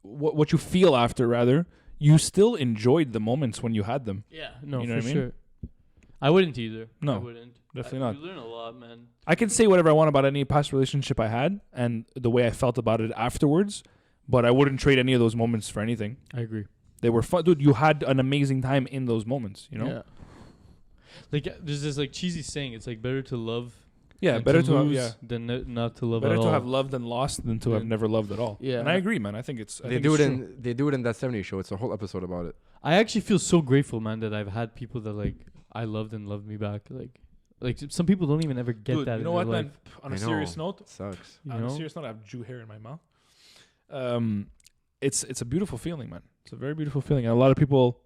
what you feel after, rather, you still enjoyed the moments when you had them. Yeah. No, You know for what I mean? sure. I wouldn't either. No, I wouldn't. definitely not. You learn a lot, man. I can say whatever I want about any past relationship I had and the way I felt about it afterwards, but I wouldn't trade any of those moments for anything. I agree. They were fun, dude. You had an amazing time in those moments. You know. Yeah. Like there's this like cheesy saying. It's like better to love. Yeah, than better to have, lose yeah. than not to love Better at to all. have loved and lost than to have Yeah. never loved at all. Yeah. And I agree, man. I think it's. I They think do it's it true. in that 70s show. It's a whole episode about it. I actually feel so grateful, man, that I've had people that like I loved and loved me back. Like some people don't even ever get Dude, that. you in know their what, life. man? On I a know. serious note, It sucks. You on a know? serious note, I have Jew hair in my mouth. It's a beautiful feeling, man. It's a very beautiful feeling, and a lot of people.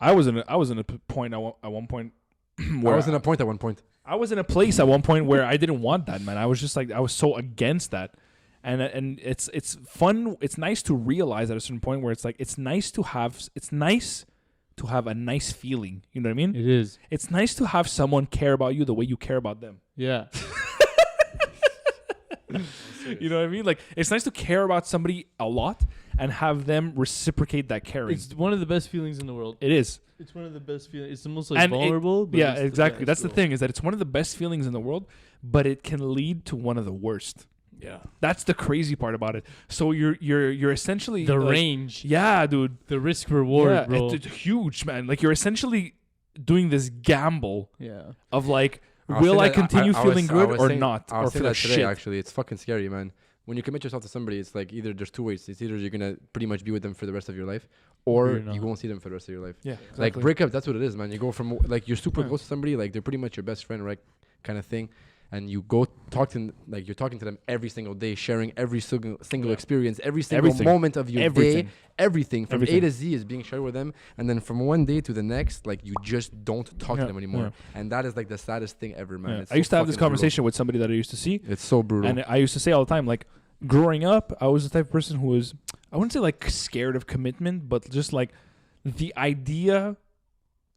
I was in a point at one point where I was in a point at one point. I was in a place at one point where I didn't want that, man. I was just like, I was so against that, and it's fun. It's nice to realize at a certain point where it's like it's nice to have a nice feeling. You know what I mean? It is. It's nice to have someone care about you the way you care about them. Yeah. You know what I mean? Like, it's nice to care about somebody a lot and have them reciprocate that caring. It's one of the best feelings in the world. It is. It's one of the best feelings. It's the most like And it- vulnerable. But Yeah, it's the exactly. best, That's the though. thing, is that it's one of the best feelings in the world, but it can lead to one of the worst. Yeah. That's the crazy part about it. So you're essentially The like, range. Yeah, dude. The risk reward, Yeah, bro. it's huge, man. Like, you're essentially doing this gamble Yeah. of like, I was will saying I that- continue I feeling was good or saying- not, I or was saying feel that today, shit? actually. It's fucking scary, man. When you commit yourself to somebody, it's like either there's two ways. It's either you're gonna pretty much be with them for the rest of your life, or You're not. you won't see them for the rest of your life. Yeah, Like exactly. breakup, that's what it is, man. You go from like you're super Yeah. close to somebody, like they're pretty much your best friend, right? Kind of thing, and you go talk to them, like you're talking to them every single day, sharing every single Yeah. experience, every single Everything. moment of your Everything. day, everything from Everything. A to Z is being shared with them, and then from one day to the next, like you just don't talk Yeah, to them anymore, yeah. and that is like the saddest thing ever, man. Yeah. It's I used so to have this fucking brutal. conversation with somebody that I used to see, It's so brutal. and I used to say all the time, like, growing up, I was the type of person who was, I wouldn't say like scared of commitment, but just like the idea,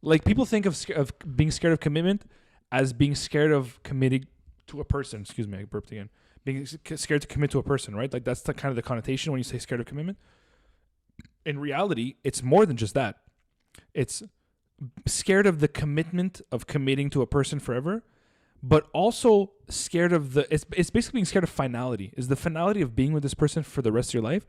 like people think of being scared of commitment as being scared of committing to a person. Excuse me, I burped again. Being scared to commit to a person, right? Like that's the kind of the connotation when you say scared of commitment. In reality, it's more than just that. It's scared of the commitment of committing to a person forever, but also scared of it's basically being scared of finality. Is the finality of being with this person for the rest of your life,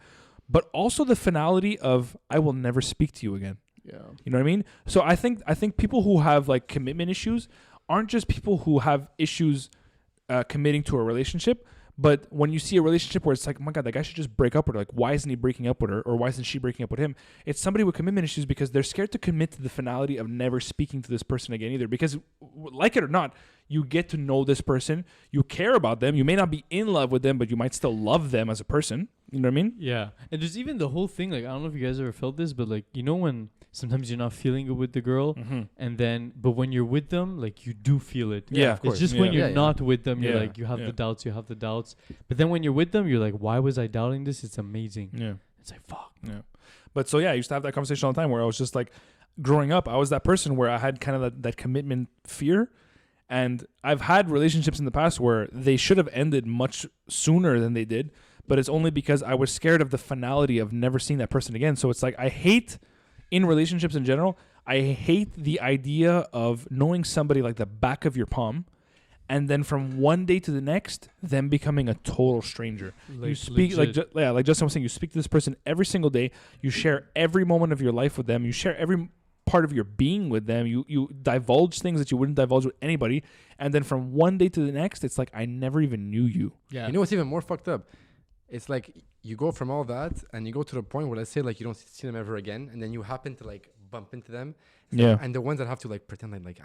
but also the finality of I will never speak to you again. Yeah. You know what I mean? So I think people who have like commitment issues aren't just people who have issues committing to a relationship, but when you see a relationship where it's like, oh my God, that guy should just break up with her. Like, why isn't he breaking up with her? Or why isn't she breaking up with him? It's somebody with commitment issues because they're scared to commit to the finality of never speaking to this person again either. Because like it or not, you get to know this person. You care about them. You may not be in love with them, but you might still love them as a person. You know what I mean? Yeah. And there's even the whole thing, like, I don't know if you guys ever felt this, but like, you know, when sometimes you're not feeling good with the girl, and then, but when you're with them, like, you do feel it. Yeah, of It's course. just Yeah. when you're Yeah, yeah. not with them, you're Yeah, like, you have yeah. the doubts. But then when you're with them, you're like, why was I doubting this? It's amazing. Yeah. It's like, fuck. Yeah. But so, yeah, I used to have that conversation all the time where I was just like, growing up, I was that person where I had kind of that commitment fear. And I've had relationships in the past where they should have ended much sooner than they did. but it's only because I was scared of the finality of never seeing that person again. So it's like I hate in relationships in general. I hate the idea of knowing somebody like the back of your palm, and then from one day to the next, them becoming a total stranger. Like you speak like legit. like Justin was saying, you speak to this person every single day. You share every moment of your life with them. You share every part of your being with them. You divulge things that you wouldn't divulge with anybody, and then from one day to the next, it's like I never even knew you. Yeah. You know what's even more fucked up? It's like you go from all that and you go to the point where, let's say, like you don't see them ever again, and then you happen to like bump into them. Yeah. And the ones that have to like pretend like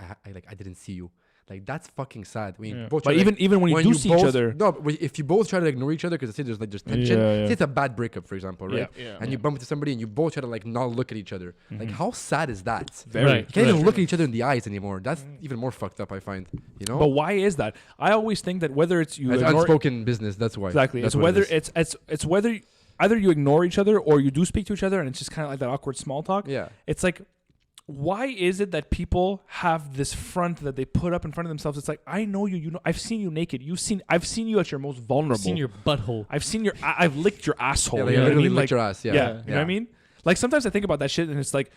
I didn't see you. Like that's fucking sad. When you Yeah. both But try to, even when you do see both, each other, no, but if you both try to ignore each other because there's tension. Yeah. Say it's a bad breakup, for example, right? Yeah. And you bump into somebody and you both try to like not look at each other. Like how sad is that? Very. Right. You can't even look at each other in the eyes anymore. That's even more fucked up, I find. You know? But why is that? I always think that whether it's you It's ignore, unspoken business. That's why. exactly, That's it's what it whether is. it's whether either you ignore each other or you do speak to each other, and it's just kind of like that awkward small talk. Yeah. It's like, why is it that people have this front that they put up in front of themselves? It's like, I know you. You know, I've seen you naked. I've seen you at your most vulnerable. I've seen your butthole. I've licked your asshole. Yeah, you like know what I literally mean? lick Like, your ass. Yeah. yeah, you know what I mean? Like sometimes I think about that shit, and it's like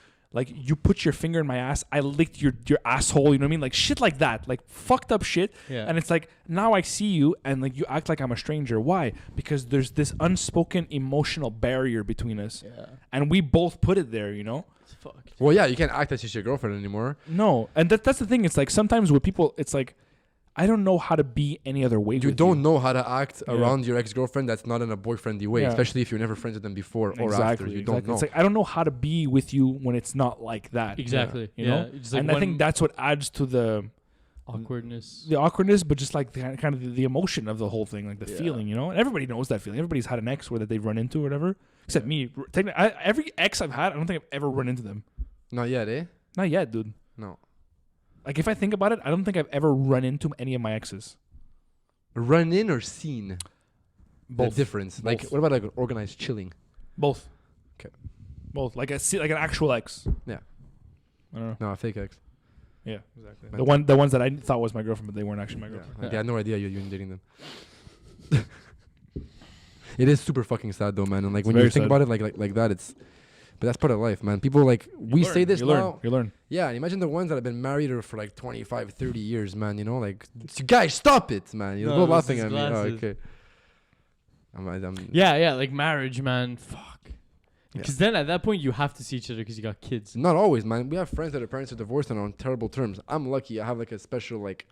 you put your finger in my ass. I licked your asshole. You know what I mean? Like shit like that. Like fucked up shit. Yeah. And it's like now I see you, and like you act like I'm a stranger. Why? Because there's this unspoken emotional barrier between us, Yeah. and we both put it there. You know? It's fucked. Well, yeah, you can't act as your girlfriend anymore. No, and that's the thing. It's like sometimes with people, it's like I don't know how to be any other way. You with don't know how to act Yeah. around your ex-girlfriend that's not in a boyfriendly way, Yeah. especially if you're never friends with them before or after. You don't know. It's like I don't know how to be with you when it's not like that. Exactly. You know? It's like And I think that's what adds to the awkwardness. awkwardness, but just like kind of the emotion of the whole thing, like the Yeah. feeling, you know. And everybody knows that feeling. Everybody's had an ex where that they've run into or whatever, except me. Technically, every ex I've had, I don't think I've ever run into them. Not yet, eh? Not yet, dude. No. Like if I think about it, I don't think I've ever run into any of my exes. Run in or seen? Both. The difference. Like, Both. what about like organized chilling? Both. 'Kay. Both. Like like an actual ex. Yeah. I don't know. No, a fake ex. Yeah, exactly. But- The ones that I thought was my girlfriend, but they weren't actually my Yeah. girlfriend. Like, I had no idea you were dating them. It is super fucking sad though, man. And like It's when you very think sad. about it, like that, it's. But that's part of life, man. People like we say this you now. You learn. Yeah, and imagine the ones that have been married for like 25, 30 years, man. You know, like guys, stop it, man. You're No, both it was laughing his at me. Oh, glasses. okay. I'm Yeah, like marriage, man. Fuck. Yeah. Because then at that point you have to see each other because you got kids. Not always, man. We have friends that their parents are divorced and are on terrible terms. I'm lucky. I have like a special like.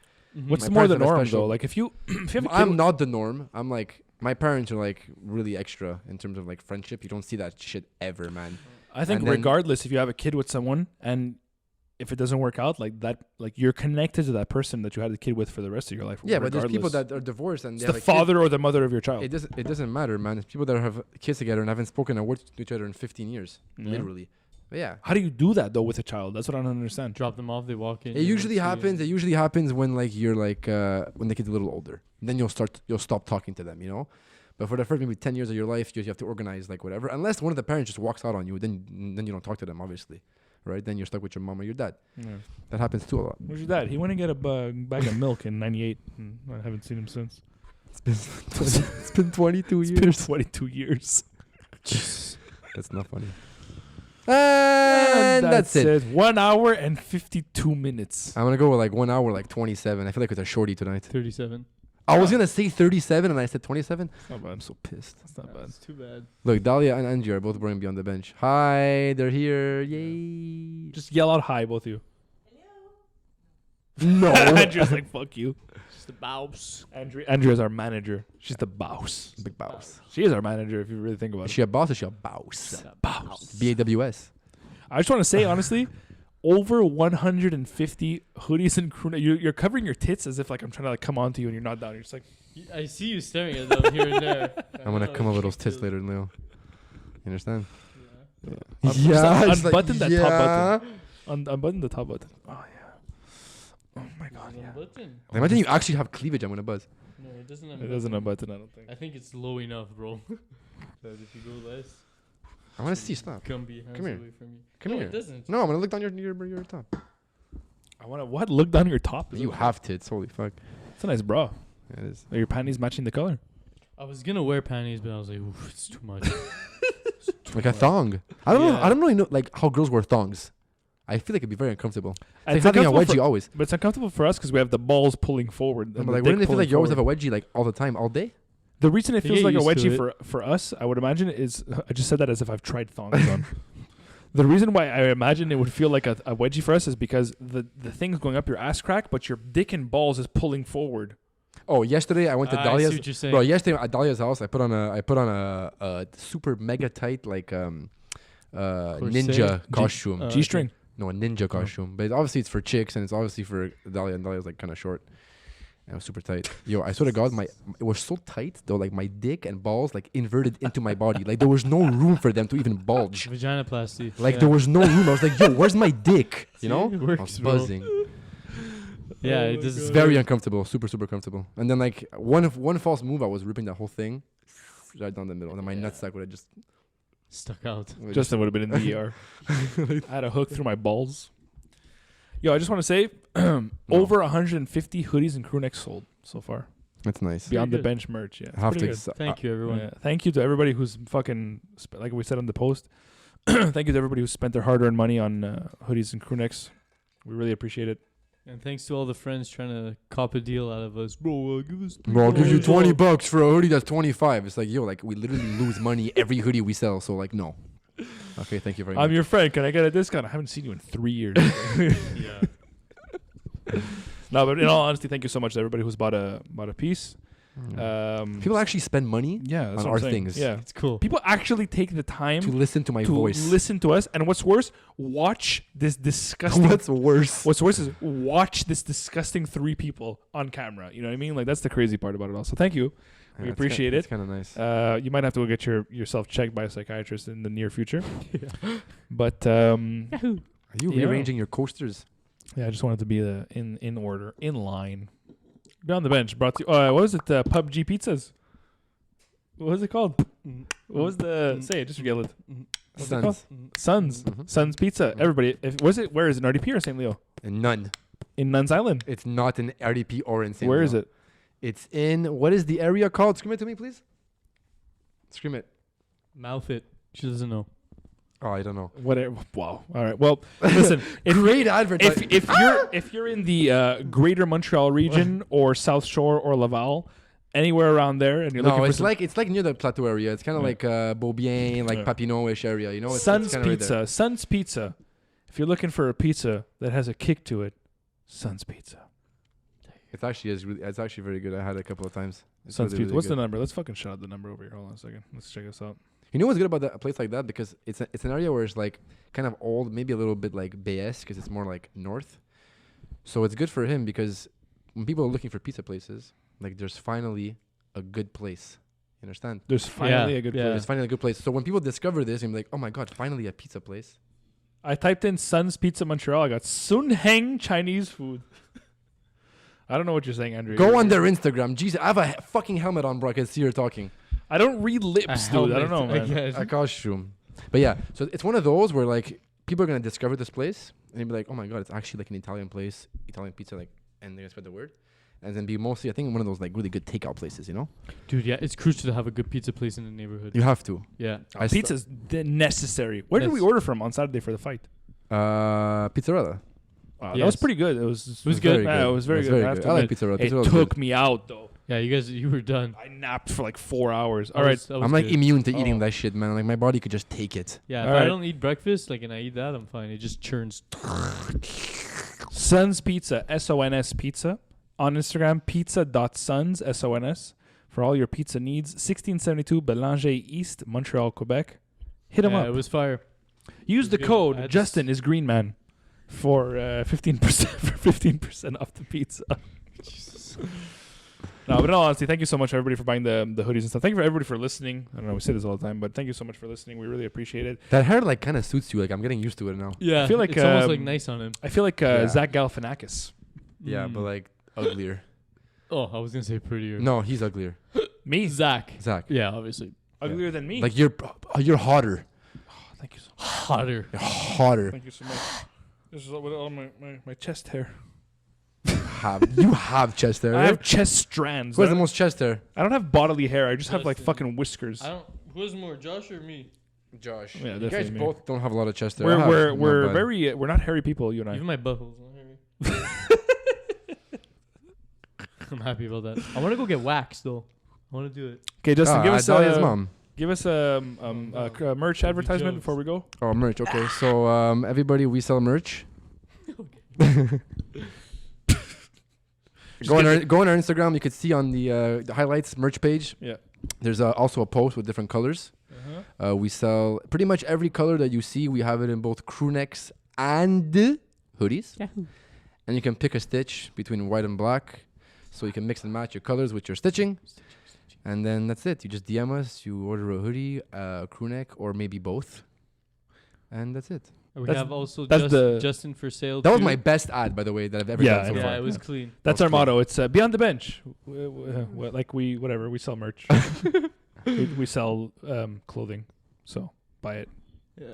What's My more the parents have a norm special- though? Like if you if you have a kid, I'm not the norm. I'm like my parents are like really extra in terms of like friendship. You don't see that shit ever, man. I think and then- regardless if you have a kid with someone and if it doesn't work out like that, like you're connected to that person that you had the kid with for the rest of your life. Yeah, but there's people regardless. that are divorced and It's they the have a kid. father or the mother of your child. It doesn't matter, man. It's people that have kids together and haven't spoken a word to each other in 15 years, Yeah. literally. But yeah. How do you do that though with a child? That's what I don't understand. Drop them off, they walk in. It usually happens. It usually happens when like you're like when the kid's a little older. Then you'll stop talking to them, you know. But for the first maybe 10 years of your life, you have to organize like whatever. Unless one of the parents just walks out on you, then you don't talk to them, obviously, right? Then you're stuck with your mom or your dad. Yeah. That happens too a lot. Where's your dad? He went and get a bag of milk in '98. I haven't seen him since. It's been 22 It's years. been 22 years. That's not funny. And that's it. 1 hour and 52 minutes. I'm gonna go with like 1 hour, like 27. I feel like it's a shorty tonight. 37. I was gonna say 37 and I said 27. It's not bad. I'm so pissed. It's not bad. That's too bad. Look, Dahlia and Angie are both going to be on the bench. Hi, they're here. Yay. Just yell out hi, both of you. No. Andrea's like, fuck you. Just the bows. Andrea's our manager. She's the boss. Big boss. She is our manager if you really think about Is it. she a boss or is she a boss? Boss. B-A-W-S. I just want to say, honestly, over 150 hoodies and crew. You're covering your tits as if like I'm trying to like come on to you and you're not down. You're just like, I see you staring at them here and there. I'm going to come over those tits later, Leo. You understand? Yeah. it's like, Unbutton that top yeah. button. Unbutton the top button. Oh yeah. Oh my god. Yeah. Button? Imagine you actually have cleavage. I'm going to buzz. No, it doesn't. It doesn't unbutton. I don't think. I think it's low enough, bro. That if you go less, I want to see. Stop. come be hands Come here. away from you. Come no, here. It doesn't. No, I'm going to look down your top. I want to what? Look down your top. You have tits. Holy fuck. It's a nice bra. Yeah, it is. Are your panties matching the color? I was gonna wear panties, but I was like, oof, it's too much. Like a thong. I don't know. Yeah. I don't really know like how girls wear thongs. I feel like it'd be very uncomfortable. It's It's like having a uncomfortable wedgie always. but it's uncomfortable for us because we have the balls pulling forward. But and the like, dick wouldn't it feel pulling like you always have forward. a wedgie like all the time, all day? The reason it You feels get like a used to wedgie it. for us, I would imagine, is I just said that as if I've tried thongs on. The reason why I imagine it would feel like a wedgie for us is because the thing's going up your ass crack, but your dick and balls is pulling forward. Oh, yesterday I went to I see Dahlia's. what you're saying. Bro, yesterday at Dahlia's house, I put on a super mega tight like ninja costume. G-string. No, a ninja costume. But obviously it's for chicks and it's obviously for Dahlia, and Dahlia's like kind of short. And it was super tight. Yo, I swear to God, it was so tight though. Like my dick and balls like inverted into my body. Like there was no room for them to even bulge. Vaginoplasty. Like there was no room. I was like, yo, where's my dick? You know? See, it I works, was bro. buzzing. Yeah, Oh it my does. It's very uncomfortable. Super, super comfortable. And then like one false move, I was ripping that whole thing right down the middle. And then my nutsack would have just stuck out. Justin would have been in the ER. I had a hook through my balls. Yo, I just want to say, over 150 hoodies and crew necks sold so far. That's nice. Beyond the good. bench merch, yeah. It's Have pretty to good. Thank you, everyone. Yeah. Thank you to everybody who's fucking, like we said on the post, thank you to everybody who spent their hard-earned money on hoodies and crew necks. We really appreciate it. And thanks to all the friends trying to cop a deal out of us. Bro, give us Bro, I'll give you $20. $20 for a hoodie that's 25. It's like, yo, like we literally lose money every hoodie we sell. So like, no. Okay, thank you very much. I'm your friend. Can I get a discount? I haven't seen you in 3 years. Yeah. No, but in all honesty, thank you so much to everybody who's bought a piece. People actually spend money Yeah, that's on what our I'm saying. things. Yeah, It's cool. people actually take the time to listen to my to voice. listen to us, and what's worse, watch this disgusting. What's worse? What's worse is watch this disgusting 3 people on camera. You know what I mean? Like that's the crazy part about it all. So thank you. We appreciate It's it. kind of nice. You might have to go get yourself checked by a psychiatrist in the near future. Yeah. But Are you yeah. rearranging your coasters? yeah, I just wanted to be in order, in line. Beyond the bench brought to you. What was it? PUBG pizzas. What was it called? What was the say it? Just yell it. What's it called? Sons. Sons. Mhm. Sons Pizza. Everybody. Where is it? In RDP or St. Leo? And none. In Nuns Island. It's not in RDP or in St. Where Leo. is it? It's in, what is the area called? Scream it to me, please. Scream it. Mouth it. She doesn't know. Oh, I don't know. Whatever. Wow. All right. Well, listen. Great advertising. If you're in the Greater Montreal region or South Shore or Laval, anywhere around there, and you're looking No, for it's like near the plateau area. It's kind of Yeah. like Beaubien, like Yeah. Papineau-ish area. You know, it's Sun's kinda right there. Pizza. Sun's Pizza. If you're looking for a pizza that has a kick to it, Sun's Pizza. It's actually very good. I had it a couple of times. It's Sun's really, Pizza. really What's good. the number? Let's fucking shout out the number over here. Hold on a second. Let's check this out. You know what's good about a place like that? Because it's an area where it's like kind of old, maybe a little bit like BS, because it's more like north. So it's good for him because when people are looking for pizza places, like there's finally a good place. You understand? There's finally a good yeah. place. There's finally a good place. So when people discover this, I'm like, oh my god, finally a pizza place. I typed in Sun's Pizza Montreal. I got Sun Heng Chinese food. I don't know what you're saying, Andrew. Go on their Instagram. Jesus, I have a fucking helmet on, bro. I can see her talking. I don't read lips, dude. I don't know, man. A costume. But yeah, so it's one of those where like people are gonna discover this place and they'll be like, oh my god, it's actually like an Italian place, Italian pizza, like, and they're gonna spread the word. And then be mostly, I think, one of those like really good takeout places, you know? Dude, yeah, it's crucial to have a good pizza place in the neighborhood. You have to. Yeah. Pizza's necessary. Where did we Yes. order from on Saturday for the fight? Pizzarella. Wow, that Yes. was pretty good. It was good. Very Yeah, it was very good. I have to I like admit, Pizzarella. it Pizzarella's took good. me out though. Yeah, you were done. I napped for like 4 hours. That All right. was- that was I'm like good. immune to eating Oh. that shit, man. Like my body could just take it. Yeah, if All right. I don't eat breakfast, like, and I eat that, I'm fine. It just churns. Sun's Pizza, SONS Pizza. On Instagram, pizza.suns, SONS. For all your pizza needs. 1672 Belanger East, Montreal, Quebec. Hit them Yeah, up. it was fire. Use was the good. code That's- Justin is Green Man for 15% for 15% off the pizza. No, but in all honesty, thank you so much everybody for buying the hoodies and stuff. Thank you for everybody for listening. I don't know, we say this all the time, but thank you so much for listening. We really appreciate it. That hair like kind of suits you. Like I'm getting used to it now. Yeah, I feel like, it's almost like um, nice on him. I feel like Yeah. Zach Galifianakis. Yeah, but like uglier. Oh, I was gonna say prettier. No, he's uglier. Me? Zach. Zach. Yeah, obviously. Uglier than me? Like you're hotter. Thank you so Hotter. You're hotter. Thank you so much. This is with all my chest hair. have chest hair. I have chest strands. Who has the most chest hair? I don't have bodily hair. I just have like Justin. fucking whiskers. Who's more, Josh or me? Josh. Yeah, you definitely guys me. both don't have a lot of chest hair. I have, We're not bad. we're not hairy people. You and I. Even my butthole's not hairy. I'm happy about that. I want to go get waxed though. I want to do it. Okay, Justin, give us Dahlia's mom. give us a merch advertisement jokes. before we go. Oh, merch. Okay, so everybody, we sell merch. Go on our Instagram. You could see on the highlights merch page. Yeah. There's also a post with different colors. We sell pretty much every color that you see. We have it in both crew necks and hoodies. Yahoo. And you can pick a stitch between white and black. So you can mix and match your colors with your stitching. And then that's it. You just DM us. You order a hoodie, a crew neck, or maybe both. And that's it. We That's- have also that's the- Justin for sale. That was too. my best ad, by the way, that I've ever Yeah, done so yeah, far. Yeah, it was clean. That's That's our cool. motto. It's beyond the bench. We sell merch. we sell clothing. So buy it. Yeah.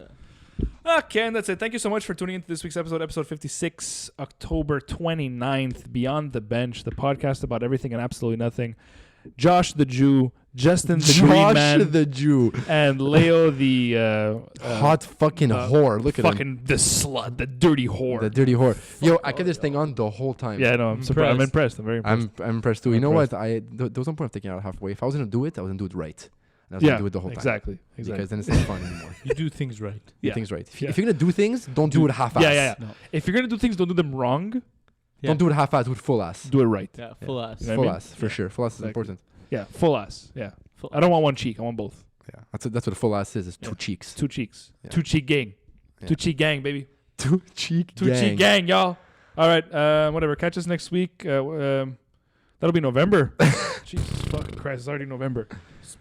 Okay, and that's it. Thank you so much for tuning into this week's episode 56, October 29th, Beyond the Bench, the podcast about everything and absolutely nothing. Josh the Jew, Justin the Green Man, the Jew. and Leo the Hot fucking whore. Look at him. fucking the slut, the dirty whore. The dirty whore. Yo, I kept this thing on the whole time. Yeah, no, I'm surprised. I'm impressed. I'm very impressed. I'm impressed too. I'm You know impressed. what? There was one point of taking it out halfway. If I was going to do it, I was going to do it right. And I was Yeah, going to do it the whole time. exactly. Because then it's not fun anymore. You do things right. Yeah. Things right. If Yeah. you're going to do things, don't do it half-ass. Yeah. No. If you're gonna do things, don't do them wrong. Yeah. Don't do it half-ass. Do it full-ass. Do it right. Yeah, full ass. You know what I Full mean? ass, for Yeah. sure. Full ass is Exactly. important. Yeah, full ass. Yeah. Full I don't want one cheek. I want both. Yeah, that's what a full ass is. It's Yeah. two cheeks. Two cheeks. Yeah. Two cheek gang. Yeah. Two cheek gang, baby. Two cheek Two cheek gang, y'all. All right. Whatever. Catch us next week. That'll be November. Jesus fucking Christ! It's already November.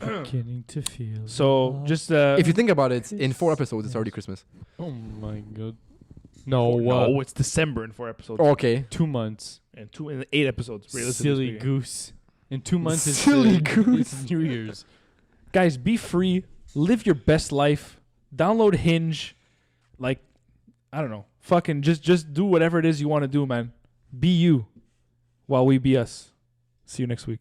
Beginning to feel. So just If you think about it, in 4 episodes, it's already Christmas. Oh my god. No, no, it's December in 4 episodes. Okay. 2 months. And 8 episodes. realistically Silly speaking. goose. In 2 months, it's Silly goose. It's New Year's. Guys, be free. Live your best life. Download Hinge. Like, I don't know. Fucking just do whatever it is you want to do, man. Be you while we be us. See you next week.